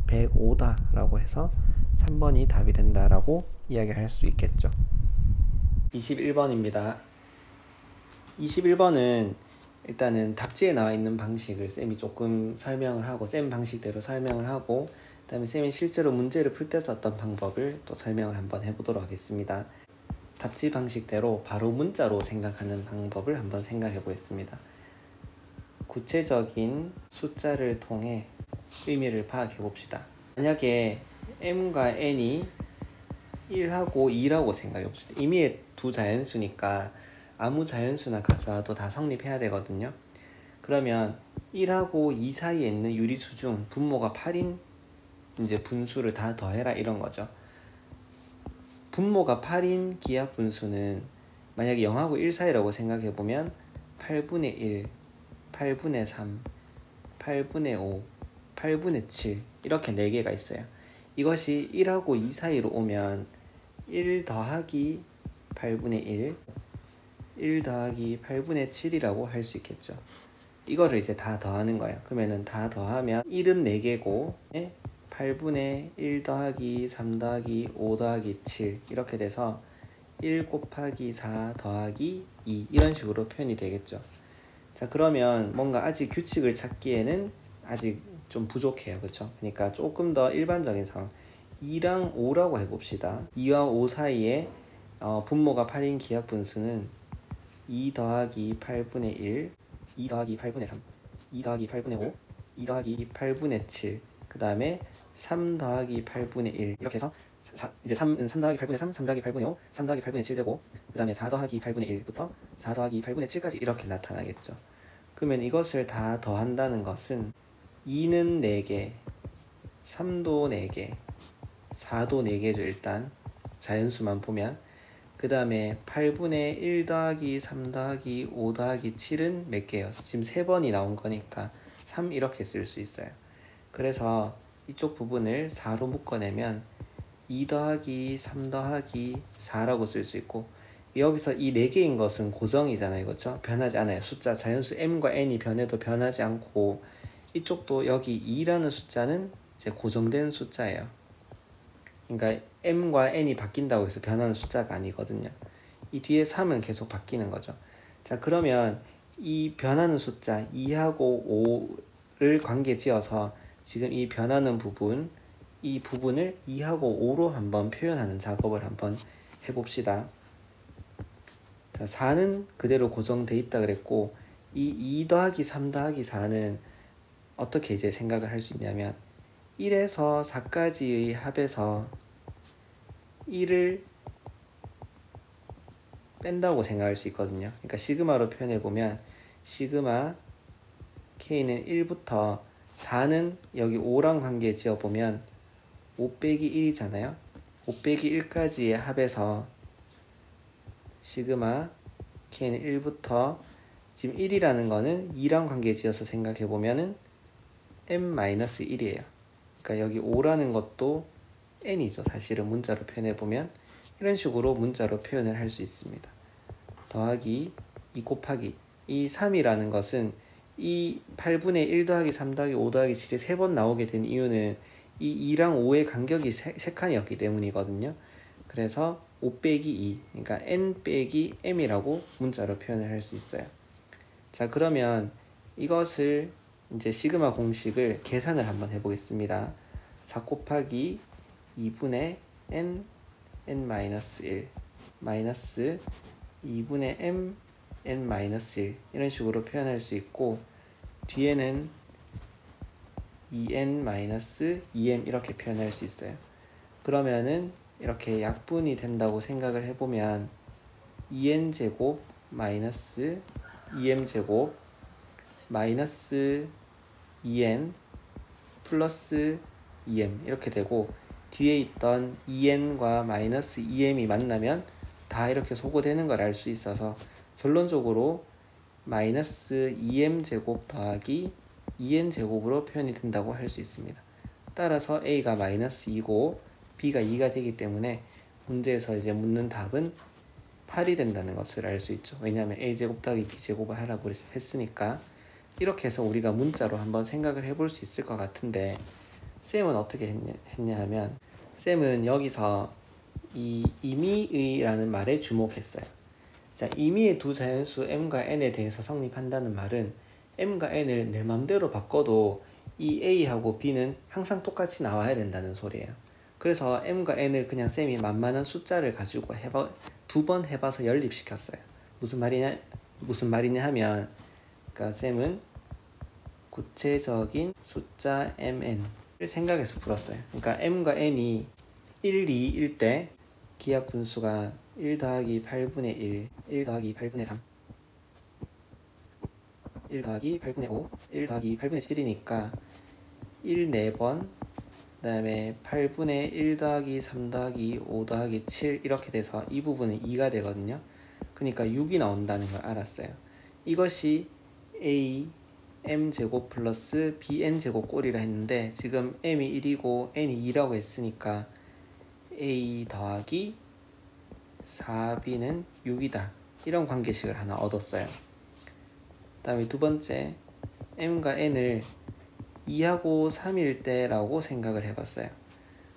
105다 라고 해서 3번이 답이 된다 라고 이야기할 수 있겠죠. 21번입니다. 21번은 일단은 답지에 나와 있는 방식을 쌤이 조금 설명을 하고, 쌤 방식대로 설명을 하고, 그 다음에 쌤이 실제로 문제를 풀 때 썼던 방법을 또 설명을 한번 해보도록 하겠습니다. 답지 방식대로 바로 문자로 생각하는 방법을 한번 생각해 보겠습니다. 구체적인 숫자를 통해 의미를 파악해 봅시다. 만약에 m과 n이 1하고 2라고 생각해 봅시다. 임의의 두 자연수니까 아무 자연수나 가져와도 다 성립해야 되거든요. 그러면 1하고 2 사이에 있는 유리수 중 분모가 8인 이제 분수를 다 더해라 이런 거죠. 분모가 8인 기하 분수는 만약에 0하고 1 사이라고 생각해 보면 8분의 1, 8분의 3, 8분의 5, 8분의 7 이렇게 4개가 있어요. 이것이 1하고 2 사이로 오면 1 더하기 8분의 1 더하기 8분의 7이라고 할 수 있겠죠. 이거를 이제 다 더하는 거예요. 그러면은 다 더하면 1은 4개고 8분의 1 더하기 3 더하기 5 더하기 7 이렇게 돼서 1 곱하기 4 더하기 2 이런 식으로 표현이 되겠죠. 자, 그러면 뭔가 아직 규칙을 찾기에는 아직 좀 부족해요. 그렇죠? 그러니까 조금 더 일반적인 상황 2랑 5라고 해봅시다. 2와 5 사이에 분모가 8인 기하 분수는 2 더하기 8분의 1, 2 더하기 8분의 3, 2 더하기 8분의 5, 2 더하기 8분의 7, 그 다음에 3 더하기 8분의 1 이렇게 해서 이제 3은 3 더하기 8분의 3, 3 더하기 8분의 5, 3 더하기 8분의 7 되고 그 다음에 4 더하기 8분의 1부터 4 더하기 8분의 7까지 이렇게 나타나겠죠. 그러면 이것을 다 더한다는 것은 2는 4개, 3도 4개, 4도 4개죠. 일단 자연수만 보면 그 다음에 8분의 1 더하기 3 더하기 5 더하기 7은 몇 개예요? 지금 3번이 나온 거니까 3 이렇게 쓸 수 있어요. 그래서 이쪽 부분을 4로 묶어내면 2 더하기 3 더하기 4라고 쓸 수 있고 여기서 이 4개인 것은 고정이잖아요. 그렇죠? 변하지 않아요. 숫자 자연수 m과 n이 변해도 변하지 않고 이쪽도 여기 2라는 숫자는 이제 고정된 숫자예요. 그러니까 m과 n이 바뀐다고 해서 변하는 숫자가 아니거든요. 이 뒤에 3은 계속 바뀌는 거죠. 자, 그러면 이 변하는 숫자 2하고 5를 관계 지어서 지금 이 변하는 부분, 이 부분을 2하고 5로 한번 표현하는 작업을 한번 해봅시다. 자, 4는 그대로 고정돼 있다 그랬고 이 2 더하기 3 더하기 4는 어떻게 이제 생각을 할 수 있냐면 1에서 4까지의 합에서 1을 뺀다고 생각할 수 있거든요. 그러니까 시그마로 표현해보면 시그마 k는 1부터 4는 여기 5랑 관계 지어보면 5 빼기 1이잖아요. 5 빼기 1까지의 합에서 시그마 k는 1부터 지금 1이라는 거는 2랑 관계 지어서 생각해 보면은 m-1이에요. 그러니까 여기 5라는 것도 n이죠. 사실은 문자로 표현해 보면 이런 식으로 문자로 표현을 할 수 있습니다. 더하기 2 곱하기 이 3이라는 것은 이 8분의 1 더하기 3 더하기 5 더하기 7이 3번 나오게 된 이유는 이 2랑 5의 간격이 3칸이었기 때문이거든요. 그래서 5 빼기 2, 그러니까 n 빼기 m이라고 문자로 표현을 할 수 있어요. 자, 그러면 이것을 이제 시그마 공식을 계산을 한번 해보겠습니다. 4 곱하기 2분의 n, n-1 마이너스 2분의 m, n-1 이런 식으로 표현할 수 있고 뒤에는 2n-2m 이렇게 표현할 수 있어요. 그러면은 이렇게 약분이 된다고 생각을 해보면 2n제곱 마이너스 2m제곱 마이너스 2n 플러스 2m 이렇게 되고 뒤에 있던 2n과 마이너스 2m이 만나면 다 이렇게 소거되는 걸 알 수 있어서 결론적으로 마이너스 2m제곱 더하기 2n제곱으로 표현이 된다고 할 수 있습니다. 따라서 a가 마이너스 2고 b가 2가 되기 때문에 문제에서 이제 묻는 답은 8이 된다는 것을 알 수 있죠. 왜냐하면 a제곱 더하기 b제곱을 하라고 했으니까. 이렇게 해서 우리가 문자로 한번 생각을 해볼 수 있을 것 같은데 쌤은 어떻게 했냐 하면 쌤은 여기서 이 임의의라는 말에 주목했어요. 자, 임의의 두 자연수 m과 n에 대해서 성립한다는 말은 m과 n을 내 맘대로 바꿔도 이 a하고 b는 항상 똑같이 나와야 된다는 소리예요. 그래서 m과 n을 그냥 쌤이 만만한 숫자를 가지고 두 번 해봐서 연립시켰어요. 무슨 말이냐 하면 그러니까 쌤은 구체적인 숫자 mn을 생각해서 풀었어요. 그러니까 m과 n이 1, 2일 때 기하 분수가 1 더하기 8분의 1, 1 더하기 8분의 3, 1 더하기 8분의 5, 1 더하기 8분의 7이니까 1 4번, 그 다음에 8분의 1 더하기 3 더하기 5 더하기 7 이렇게 돼서 이 부분은 2가 되거든요. 그러니까 6이 나온다는 걸 알았어요. 이것이 A, m제곱 플러스 bn제곱 꼴이라 했는데 지금 m이 1이고 n이 2라고 했으니까 a 더하기 4b는 6이다. 이런 관계식을 하나 얻었어요. 그 다음에 두 번째, m과 n을 2하고 3일 때라고 생각을 해봤어요.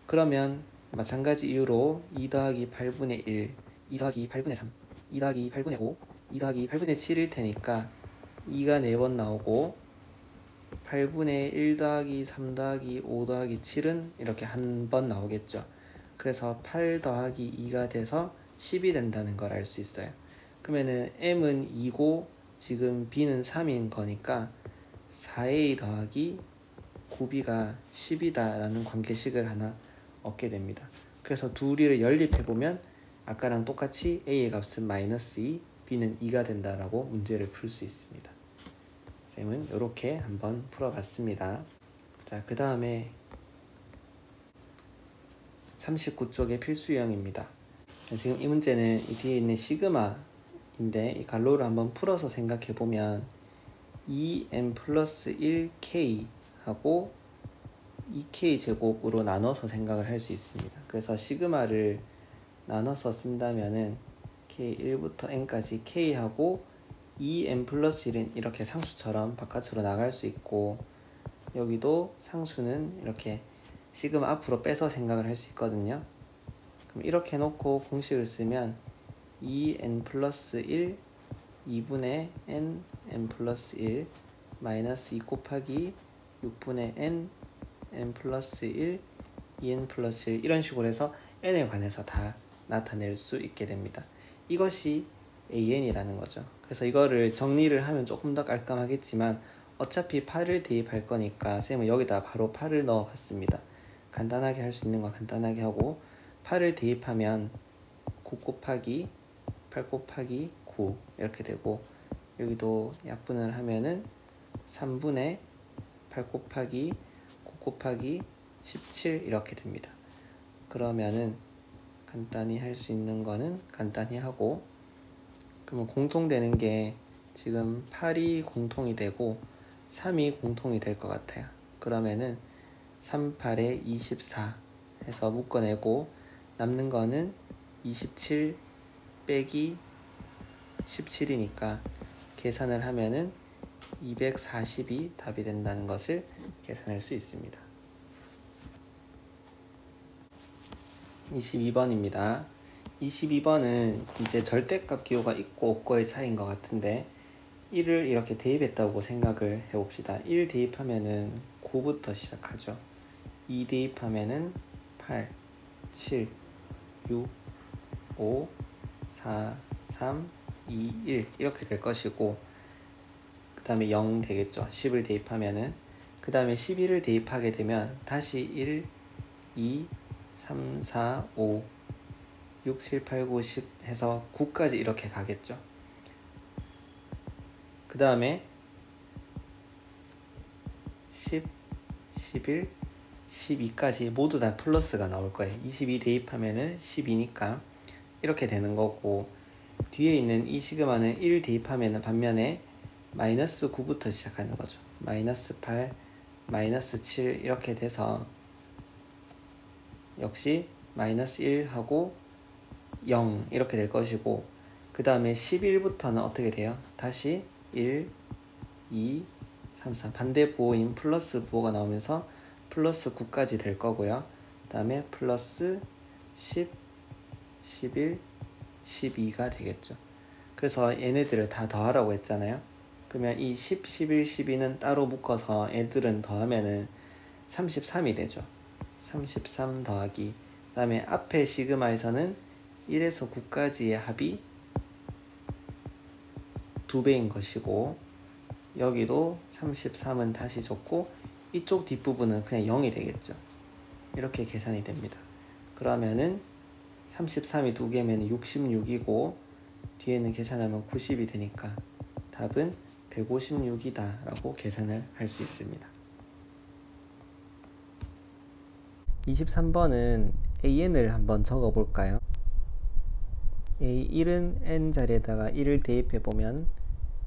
그러면 마찬가지 이유로 2 더하기 8분의 1, 2 더하기 8분의 3, 2 더하기 8분의 5, 2 더하기 8분의 7일 테니까 2가 4번 나오고 8분의 1 더하기 3 더하기 5 더하기 7은 이렇게 한 번 나오겠죠. 그래서 8 더하기 2가 돼서 10이 된다는 걸 알 수 있어요. 그러면은 m은 2고 지금 b는 3인 거니까 4a 더하기 9b가 10이다 라는 관계식을 하나 얻게 됩니다. 그래서 둘이를 연립해보면 아까랑 똑같이 a의 값은 마이너스 2, b는 2가 된다라고 문제를 풀 수 있습니다. 쌤은 이렇게 한번 풀어봤습니다. 자, 그 다음에 39쪽의 필수 유형입니다. 지금 이 문제는 이 뒤에 있는 시그마인데 이 갈로를 한번 풀어서 생각해보면 2m 플러스 1k 하고 2k 제곱으로 나눠서 생각을 할 수 있습니다. 그래서 시그마를 나눠서 쓴다면은 k1부터 n까지 k하고 2m 플러스 1은 이렇게 상수처럼 바깥으로 나갈 수 있고, 여기도 상수는 이렇게 시그마 앞으로 빼서 생각을 할 수 있거든요. 그럼 이렇게 해놓고 공식을 쓰면 2n 플러스 1 2분의 n 플러스 1 마이너스 2 곱하기 6분의 n 플러스 1 2n 플러스 1 이런 식으로 해서 n에 관해서 다 나타낼 수 있게 됩니다. 이것이 an이라는 거죠. 그래서 이거를 정리를 하면 조금 더 깔끔하겠지만 어차피 8을 대입할 거니까 쌤은 여기다 바로 8을 넣어 봤습니다. 간단하게 할 수 있는 건 간단하게 하고, 8을 대입하면 9 곱하기 8 곱하기 9 이렇게 되고, 여기도 약분을 하면은 3분의 8 곱하기 9 곱하기 17 이렇게 됩니다. 그러면은 간단히 할 수 있는 거는 간단히 하고, 그러면 공통되는 게 지금 8이 공통이 되고 3이 공통이 될 것 같아요. 그러면은 3, 8에 24 해서 묶어내고 남는 거는 27 빼기 17이니까 계산을 하면은 240이 답이 된다는 것을 계산할 수 있습니다. 22번입니다. 22번은 이제 절대값 기호가 있고 없고의 차이인 것 같은데 1을 이렇게 대입했다고 생각을 해봅시다. 1 대입하면은 9부터 시작하죠. 2 대입하면은 8, 7, 6, 5, 4, 3, 2, 1 이렇게 될 것이고, 그 다음에 0 되겠죠. 10을 대입하면은. 그 다음에 11을 대입하게 되면 다시 1, 2, 3, 4, 5, 6, 7, 8, 9, 10 해서 9까지 이렇게 가겠죠. 그 다음에 10, 11, 12까지 모두 다 플러스가 나올 거예요. 22 대입하면은 12니까 이렇게 되는 거고, 뒤에 있는 이 시그마는 1 대입하면은 반면에 마이너스 9부터 시작하는 거죠. 마이너스 8, 마이너스 7 이렇게 돼서 역시 마이너스 1하고 0 이렇게 될 것이고, 그 다음에 11부터는 어떻게 돼요? 다시 1, 2, 3, 4 반대 부호인 플러스 부호가 나오면서 플러스 9까지 될 거고요. 그 다음에 플러스 10, 11, 12가 되겠죠. 그래서 얘네들을 다 더하라고 했잖아요. 그러면 이 10, 11, 12는 따로 묶어서 애들은 더하면은 33이 되죠. 33 더하기, 그 다음에 앞에 시그마에서는 1에서 9까지의 합이 2배인 것이고, 여기도 33은 다시 적고 이쪽 뒷부분은 그냥 0이 되겠죠. 이렇게 계산이 됩니다. 그러면은 33이 2개면 66이고 뒤에는 계산하면 90이 되니까 답은 156이다 라고 계산을 할 수 있습니다. 23번은 an을 한번 적어 볼까요? A1은 n 자리에다가 1을 대입해 보면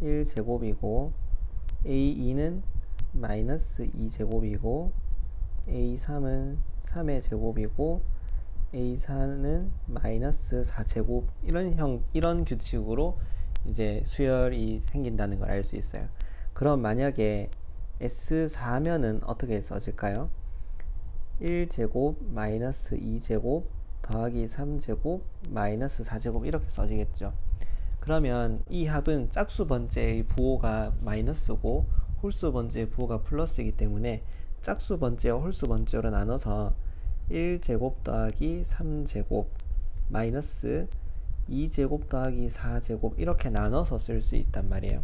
1제곱이고, A2는 마이너스 2제곱이고 A3은 3의 제곱이고 A4는 마이너스 4제곱 이런 규칙으로 이제 수열이 생긴다는 걸 알 수 있어요. 그럼 만약에 S4면은 어떻게 써질까요? 1제곱 마이너스 2제곱 더하기 3제곱 마이너스 4제곱 이렇게 써지겠죠. 그러면 이 합은 짝수 번째의 부호가 마이너스고 홀수 번째의 부호가 플러스이기 때문에 짝수 번째와 홀수 번째로 나눠서 1제곱 더하기 3제곱 마이너스 2제곱 더하기 4제곱 이렇게 나눠서 쓸 수 있단 말이에요.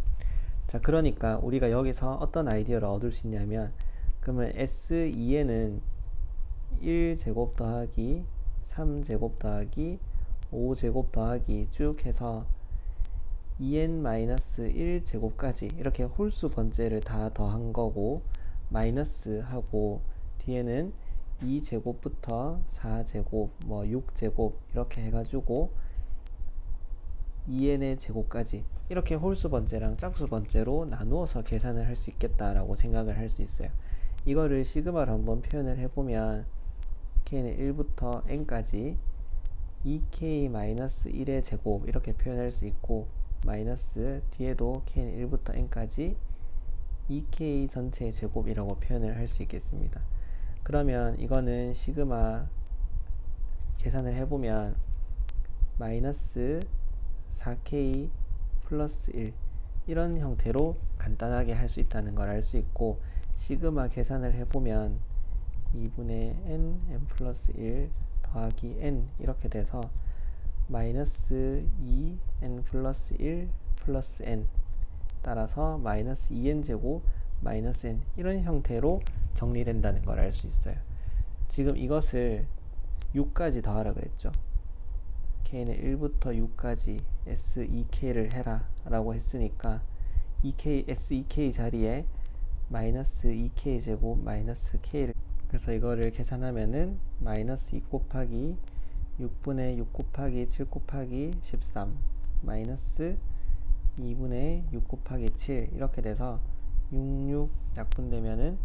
자, 그러니까 우리가 여기서 어떤 아이디어를 얻을 수 있냐면, 그러면 S2에는 1제곱 더하기 3제곱 더하기 5제곱 더하기 쭉 해서 2n-1제곱까지 이렇게 홀수 번째를 다 더한 거고, 마이너스 하고 뒤에는 2제곱부터 4제곱, 뭐 6제곱 이렇게 해가지고 2n의 제곱까지 이렇게 홀수 번째랑 짝수 번째로 나누어서 계산을 할 수 있겠다라고 생각을 할 수 있어요. 이거를 시그마로 한번 표현을 해보면 k는 1부터 n까지 2k-1의 제곱 이렇게 표현할 수 있고, 마이너스 뒤에도 k는 1부터 n까지 2k 전체의 제곱이라고 표현을 할 수 있겠습니다. 그러면 이거는 시그마 계산을 해보면 마이너스 4k 플러스 1 이런 형태로 간단하게 할 수 있다는 걸 알 수 있고, 시그마 계산을 해보면 2분의 n 플러스 1 더하기 n 이렇게 돼서 마이너스 2n 플러스 1 플러스 n 따라서 마이너스 2n 제곱 마이너스 n 이런 형태로 정리된다는 걸 알 수 있어요. 지금 이것을 6까지 더하라 그랬죠. k는 1부터 6까지 s2k를 해라 라고 했으니까 2k, s2k 자리에 마이너스 2k 제곱 마이너스 k를, 그래서 이거를 계산하면은 마이너스 2 곱하기 6분의 6 곱하기 7 곱하기 13 마이너스 2분의 6 곱하기 7 이렇게 돼서 66 약분되면은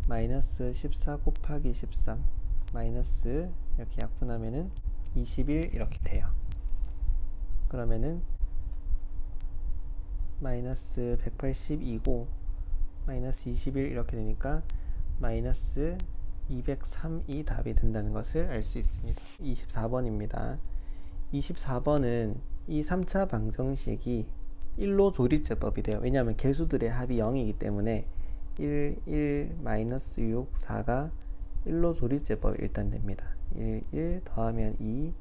마이너스 14 곱하기 13 마이너스 이렇게 약분하면은 21 이렇게 돼요. 그러면은 마이너스 182고 마이너스 21 이렇게 되니까 마이너스 203이 답이 된다는 것을 알 수 있습니다. 24번입니다. 24번은 이 3차 방정식이 1로 조립제법이 돼요. 왜냐하면 개수들의 합이 0이기 때문에 1, 1, 마이너스 6, 4가 1로 조립제법이 일단 됩니다. 1, 1 더하면 2,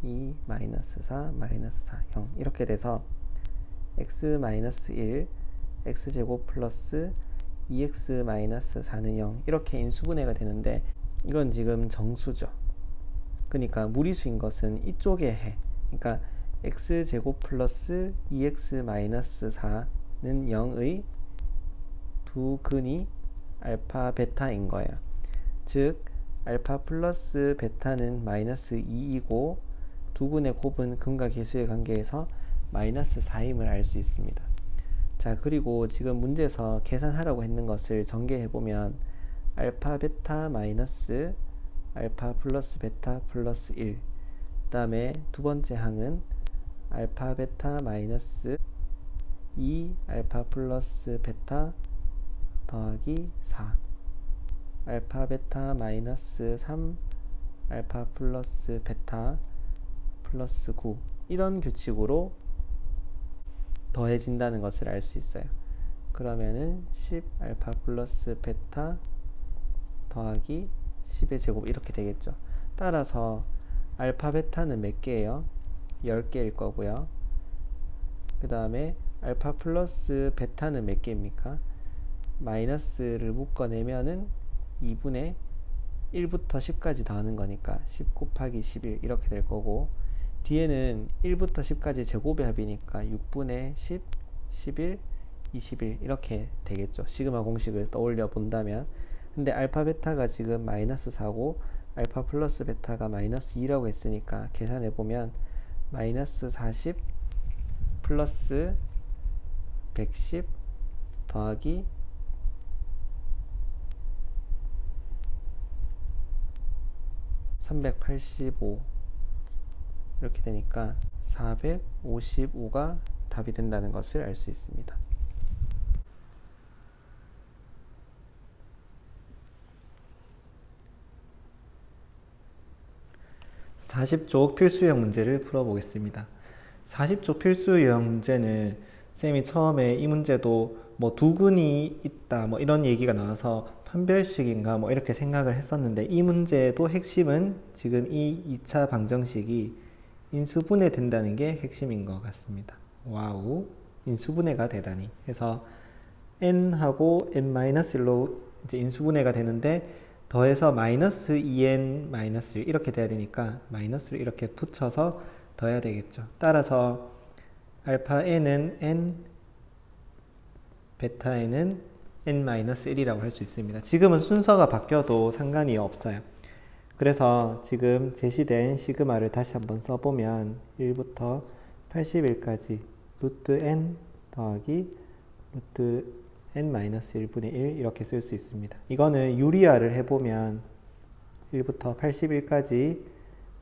2, 마이너스 4, 마이너스 4, 0 이렇게 돼서 x 마이너스 1, x제곱 플러스 2x 마이너스 4는 0 이렇게 인수분해가 되는데, 이건 지금 정수죠. 그러니까 무리수인 것은 이쪽에 해. 그러니까 x제곱 플러스 2x 마이너스 4는 0의 두 근이 알파 베타인 거예요. 즉 알파 플러스 베타는 마이너스 2이고 두 근의 곱은 근과 계수의 관계에서 마이너스 4임을 알 수 있습니다. 자, 그리고 지금 문제에서 계산하라고 했는 것을 전개해보면 알파 베타 마이너스 알파 플러스 베타 플러스 1, 그 다음에 두 번째 항은 알파 베타 마이너스 2 알파 플러스 베타 더하기 4, 알파 베타 마이너스 3 알파 플러스 베타 플러스 9 이런 규칙으로 더해진다는 것을 알 수 있어요. 그러면은 10 알파 플러스 베타 더하기 10의 제곱 이렇게 되겠죠. 따라서 알파 베타는 몇 개예요? 10개일 거고요. 그 다음에 알파 플러스 베타는 몇 개입니까? 마이너스를 묶어내면은 2분의 1부터 10까지 더하는 거니까 10 곱하기 11 이렇게 될 거고, 뒤에는 1부터 10까지 제곱의 합이니까 6분의 10, 11, 21 이렇게 되겠죠. 시그마 공식을 떠올려 본다면. 근데 알파 베타가 지금 마이너스 4고 알파 플러스 베타가 마이너스 2라고 했으니까 계산해 보면 마이너스 40 플러스 110 더하기 385 이렇게 되니까 455가 답이 된다는 것을 알 수 있습니다. 40쪽 필수형 문제를 풀어보겠습니다. 40쪽 필수형 문제는 쌤이 처음에 이 문제도 뭐 두근이 있다 뭐 이런 얘기가 나와서 판별식인가 뭐 이렇게 생각을 했었는데, 이 문제도 핵심은 지금 이 2차 방정식이 인수분해 된다는 게 핵심인 것 같습니다. 와우, 인수분해가 되다니. 그래서 n하고 n-1로 이제 인수분해가 되는데, 더해서 마이너스 2n 마이너스 1 이렇게 돼야 되니까 마이너스를 이렇게 붙여서 더해야 되겠죠. 따라서 알파 n은 n, 베타 n은 n-1이라고 할 수 있습니다. 지금은 순서가 바뀌어도 상관이 없어요. 그래서 지금 제시된 시그마를 다시 한번 써보면 1부터 81까지 루트 n 더하기 루트 n-1분의 1 이렇게 쓸 수 있습니다. 이거는 유리화를 해보면 1부터 81까지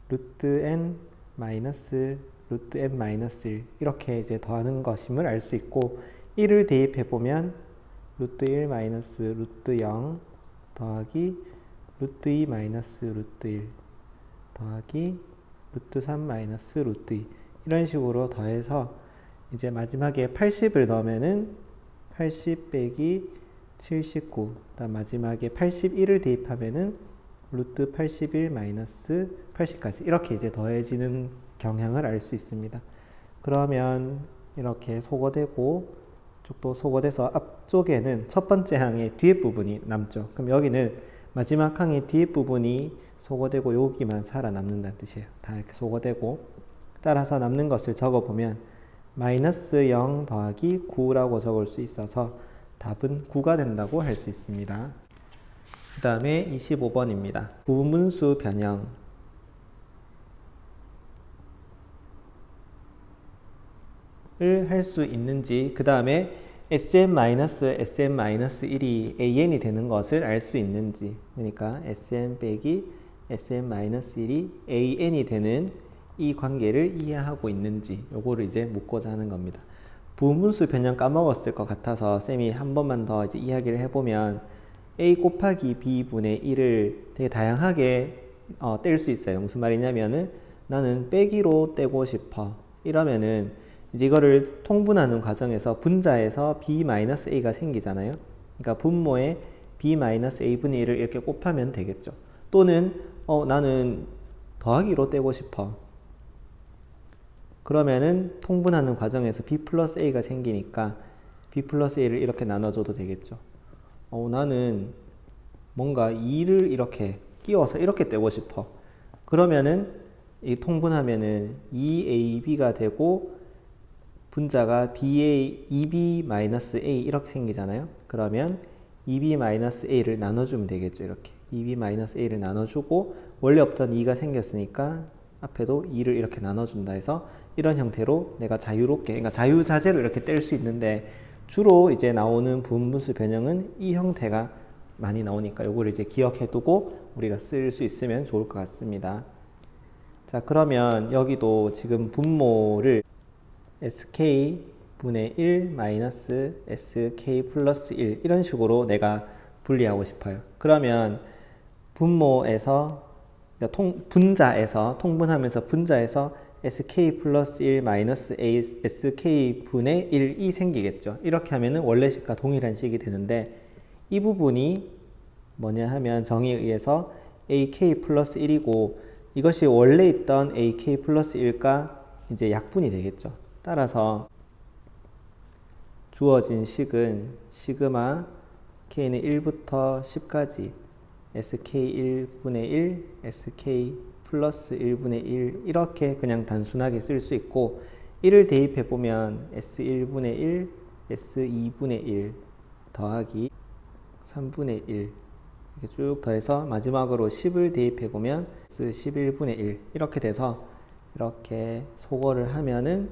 루트 n 마이너스 루트 n-1 이렇게 이제 더하는 것임을 알 수 있고, 1을 대입해보면 루트 1 마이너스 루트 0 더하기 루트 2 마이너스 루트 1 더하기 루트 3 마이너스 루트 2 이런 식으로 더해서 이제 마지막에 80을 넣으면은 80 빼기 79, 그다음 마지막에 81을 대입하면은 루트 81 마이너스 80까지 이렇게 이제 더해지는 경향을 알 수 있습니다. 그러면 이렇게 소거되고 쪽도 소거돼서 앞쪽에는 첫 번째 항의 뒤에 부분이 남죠. 그럼 여기는 마지막 항의 뒤에 부분이 소거되고 여기만 살아남는다는 뜻이에요. 다 이렇게 소거되고, 따라서 남는 것을 적어보면 마이너스 0 더하기 9라고 적을 수 있어서 답은 9가 된다고 할 수 있습니다. 그 다음에 25번입니다. 부분수 변형을 할 수 있는지, 그 다음에 sm-sm-1이 an이 되는 것을 알 수 있는지, 그러니까 sm 빼기 sm-1이 an이 되는 이 관계를 이해하고 있는지, 요거를 이제 묻고자 하는 겁니다. 부분수 변형 까먹었을 것 같아서 쌤이 한 번만 더 이제 이야기를 해보면, a 곱하기 b분의 1을 되게 다양하게 뗄 수 있어요. 무슨 말이냐면은 나는 빼기로 떼고 싶어 이러면은 이제 이거를 통분하는 과정에서 분자에서 b-a가 생기잖아요. 그러니까 분모에 b-a분의 1을 이렇게 곱하면 되겠죠. 또는 나는 더하기로 떼고 싶어. 그러면은 통분하는 과정에서 b 플러스 a가 생기니까 b 플러스 a를 이렇게 나눠줘도 되겠죠. 나는 뭔가 2를 이렇게 끼워서 이렇게 떼고 싶어. 그러면은 이 통분하면은 2ab가 되고 분자가2b-a 이렇게 생기잖아요. 그러면 2b-a를 나눠주면 되겠죠. 이렇게 2b-a를 나눠주고 원래 없던 2가 생겼으니까 앞에도 2를 이렇게 나눠준다 해서 이런 형태로 내가 자유롭게, 그러니까 자유자재로 이렇게 뗄 수 있는데, 주로 이제 나오는 부분수 변형은 이 형태가 많이 나오니까 요거를 이제 기억해 두고 우리가 쓸 수 있으면 좋을 것 같습니다. 자, 그러면 여기도 지금 분모를 sk분의 1 마이너스 sk 플러스 1 이런 식으로 내가 분리하고 싶어요. 그러면 분모에서, 분자에서 통분하면서 분자에서 sk 플러스 1 마이너스 sk 분의 1이 생기겠죠. 이렇게 하면은 원래 식과 동일한 식이 되는데, 이 부분이 뭐냐 하면 정의에 의해서 ak 플러스 1이고 이것이 원래 있던 ak 플러스 1과 이제 약분이 되겠죠. 따라서 주어진 식은 시그마 k는 1부터 10까지 sk 1분의 1, sk 플러스 1분의 1 이렇게 그냥 단순하게 쓸 수 있고, 1을 대입해보면 s1분의 1, s2분의 1 더하기 3분의 1 이렇게 쭉 더해서 마지막으로 10을 대입해보면 s11분의 1 이렇게 돼서 이렇게 소거를 하면은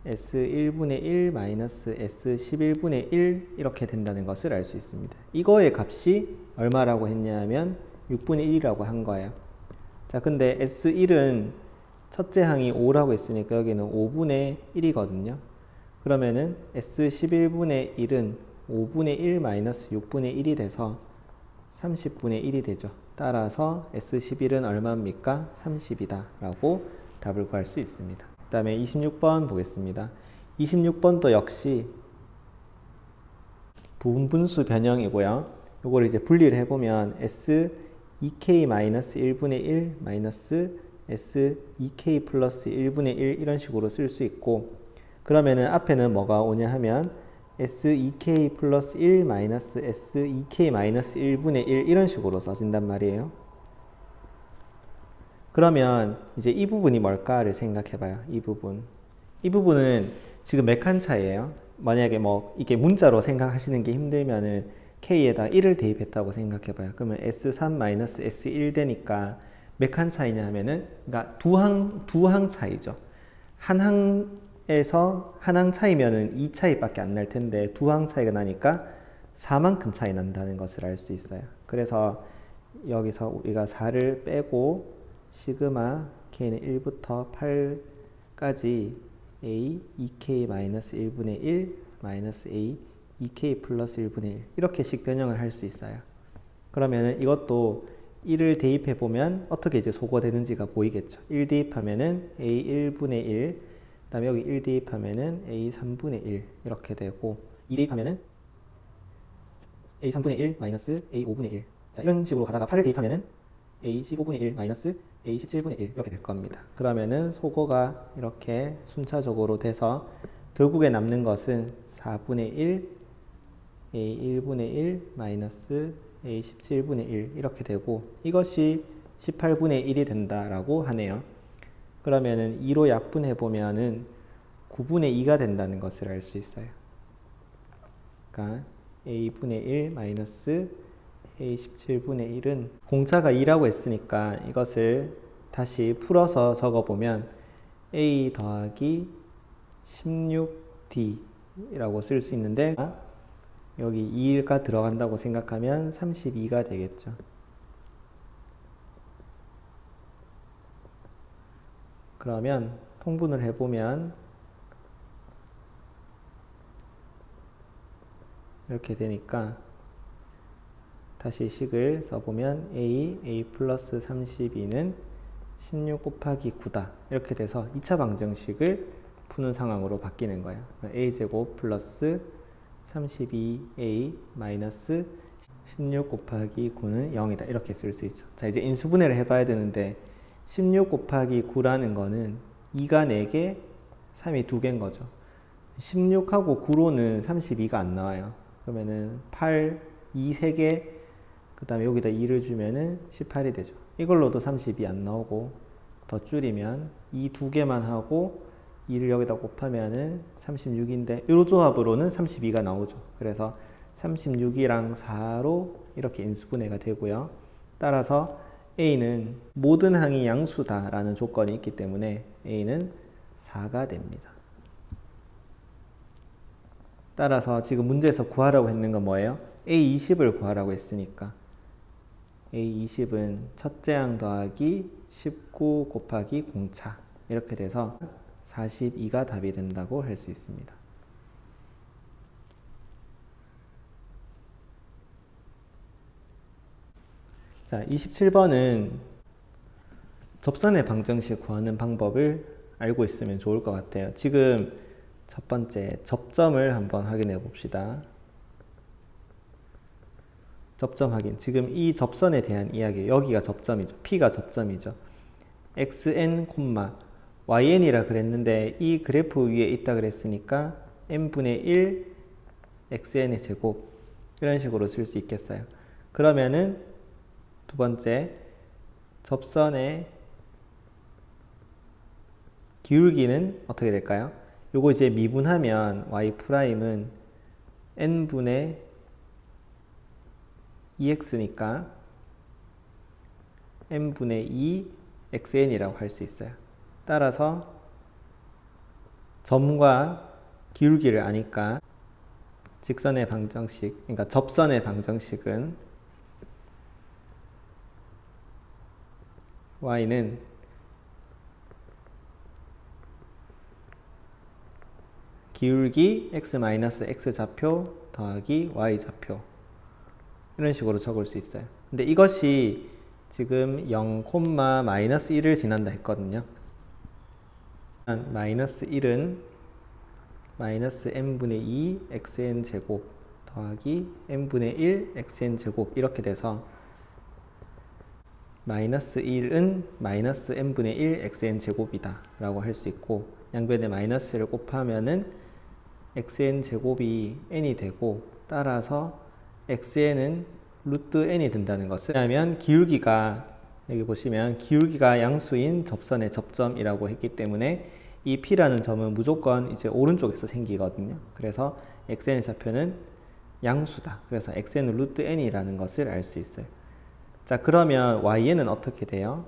S1분의 1 마이너스 S11분의 1 이렇게 된다는 것을 알 수 있습니다. 이거의 값이 얼마라고 했냐면 6분의 1이라고 한 거예요. 자, 근데 S1은 첫째 항이 5라고 했으니까 여기는 5분의 1이거든요. 그러면은 S11분의 1은 5분의 1 마이너스 6분의 1이 돼서 30분의 1이 되죠. 따라서 S11은 얼마입니까? 30이다 라고 답을 구할 수 있습니다. 그 다음에 26번 보겠습니다. 26번도 역시 부분분수 변형이고요. 요걸 이제 분리를 해보면 S2K-1분의 1 마이너스 S2K 플러스 1분의 1 이런 식으로 쓸 수 있고, 그러면은 앞에는 뭐가 오냐 하면 S2K 플러스 1 마이너스 S2K 마이너스 1분의 1 이런 식으로 써진단 말이에요. 그러면 이제 이 부분이 뭘까를 생각해 봐요. 이 부분은 지금 몇 칸 차이예요? 만약에 뭐 이게 문자로 생각하시는 게 힘들면은 K에다 1을 대입했다고 생각해 봐요. 그러면 S3 마이너스 S1 되니까 몇 칸 차이냐 하면은, 그러니까 두 항 차이죠. 한 항 차이면은 2 차이밖에 안 날 텐데 두 항 차이가 나니까 4만큼 차이 난다는 것을 알 수 있어요. 그래서 여기서 우리가 4를 빼고 시그마 K는 1부터 8까지 A 2K-1분의 1 마이너스 A 2K 플러스 1분의 1 이렇게씩 변형을 할 수 있어요. 그러면은 이것도 1을 대입해 보면 어떻게 이제 소거되는지가 보이겠죠. 1 대입하면은 A 1분의 1, 그 다음에 여기 1 대입하면은 A 3분의 1 이렇게 되고, 2 대입하면은 A 3분의 1 마이너스 A 5분의 1. 자, 이런 식으로 가다가 8을 대입하면은 A 15분의 1 마이너스 A 17분의 1 이렇게 될 겁니다. 그러면은 소거가 이렇게 순차적으로 돼서 결국에 남는 것은 4분의 1 A 1분의 1 마이너스 A 17분의 1 이렇게 되고, 이것이 18분의 1이 된다라고 하네요. 그러면은 2로 약분해 보면은 9분의 2가 된다는 것을 알 수 있어요. 그러니까 A분의 1 마이너스 A 17분의 1은 공차가 2라고 했으니까 이것을 다시 풀어서 적어보면 A 더하기 16D 이라고 쓸 수 있는데, 여기 2가 들어간다고 생각하면 32가 되겠죠. 그러면 통분을 해보면 이렇게 되니까 다시 식을 써보면 A 플러스 32는 16 곱하기 9다 이렇게 돼서 2차 방정식을 푸는 상황으로 바뀌는 거예요. A제곱 플러스 32A 마이너스 16 곱하기 9는 0이다 이렇게 쓸 수 있죠. 자, 이제 인수분해를 해봐야 되는데 16 곱하기 9라는 거는 2가 4개, 3이 2개인 거죠. 16하고 9로는 32가 안 나와요. 그러면은 8, 2, 3개, 그 다음에 여기다 2를 주면은 18이 되죠. 이걸로도 32 안 나오고 더 줄이면 2 2개만 하고 2를 여기다 곱하면은 36인데 이 조합으로는 32가 나오죠. 그래서 36이랑 4로 이렇게 인수분해가 되고요. 따라서 A는 모든 항이 양수다 라는 조건이 있기 때문에 A는 4가 됩니다. 따라서 지금 문제에서 구하라고 했는 건 뭐예요? A20을 구하라고 했으니까 A20은 첫째 항 더하기 19 곱하기 공차 이렇게 돼서 42가 답이 된다고 할 수 있습니다. 자, 27번은 접선의 방정식 구하는 방법을 알고 있으면 좋을 것 같아요. 지금 첫 번째 접점을 한번 확인해 봅시다. 접점 확인. 지금 이 접선에 대한 이야기, 여기가 접점이죠. P가 접점이죠. xn, yn이라 그랬는데 이 그래프 위에 있다 그랬으니까 n분의 1 xn의 제곱 이런 식으로 쓸 수 있겠어요. 그러면은 두 번째 접선의 기울기는 어떻게 될까요? 요거 이제 미분하면 y'은 n분의 2x니까 n분의 2 xn이라고 할 수 있어요. 따라서 점과 기울기를 아니까 직선의 방정식, 그러니까 접선의 방정식은 y는 기울기 x-x 좌표 더하기 y 좌표, 이런 식으로 적을 수 있어요. 근데 이것이 지금 0,-1을 지난다 했거든요. 마이너스 1은 마이너스 n분의 2 xn 제곱 더하기 n분의 1 xn 제곱, 이렇게 돼서 마이너스 1은 마이너스 n분의 1 xn 제곱이다 라고 할 수 있고, 양변에 마이너스를 곱하면은 xn 제곱이 n이 되고, 따라서 xn은 루트 n이 된다는 것을, 왜냐하면 기울기가, 여기 보시면 기울기가 양수인 접선의 접점이라고 했기 때문에 이 p라는 점은 무조건 이제 오른쪽에서 생기거든요. 그래서 xn의 좌표는 양수다. 그래서 xn은 루트 n이라는 것을 알 수 있어요. 자, 그러면 y는 어떻게 돼요?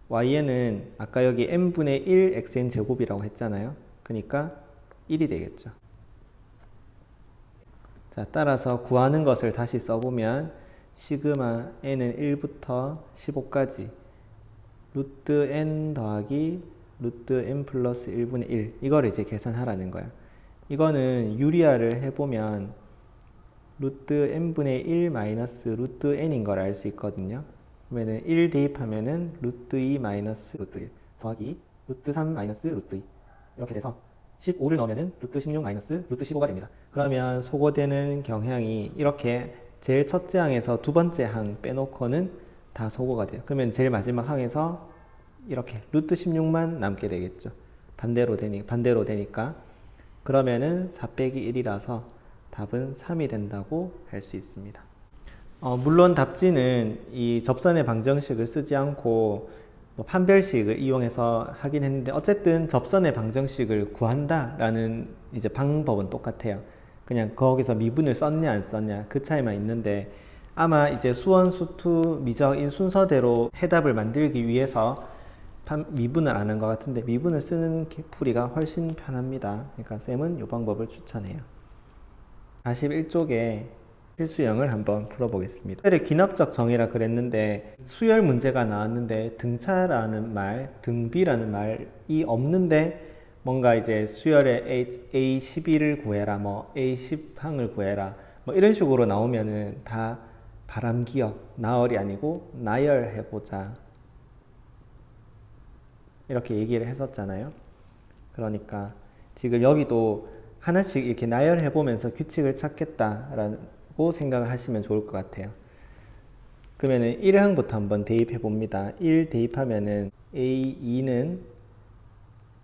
y는 아까 여기 n분의 1 xn 제곱이라고 했잖아요. 그러니까 1이 되겠죠. 자, 따라서 구하는 것을 다시 써보면 시그마 n은 1부터 15까지 루트 n 더하기 루트 n 플러스 1분의 1, 이거를 이제 계산하라는 거예요. 이거는 유리화를 해보면 루트 n분의 1 마이너스 루트 n인 걸 알 수 있거든요. 그러면은 1 대입하면은 루트 2 마이너스 루트 1 더하기 루트 3 마이너스 루트 2, 이렇게 돼서 15를 넣으면은 루트 16 마이너스 루트 15가 됩니다. 그러면 소거되는 경향이 이렇게 제일 첫째 항에서 두 번째 항 빼놓고는 다 소거가 돼요. 그러면 제일 마지막 항에서 이렇게 루트 16만 남게 되겠죠. 반대로 되니까. 그러면은 4 빼기 1이라서 답은 3이 된다고 할 수 있습니다. 물론 답지는 이 접선의 방정식을 쓰지 않고 판별식을 이용해서 하긴 했는데, 어쨌든 접선의 방정식을 구한다라는 이제 방법은 똑같아요. 그냥 거기서 미분을 썼냐 안 썼냐 그 차이만 있는데, 아마 이제 수원, 수투, 미적인 순서대로 해답을 만들기 위해서 미분을 안 한 것 같은데, 미분을 쓰는 풀이가 훨씬 편합니다. 그러니까 쌤은 이 방법을 추천해요. 41쪽에 필수형을 한번 풀어보겠습니다. 수열의 기납적 정의라 그랬는데, 수열 문제가 나왔는데 등차라는 말, 등비라는 말이 없는데 뭔가 이제 수열의 A12를 구해라, 뭐 A10항을 구해라, 뭐 이런 식으로 나오면은 다 바람기억, 나얼이 아니고 나열해보자, 이렇게 얘기를 했었잖아요. 그러니까 지금 여기도 하나씩 이렇게 나열해보면서 규칙을 찾겠다라고 생각을 하시면 좋을 것 같아요. 그러면은 1항부터 한번 대입해봅니다. 1 대입하면은 A2는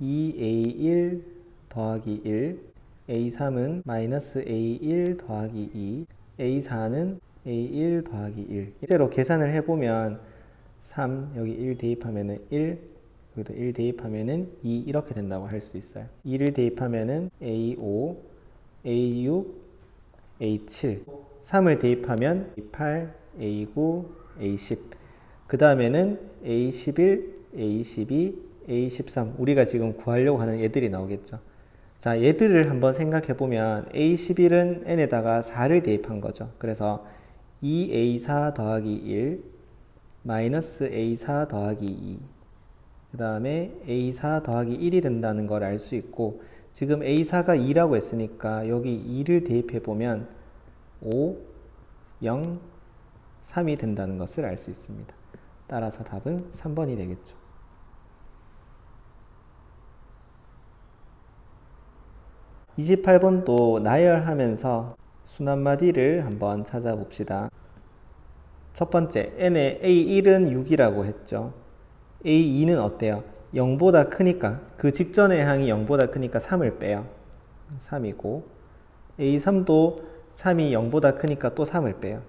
2A1 더하기 1, A3은 마이너스 A1 더하기 2, A4는 A1 더하기 1. 실제로 계산을 해보면 3, 여기 1 대입하면은 1, 여기도 1 대입하면은 2, 이렇게 된다고 할 수 있어요. 2를 대입하면은 A5, A6, A7. 3을 대입하면 A8, A9, A10. 그 다음에는 A11, A12, A13. 우리가 지금 구하려고 하는 얘들이 나오겠죠. 자, 얘들을 한번 생각해 보면 A11은 n에다가 4를 대입한 거죠. 그래서 2A4 더하기 1 마이너스 A4 더하기 2, 그 다음에 A4 더하기 1이 된다는 걸 알 수 있고, 지금 A4가 2라고 했으니까 여기 2를 대입해 보면 5, 0, 3이 된다는 것을 알 수 있습니다. 따라서 답은 3번이 되겠죠. 28번도 나열하면서 순환마디를 한번 찾아봅시다. 첫 번째, n의 A1은 6이라고 했죠. A2는 어때요? 0보다 크니까, 그 직전의 항이 0보다 크니까 3을 빼요. 3이고, A3도 3이 0보다 크니까 또 3을 빼요.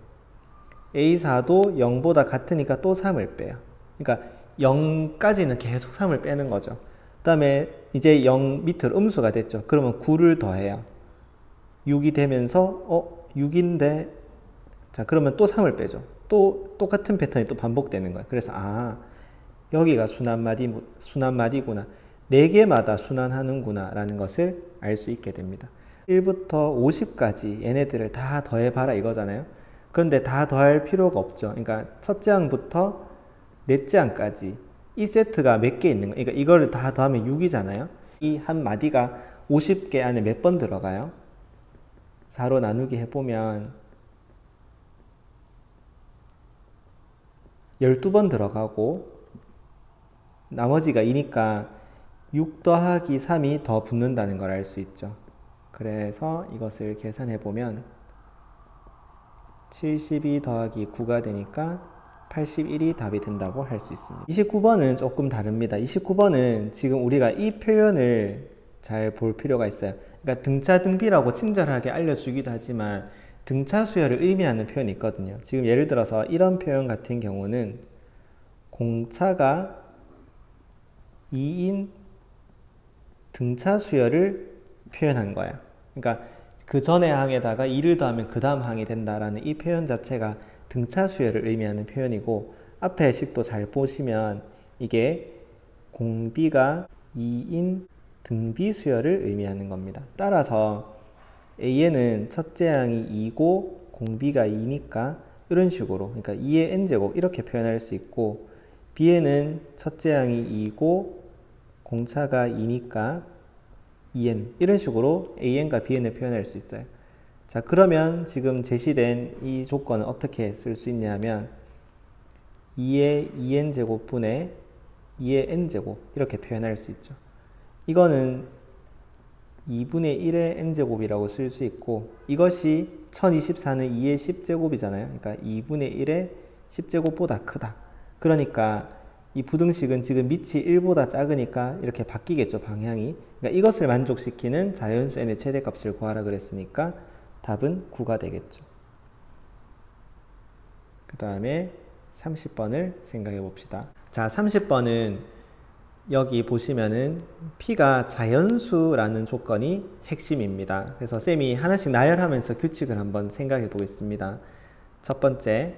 A4도 0보다 같으니까 또 3을 빼요. 그러니까 0까지는 계속 3을 빼는 거죠. 그 다음에 이제 0 밑으로 음수가 됐죠. 그러면 9를 더해요. 6이 되면서 6인데, 자, 그러면 또 3을 빼죠. 또 똑같은 패턴이 또 반복되는 거예요. 그래서 여기가 순환마디구나. 4개마다 순환하는구나 라는 것을 알 수 있게 됩니다. 1부터 50까지 얘네들을 다 더해봐라 이거잖아요. 그런데 다 더할 필요가 없죠. 그러니까 첫째 항부터 넷째 항까지 이 세트가 몇 개 있는 거예요. 그러니까 이거를 다 더하면 6이잖아요. 이 한 마디가 50개 안에 몇 번 들어가요? 4로 나누기 해보면 12번 들어가고 나머지가 2니까 6 더하기 3이 더 붙는다는 걸 알 수 있죠. 그래서 이것을 계산해 보면 72 더하기 9가 되니까 81이 답이 된다고 할 수 있습니다. 29번은 조금 다릅니다. 29번은 지금 우리가 이 표현을 잘 볼 필요가 있어요. 그러니까 등차 등비라고 친절하게 알려주기도 하지만 등차 수열을 의미하는 표현이 있거든요. 지금 예를 들어서 이런 표현 같은 경우는 공차가 2인 등차 수열을 표현한 거야. 그러니까 그 전의 항에다가 2를 더하면 그 다음 항이 된다라는 이 표현 자체가 등차 수열을 의미하는 표현이고, 앞에 식도 잘 보시면 이게 공비가 2인 등비 수열을 의미하는 겁니다. 따라서 A에는 첫째 항이 2고 공비가 2니까 이런 식으로, 그러니까 2의 n제곱 이렇게 표현할 수 있고, B에는 첫째 항이 2고 공차가 2니까 2n 이런 식으로 AN과 BN을 표현할 수 있어요. 자, 그러면 지금 제시된 이 조건은 어떻게 쓸 수 있냐면 2의 2n제곱분의 2의 n제곱 이렇게 표현할 수 있죠. 이거는 2분의 1의 n제곱이라고 쓸 수 있고, 이것이 1024는 2의 10제곱이잖아요. 그러니까 2분의 1의 10제곱보다 크다. 그러니까 이 부등식은 지금 밑이 1보다 작으니까 이렇게 바뀌겠죠, 방향이. 그러니까 이것을 만족시키는 자연수 n의 최대값을 구하라 그랬으니까 답은 9가 되겠죠. 그 다음에 30번을 생각해 봅시다. 자, 30번은 여기 보시면은 P가 자연수라는 조건이 핵심입니다. 그래서 쌤이 하나씩 나열하면서 규칙을 한번 생각해 보겠습니다. 첫 번째,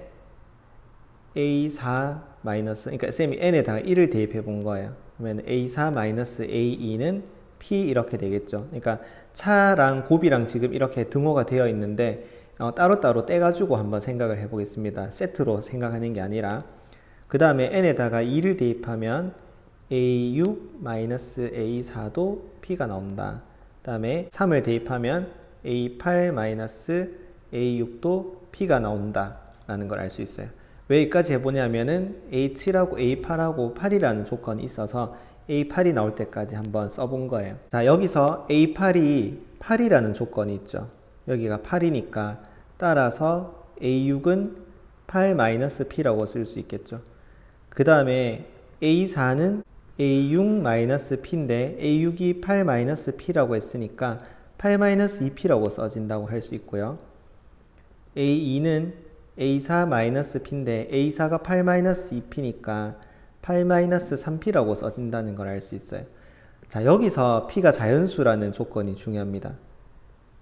A4 마이너스, 그러니까 쌤이 n에다가 1을 대입해 본 거예요. 그러면 A4 마이너스 A2는 P 이렇게 되겠죠. 그러니까 차랑 곱이랑 지금 이렇게 등호가 되어 있는데 따로따로 떼가지고 한번 생각을 해 보겠습니다. 세트로 생각하는 게 아니라. 그 다음에 n에다가 2를 대입하면 A6 마이너스 A4도 P가 나온다. 그 다음에 3을 대입하면 A8 마이너스 A6도 P가 나온다 라는 걸 알 수 있어요. 왜 여기까지 해보냐면은 A7하고 A8하고 8이라는 조건이 있어서 A8이 나올 때까지 한번 써본 거예요. 자, 여기서 A8이 8이라는 조건이 있죠. 여기가 8이니까 따라서 A6은 8-P라고 쓸 수 있겠죠. 그 다음에 A4는 A6-P인데 A6이 8-P라고 했으니까 8-2P라고 써진다고 할 수 있고요. A2는 A4-P인데 A4가 8-2P니까 8-3P라고 써진다는 걸 알 수 있어요. 자, 여기서 P가 자연수라는 조건이 중요합니다.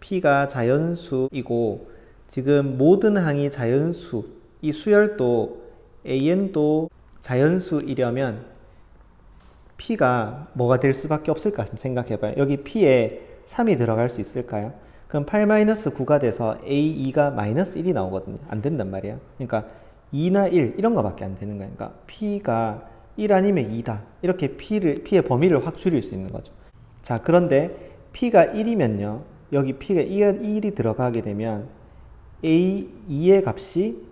P가 자연수이고 지금 모든 항이 자연수, 이 수열도 AN도 자연수이려면 P가 뭐가 될 수밖에 없을까 생각해봐요. 여기 P에 3이 들어갈 수 있을까요? 그럼 8-9가 돼서 A2가 -1이 나오거든요. 안 된단 말이야. 그러니까 2나 1 이런 거밖에 안 되는 거예요. 그러니까 P가 1 아니면 2다. 이렇게 P의 범위를 확 줄일 수 있는 거죠. 자, 그런데 P가 1이면요. 여기 P가 1이 들어가게 되면 A2의 값이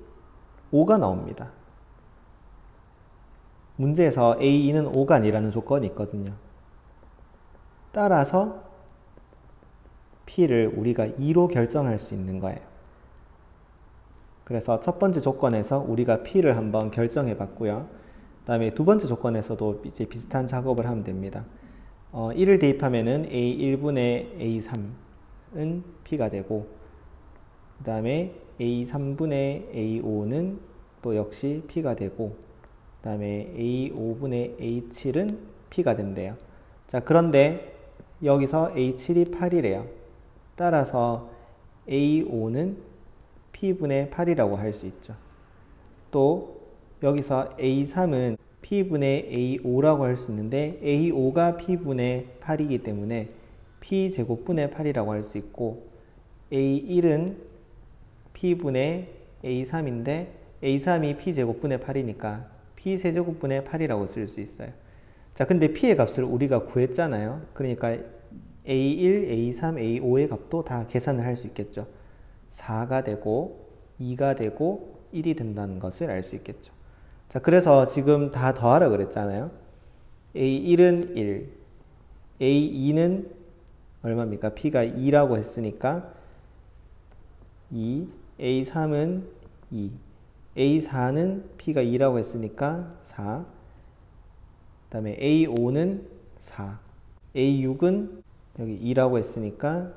5가 나옵니다. 문제에서 A2는 5가 아니라는 조건이 있거든요. 따라서 P를 우리가 2로 결정할 수 있는 거예요. 그래서 첫 번째 조건에서 우리가 P를 한번 결정해 봤고요. 그 다음에 두 번째 조건에서도 이제 비슷한 작업을 하면 됩니다. 1을 대입하면은 A1분의 A3은 P가 되고, 그 다음에 A3분의 A5는 또 역시 P가 되고, 그 다음에 A5분의 A7은 P가 된대요. 자, 그런데 여기서 A7이 8이래요. 따라서 A5는 P분의 8이라고 할 수 있죠. 또 여기서 A3은 P분의 A5라고 할 수 있는데 A5가 P분의 8이기 때문에 P제곱분의 8이라고 할 수 있고 A1은 P분의 A3인데 A3이 P제곱분의 8이니까 P세제곱분의 8이라고 쓸 수 있어요. 자, 근데 P의 값을 우리가 구했잖아요. 그러니까 A1, A3, A5의 값도 다 계산을 할 수 있겠죠. 4가 되고 2가 되고 1이 된다는 것을 알 수 있겠죠. 자, 그래서 지금 다 더하라 그랬잖아요. A1은 1, A2는 얼마입니까? P가 2라고 했으니까 2, A3은 2, A4는 P가 2라고 했으니까 4, 그 다음에 A5는 4, A6은 여기 2라고 했으니까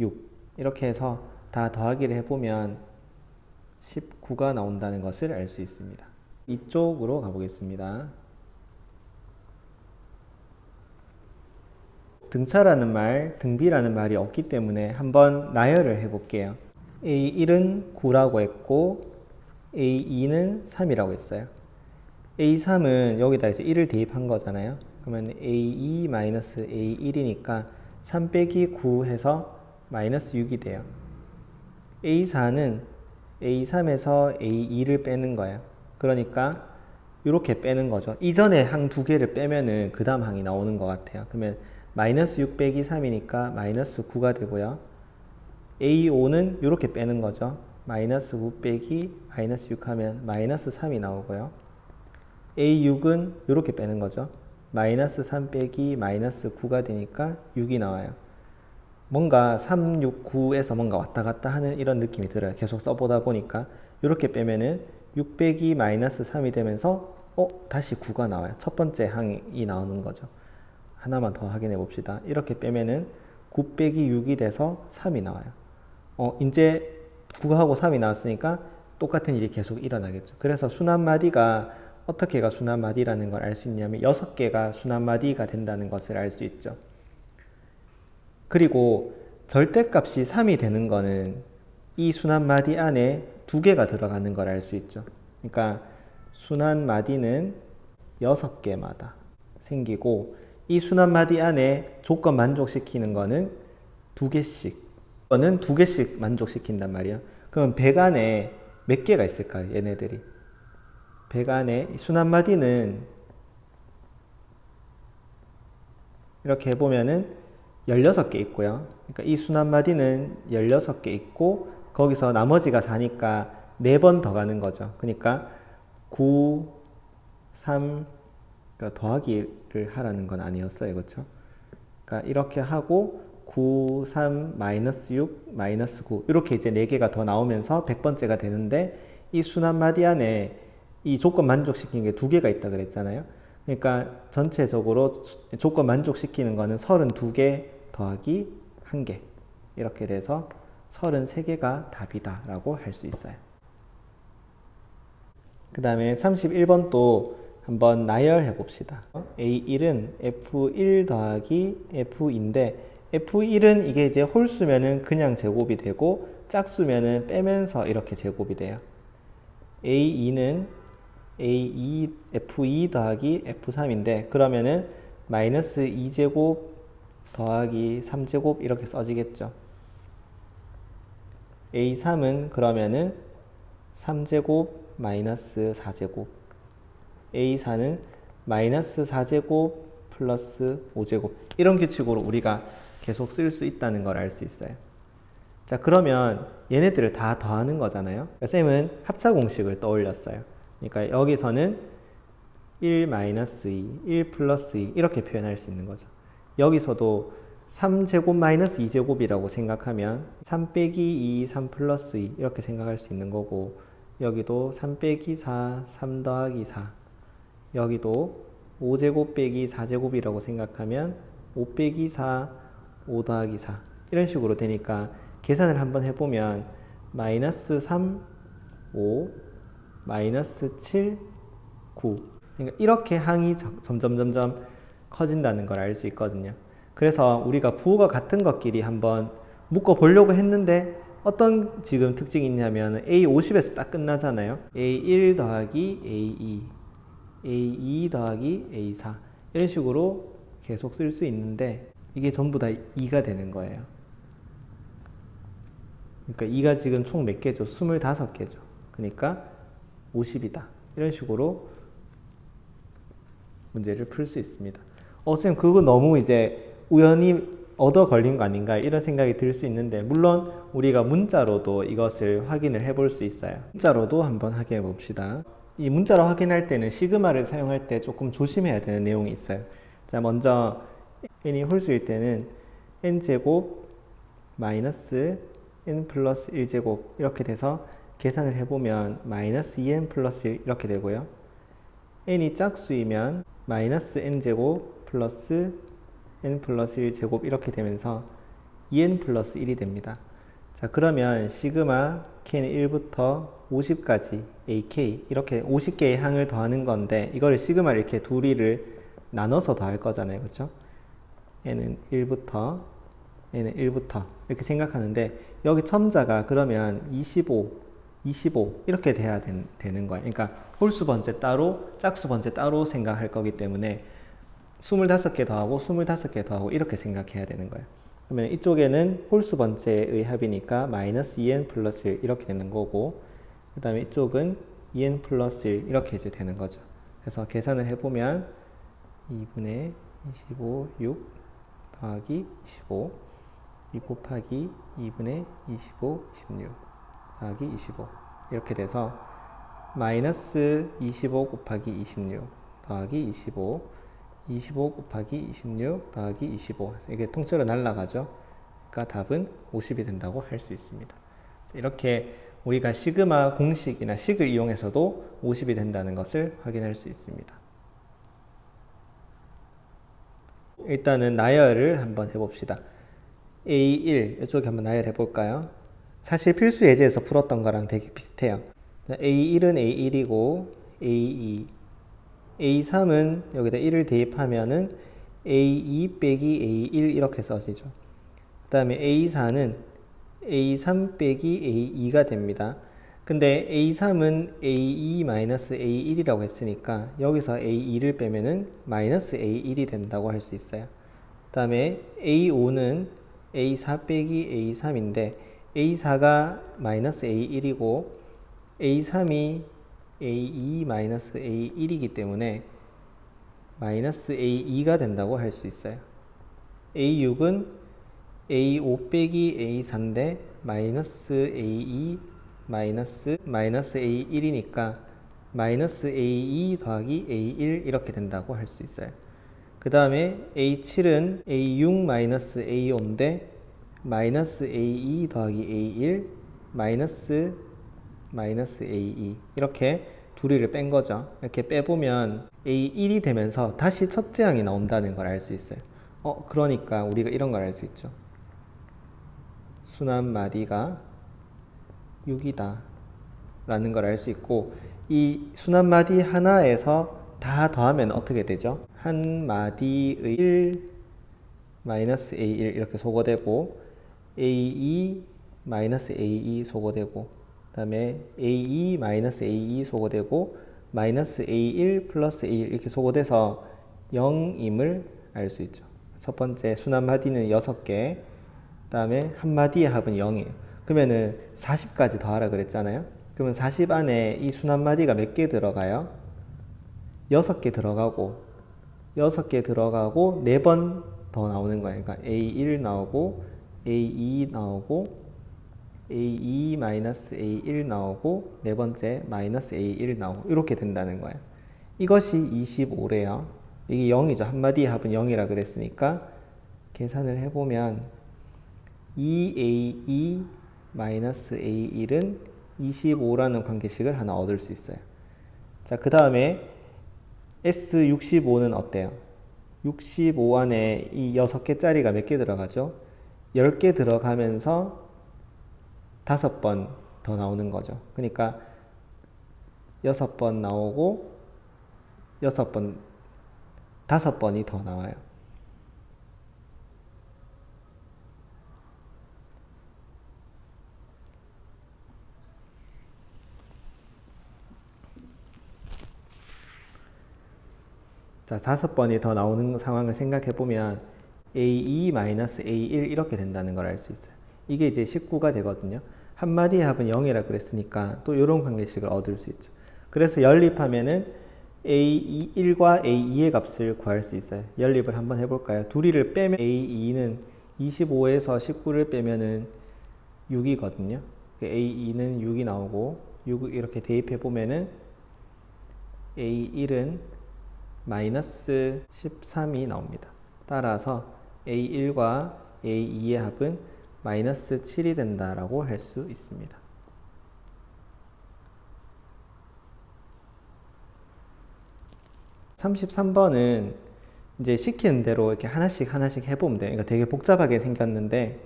6. 이렇게 해서 다 더하기를 해보면 19가 나온다는 것을 알 수 있습니다. 이쪽으로 가보겠습니다. 등차라는 말, 등비라는 말이 없기 때문에 한번 나열을 해볼게요. A1은 9라고 했고 A2는 3이라고 했어요. A3은 여기다 이제 1을 대입한 거잖아요. 그러면 A2-A1이니까 3 빼기 9 해서 마이너스 6이 돼요. A4는 A3에서 A2를 빼는 거예요. 그러니까 이렇게 빼는 거죠. 이전에 항 두 개를 빼면은 그 다음 항이 나오는 것 같아요. 그러면 마이너스 6 빼기 3이니까 마이너스 9가 되고요. A5는 이렇게 빼는 거죠. 마이너스 9 빼기 마이너스 6 하면 마이너스 3이 나오고요. A6은 이렇게 빼는 거죠. 마이너스 3 빼기 마이너스 9가 되니까 6이 나와요. 뭔가 3, 6, 9에서 뭔가 왔다 갔다 하는 이런 느낌이 들어요. 계속 써보다 보니까 이렇게 빼면은 6 빼기 마이너스 3이 되면서 다시 9가 나와요. 첫 번째 항이 나오는 거죠. 하나만 더 확인해 봅시다. 이렇게 빼면은 9 빼기 6이 돼서 3이 나와요. 이제 9하고 3이 나왔으니까 똑같은 일이 계속 일어나겠죠. 그래서 순환마디가 어떻게가 순환마디라는 걸 알 수 있냐면 6개가 순환마디가 된다는 것을 알 수 있죠. 그리고 절대값이 3이 되는 거는 이 순환마디 안에 2개가 들어가는 걸 알 수 있죠. 그러니까 순환마디는 6개마다 생기고 이 순환마디 안에 조건 만족시키는 거는 2개씩. 이거는 2개씩 만족시킨단 말이에요. 그럼 100 안에 몇 개가 있을까요? 얘네들이. 100 안에 순환마디는 이렇게 해보면은 16개 있고요. 그러니까 이 순환마디는 16개 있고 거기서 나머지가 4니까 4번 더 가는 거죠. 그러니까 9, 3, 그러니까 더하기를 하라는 건 아니었어요. 그렇죠? 그러니까 이렇게 하고 9, 3, 마이너스 6, 마이너스 9 이렇게 이제 4개가 더 나오면서 100번째가 되는데 이 순환마디 안에 이 조건 만족시키는 게 2개가 있다 그랬잖아요. 그러니까 전체적으로 조건 만족시키는 거는 32개 더하기 1개 이렇게 돼서 33개가 답이다 라고 할 수 있어요. 그 다음에 31번 또 한번 나열해 봅시다. A1은 F1 더하기 F2인데 F1은 이게 이제 홀수면은 그냥 제곱이 되고 짝수면은 빼면서 이렇게 제곱이 돼요. A2는 A2, F2 더하기 F3인데 그러면은 마이너스 2제곱 더하기 3제곱 이렇게 써지겠죠. A3은 그러면은 3제곱 마이너스 4제곱 A4는 마이너스 4제곱 플러스 5제곱 이런 규칙으로 우리가 계속 쓸 수 있다는 걸 알 수 있어요. 자, 그러면 얘네들을 다 더하는 거잖아요. 쌤은 합차 공식을 떠올렸어요. 그러니까 여기서는 1 마이너스 2, 1 플러스 2 이렇게 표현할 수 있는 거죠. 여기서도 3제곱 마이너스 2제곱이라고 생각하면 3 빼기 2, 3 플러스 2 이렇게 생각할 수 있는 거고 여기도 3 빼기 4, 3 더하기 4 여기도 5제곱 빼기 4제곱이라고 생각하면 5 빼기 4, 5 더하기 4 이런 식으로 되니까 계산을 한번 해보면 마이너스 3, 5, 마이너스 7, 9 그러니까 이렇게 항이 점점 커진다는 걸 알 수 있거든요. 그래서 우리가 부호가 같은 것끼리 한번 묶어 보려고 했는데 어떤 지금 특징이 있냐면 A50에서 딱 끝나잖아요. A1 더하기 A2 A2 더하기 A4 이런 식으로 계속 쓸 수 있는데 이게 전부 다 2가 되는 거예요. 그러니까 2가 지금 총 몇 개죠? 25개죠. 그러니까 50이다. 이런 식으로 문제를 풀 수 있습니다. 쌤, 그거 너무 이제 우연히 얻어 걸린 거 아닌가 이런 생각이 들 수 있는데, 물론 우리가 문자로도 이것을 확인을 해 볼 수 있어요. 문자로도 한번 확인해 봅시다. 이 문자로 확인할 때는 시그마를 사용할 때 조금 조심해야 되는 내용이 있어요. 자, 먼저 n이 홀수일 때는 n제곱 마이너스 n 플러스 1제곱 이렇게 돼서 계산을 해보면 마이너스 2n 플러스 1 이렇게 되고요. n이 짝수이면 마이너스 n제곱 플러스 n 플러스 1제곱 이렇게 되면서 2n 플러스 1이 됩니다. 자, 그러면 시그마 k는 1부터 50까지 ak 이렇게 50개의 항을 더하는 건데, 이걸 시그마를 이렇게 둘이를 나눠서 더할 거잖아요. 그렇죠? n은 1부터 n은 1부터 이렇게 생각하는데, 여기 첨자가 그러면 25 이렇게 돼야 되는 거예요. 그러니까 홀수 번째 따로 짝수 번째 따로 생각할 거기 때문에 25개 더하고 25개 더하고 이렇게 생각해야 되는 거예요. 그러면 이쪽에는 홀수 번째의 합이니까 마이너스 2n 플러스 1 이렇게 되는 거고, 그 다음에 이쪽은 2n 플러스 1 이렇게 이제 되는 거죠. 그래서 계산을 해보면 2분의 25 6 더하기 25 2 곱하기 2분의 25 16 더하기 25 이렇게 돼서 마이너스 25 곱하기 26 더하기 25 곱하기 26 더하기 25 이게 통째로 날아가죠. 그러니까 답은 50이 된다고 할 수 있습니다. 이렇게 우리가 시그마 공식이나 식을 이용해서도 50이 된다는 것을 확인할 수 있습니다. 일단은 나열을 한번 해봅시다. A1 이쪽에 한번 나열해 볼까요? 사실 필수 예제에서 풀었던 거랑 되게 비슷해요. A1은 A1이고 A2 A3은 여기다 1을 대입하면은 A2 빼기 A1 이렇게 써지죠. 그 다음에 A4는 A3 빼기 A2가 됩니다. 근데 A3은 A2 마이너스 A1이라고 했으니까 여기서 A2를 빼면은 마이너스 A1이 된다고 할 수 있어요. 그 다음에 A5는 A4 빼기 A3인데 A4가 마이너스 A1이고 A3이 A2 마이너스 A1이기 때문에 마이너스 A2가 된다고 할 수 있어요. A6은 A5 빼기 A4인데 마이너스 A2 마이너스 A1이니까 마이너스 A2 더하기 A1 이렇게 된다고 할 수 있어요. 그 다음에 A7은 A6 마이너스 A5인데 마이너스 A2 더하기 A1 마이너스 A2 이렇게 둘이를 뺀 거죠. 이렇게 빼보면 A1이 되면서 다시 첫째 항이 나온다는 걸 알 수 있어요. 그러니까 우리가 이런 걸 알 수 있죠. 순환 마디가 6이다 라는 걸 알 수 있고, 이 순환 마디 하나에서 다 더하면 어떻게 되죠? 한 마디의 1 마이너스 A1 이렇게 소거되고 A2 마이너스 A2 소거되고 그 다음에 A2 마이너스 A2 소거되고 마이너스 A1 플러스 A1 이렇게 소거돼서 0임을 알 수 있죠. 첫 번째 순환 마디는 6개, 그 다음에 한 마디의 합은 0이에요. 그러면은 40까지 더하라 그랬잖아요. 그러면 40 안에 이 순환 마디가 몇 개 들어가요? 6개 들어가고 4번 더 나오는 거예요. 그러니까 A1 나오고 A2 나오고 A2 마이너스 A1 나오고 네 번째 마이너스 A1 나오고 이렇게 된다는 거예요. 이것이 25래요. 이게 0이죠. 한마디의 합은 0이라 그랬으니까 계산을 해보면 2A2 마이너스 A1은 25라는 관계식을 하나 얻을 수 있어요. 자, 그 다음에 S65는 어때요? 65 안에 이 6개짜리가 몇 개 들어가죠? 10개 들어가면서 5번 더 나오는 거죠. 그러니까 6번 나오고 5번이 더 나와요. 자, 5번이 더 나오는 상황을 생각해 보면 A2-A1 이렇게 된다는 걸 알 수 있어요. 이게 이제 19가 되거든요. 한마디의 합은 0이라 그랬으니까 또 이런 관계식을 얻을 수 있죠. 그래서 연립하면은 A1과 A2의 값을 구할 수 있어요. 연립을 한번 해볼까요? 둘이를 빼면 A2는 25에서 19를 빼면은 6이거든요. A2는 6이 나오고 6 이렇게 대입해 보면은 A1은 마이너스 13이 나옵니다. 따라서 A1과 A2의 합은 마이너스 7이 된다라고 할 수 있습니다. (33번은) 이제 시키는 대로 이렇게 하나씩 해보면 돼요. 그러니까 되게 복잡하게 생겼는데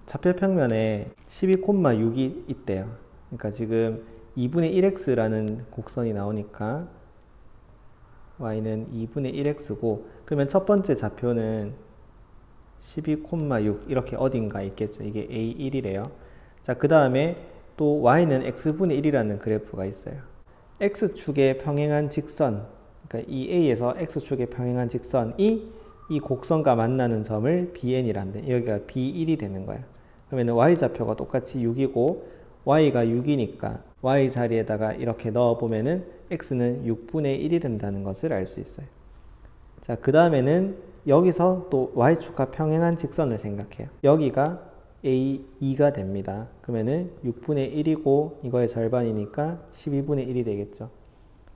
좌표 평면에 12,6이 있대요. 그러니까 지금 2분의 1x라는 곡선이 나오니까 y는 2분의 1x고, 그러면 첫 번째 좌표는 12,6 이렇게 어딘가 있겠죠. 이게 A1이래요. 자, 그 다음에 또 y는 x분의 1이라는 그래프가 있어요. x축에 평행한 직선, 그러니까 이 A에서 x축에 평행한 직선이 이 곡선과 만나는 점을 BN이란데 여기가 B1이 되는 거예요. 그러면 y좌표가 똑같이 6이고 y가 6이니까 y 자리에다가 이렇게 넣어보면은 x는 6분의 1이 된다는 것을 알 수 있어요. 자, 그 다음에는 여기서 또 y축과 평행한 직선을 생각해요. 여기가 A2가 됩니다. 그러면은 6분의 1이고 이거의 절반이니까 12분의 1이 되겠죠.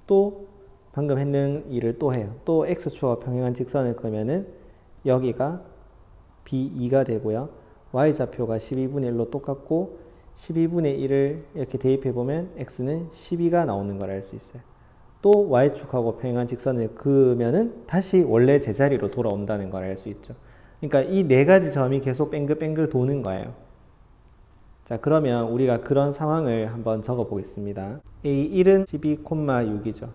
또 방금 했는 일을 또 해요. 또 x축과 평행한 직선을 그으면은 여기가 B2가 되고요. y좌표가 12분의 1로 똑같고 12분의 1을 이렇게 대입해보면 x는 12가 나오는 걸 알 수 있어요. 또 y축하고 평행한 직선을 그으면은 다시 원래 제자리로 돌아온다는 걸 알 수 있죠. 그러니까 이 네 가지 점이 계속 뱅글뱅글 도는 거예요. 자, 그러면 우리가 그런 상황을 한번 적어 보겠습니다. A1은 12,6이죠.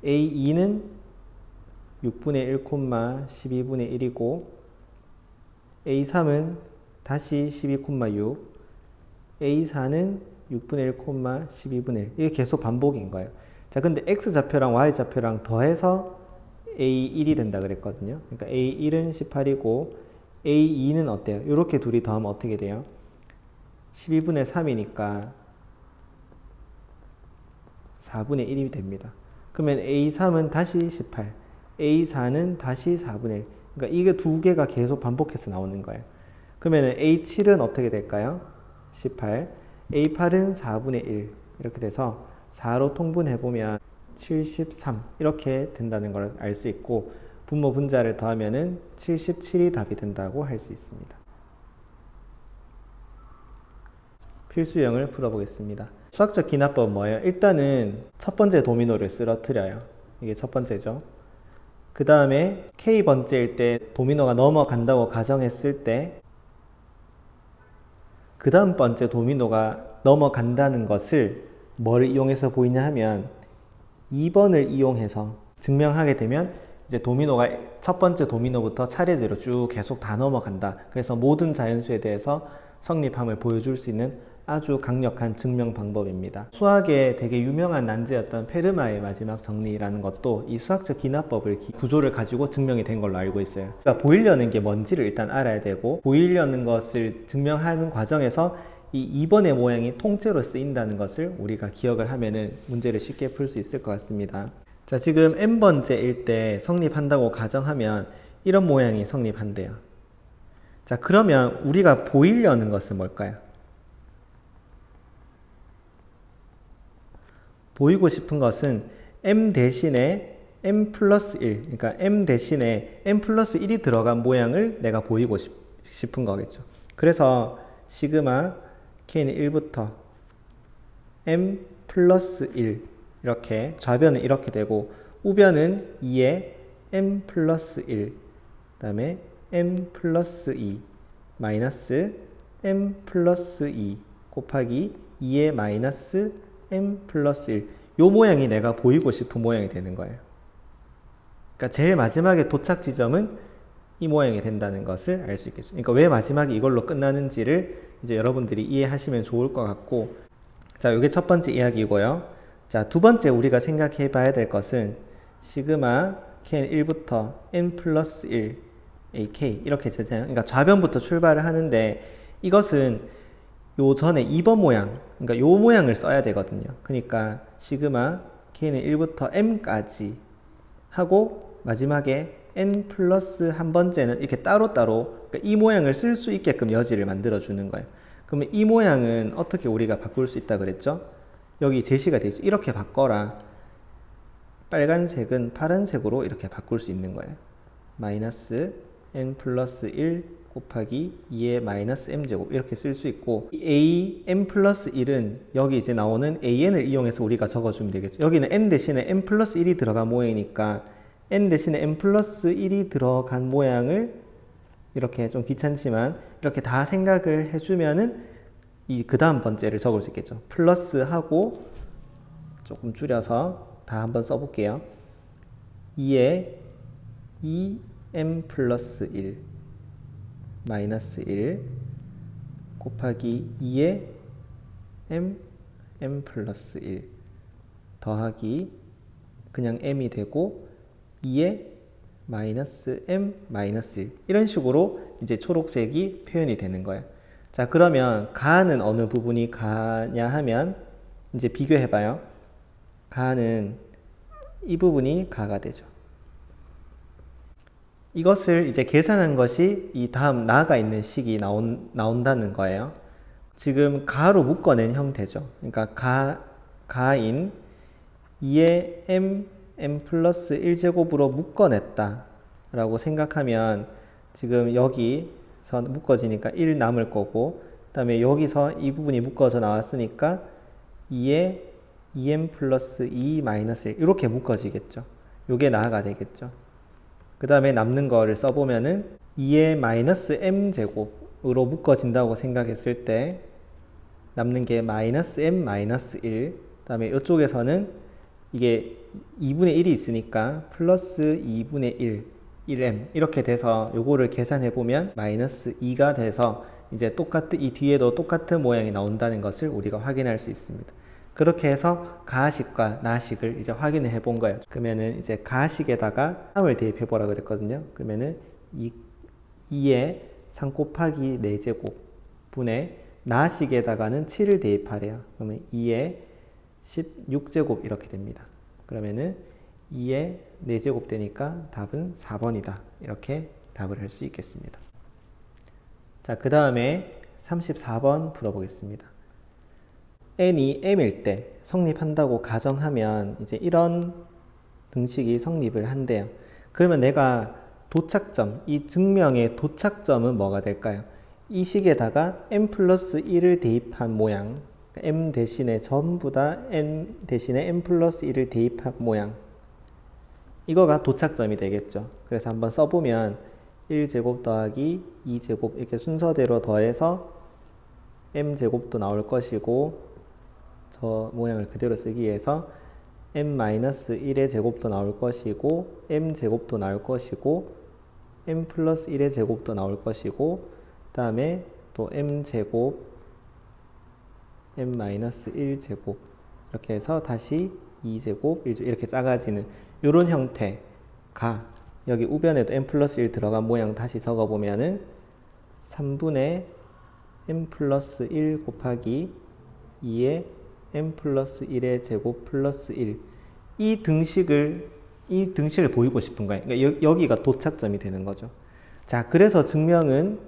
A2는 6분의 1, 12분의 1이고 A3은 다시 12,6, A4는 6분의 1, 12분의 1. 이게 계속 반복인 거예요. 자, 근데 X좌표랑 Y좌표랑 더해서 A1이 된다 그랬거든요. 그러니까 A1은 18이고 A2는 어때요? 이렇게 둘이 더하면 어떻게 돼요? 12분의 3이니까 4분의 1이 됩니다. 그러면 A3은 다시 18, A4는 다시 4분의 1. 그러니까 이게 두 개가 계속 반복해서 나오는 거예요. 그러면 A7은 어떻게 될까요? 18, A8은 4분의 1 이렇게 돼서 4로 통분해보면 73 이렇게 된다는 걸 알 수 있고, 분모 분자를 더하면은 77이 답이 된다고 할 수 있습니다. 필수형을 풀어보겠습니다. 수학적 기납법은 뭐예요? 일단은 첫 번째 도미노를 쓰러뜨려요. 이게 첫 번째죠. 그 다음에 K번째일 때 도미노가 넘어간다고 가정했을 때 그 다음 번째 도미노가 넘어간다는 것을 뭘 이용해서 보이냐 하면 2번을 이용해서 증명하게 되면 이제 도미노가 첫 번째 도미노부터 차례대로 쭉 계속 다 넘어간다. 그래서 모든 자연수에 대해서 성립함을 보여줄 수 있는 아주 강력한 증명 방법입니다. 수학에 되게 유명한 난제였던 페르마의 마지막 정리라는 것도 이 수학적 기납법을 구조를 가지고 증명이 된 걸로 알고 있어요. 그러니까 보이려는 게 뭔지를 일단 알아야 되고, 보이려는 것을 증명하는 과정에서 이 2번의 모양이 통째로 쓰인다는 것을 우리가 기억을 하면은 문제를 쉽게 풀 수 있을 것 같습니다. 자, 지금 n번째일 때 성립한다고 가정하면 이런 모양이 성립한대요. 자, 그러면 우리가 보이려는 것은 뭘까요? 보이고 싶은 것은 m 대신에 m 플러스 1, 그러니까 m 대신에 m 플러스 1이 들어간 모양을 내가 보이고 싶은 거겠죠. 그래서 시그마 k는 1부터 m 플러스 1 이렇게, 좌변은 이렇게 되고 우변은 2에 m 플러스 1, 그 다음에 m 플러스 2 마이너스 m 플러스 2 곱하기 2에 마이너스 m 플러스 1, 요 모양이 내가 보이고 싶은 모양이 되는 거예요. 그러니까 제일 마지막에 도착 지점은 이 모양이 된다는 것을 알 수 있겠죠. 그러니까 왜 마지막에 이걸로 끝나는지를 이제 여러분들이 이해하시면 좋을 것 같고, 자, 이게 첫 번째 이야기고요. 자, 두 번째 우리가 생각해 봐야 될 것은 시그마 k는 1부터 n 플러스 1 ak 이렇게 되잖아요. 그러니까 좌변부터 출발을 하는데 이것은 요 전에 2번 모양, 그러니까 요 모양을 써야 되거든요. 그러니까 시그마 k는 1부터 m까지 하고 마지막에 n 플러스 한 번째는 이렇게 따로따로 그러니까 이 모양을 쓸 수 있게끔 여지를 만들어 주는 거예요. 그러면 이 모양은 어떻게 우리가 바꿀 수 있다 그랬죠? 여기 제시가 되어 있어. 이렇게 바꿔라. 빨간색은 파란색으로 이렇게 바꿀 수 있는 거예요. 마이너스 n 플러스 1 곱하기 2의 마이너스 m제곱 이렇게 쓸 수 있고 a n 플러스 1은 여기 이제 나오는 an을 이용해서 우리가 적어주면 되겠죠. 여기는 n 대신에 n 플러스 1이 들어간 모양이니까 n 대신에 n 플러스 1이 들어간 모양을 이렇게 좀 귀찮지만 이렇게 다 생각을 해주면은 이 그 다음 번째를 적을 수 있겠죠. 플러스 하고 조금 줄여서 다 한번 써볼게요. 2에 2m 플러스 1 마이너스 1 곱하기 2에 m 플러스 1 더하기 그냥 m이 되고 2에 마이너스 m 마이너스 1 이런 식으로 이제 초록색이 표현이 되는 거예요. 자, 그러면 가는 어느 부분이 가냐 하면 이제 비교해 봐요. 가는 이 부분이 가가 되죠. 이것을 이제 계산한 것이 이 다음 나가 있는 식이 나온다는 거예요. 지금 가로 묶어낸 형태죠. 그러니까 가인 2의 m 플러스 1제곱으로 묶어냈다 라고 생각하면 지금 여기서 묶어지니까 1 남을 거고 그 다음에 여기서 이 부분이 묶어져 나왔으니까 2의 2m 플러스 2 마이너스 1 이렇게 묶어지겠죠. 요게 나가 되겠죠. 그 다음에 남는 거를 써보면은 2의 마이너스 m제곱으로 묶어진다고 생각했을 때 남는 게 마이너스 m 마이너스 1 그 다음에 이쪽에서는 이게 2분의 1이 있으니까 플러스 2분의 1 1m 이렇게 돼서 요거를 계산해 보면 마이너스 2가 돼서 이제 이 뒤에도 똑같은 모양이 나온다는 것을 우리가 확인할 수 있습니다. 그렇게 해서 가식과 나식을 이제 확인을 해 본 거예요. 그러면은 이제 가식에다가 3을 대입해 보라 그랬거든요. 그러면은 2에 3 곱하기 4제곱 분의 나식에다가는 7을 대입하래요. 그러면 2에 16제곱 이렇게 됩니다. 그러면은 2에 4제곱 되니까 답은 4번이다. 이렇게 답을 할 수 있겠습니다. 자, 그 다음에 34번 풀어보겠습니다. n이 m일 때 성립한다고 가정하면 이제 이런 등식이 성립을 한대요. 그러면 내가 도착점, 이 증명의 도착점은 뭐가 될까요? 이 식에다가 m 플러스 1을 대입한 모양, m 대신에 전부 다 n 대신에 m 플러스 1을 대입한 모양, 이거가 도착점이 되겠죠. 그래서 한번 써보면 1제곱 더하기 2제곱 이렇게 순서대로 더해서 m제곱도 나올 것이고 저 모양을 그대로 쓰기 위해서 m-1의 제곱도 나올 것이고 m제곱도 나올 것이고 m 플러스 1의 제곱도 나올 것이고 그 다음에 또 m제곱 m-1제곱 이렇게 해서 다시 2제곱 1제곱 이렇게 작아지는 이런 형태가 여기 우변에도 m 플러스 1 들어간 모양 다시 적어보면은 3분의 m 플러스 1 곱하기 2의 m 플러스 1의 제곱 플러스 1 이 등식을 보이고 싶은 거예요. 그러니까 여기가 도착점이 되는 거죠. 자, 그래서 증명은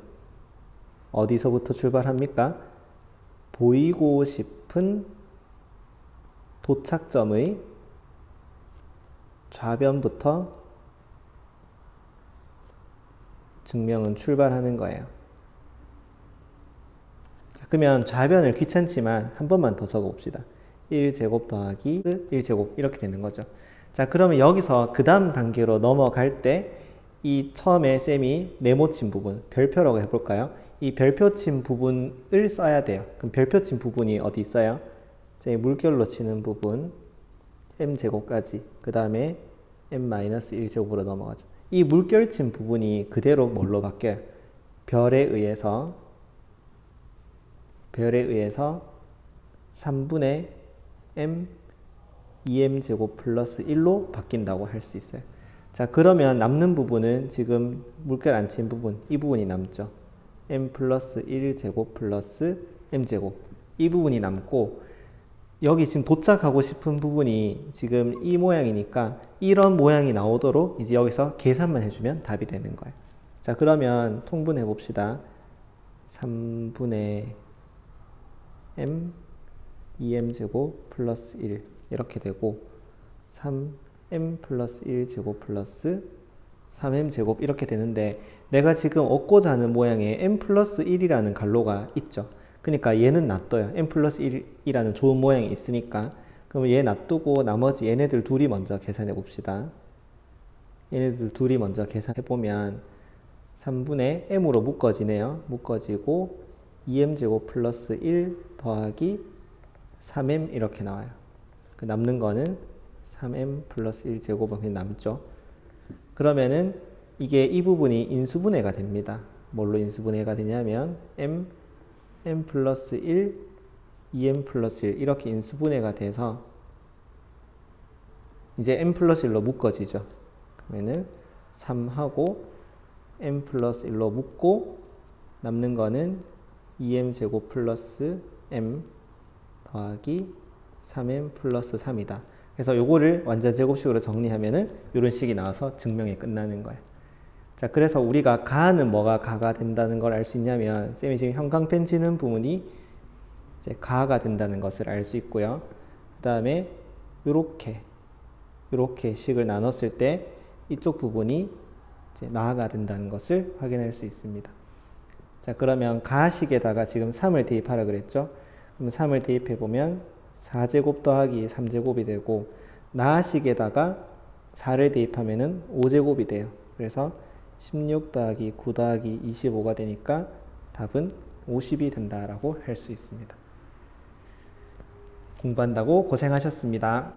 어디서부터 출발합니까? 보이고 싶은 도착점의 좌변부터 증명은 출발하는 거예요. 자, 그러면 좌변을 귀찮지만 한 번만 더 적어 봅시다. 1제곱 더하기 1제곱 이렇게 되는 거죠. 자, 그러면 여기서 그 다음 단계로 넘어갈 때 이 처음에 쌤이 네모 친 부분, 별표라고 해볼까요? 이 별표 친 부분을 써야 돼요. 그럼 별표 친 부분이 어디 있어요? 쌤이 물결로 치는 부분 m제곱까지 그 다음에 m-1제곱으로 넘어가죠. 이 물결 친 부분이 그대로 뭘로 바뀌어요? 별에 의해서 3분의 m 2m제곱 플러스 1로 바뀐다고 할 수 있어요. 자, 그러면 남는 부분은 지금 물결 안 친 부분, 이 부분이 남죠. m 플러스 1제곱 플러스 m제곱, 이 부분이 남고, 여기 지금 도착하고 싶은 부분이 지금 이 모양이니까 이런 모양이 나오도록 이제 여기서 계산만 해주면 답이 되는 거예요. 자, 그러면 통분해 봅시다. 3분의 m 2m제곱 플러스 1 이렇게 되고, 3m 플러스 1제곱 플러스 3m제곱 이렇게 되는데, 내가 지금 얻고자 하는 모양에 m 플러스 1이라는 갈로가 있죠. 그러니까 얘는 놔둬요. m 플러스 1이라는 좋은 모양이 있으니까. 그럼 얘 놔두고 나머지 얘네들 둘이 먼저 계산해 봅시다. 얘네들 둘이 먼저 계산해 보면 3분의 m으로 묶어지네요. 묶어지고 2m제곱 플러스 1 더하기 3m 이렇게 나와요. 그 남는 거는 3m 플러스 1제곱은 그냥 남죠. 그러면은 이게 이 부분이 인수분해가 됩니다. 뭘로 인수분해가 되냐면 m 플러스 1, 2m 플러스 1 이렇게 인수분해가 돼서 이제 m 플러스 1로 묶어지죠. 그러면은 3하고 m 플러스 1로 묶고 남는 거는 2m 제곱 플러스 m 더하기 3m 플러스 3이다. 그래서 요거를 완전 제곱식으로 정리하면은 이런 식이 나와서 증명이 끝나는 거예요. 자, 그래서 우리가 가는 뭐가 가가 된다는 걸 알 수 있냐면, 쌤이 지금 형광펜 치는 부분이 이제 가가 된다는 것을 알 수 있고요. 그 다음에 요렇게 식을 나눴을 때 이쪽 부분이 이제 나가 된다는 것을 확인할 수 있습니다. 자, 그러면 가식에다가 지금 3을 대입하라 그랬죠. 그럼 3을 대입해 보면 4제곱 더하기 3제곱이 되고, 나식에다가 4를 대입하면은 5제곱이 돼요. 그래서 16 더하기 9 더하기 25가 되니까 답은 50이 된다라고 할 수 있습니다. 공부한다고 고생하셨습니다.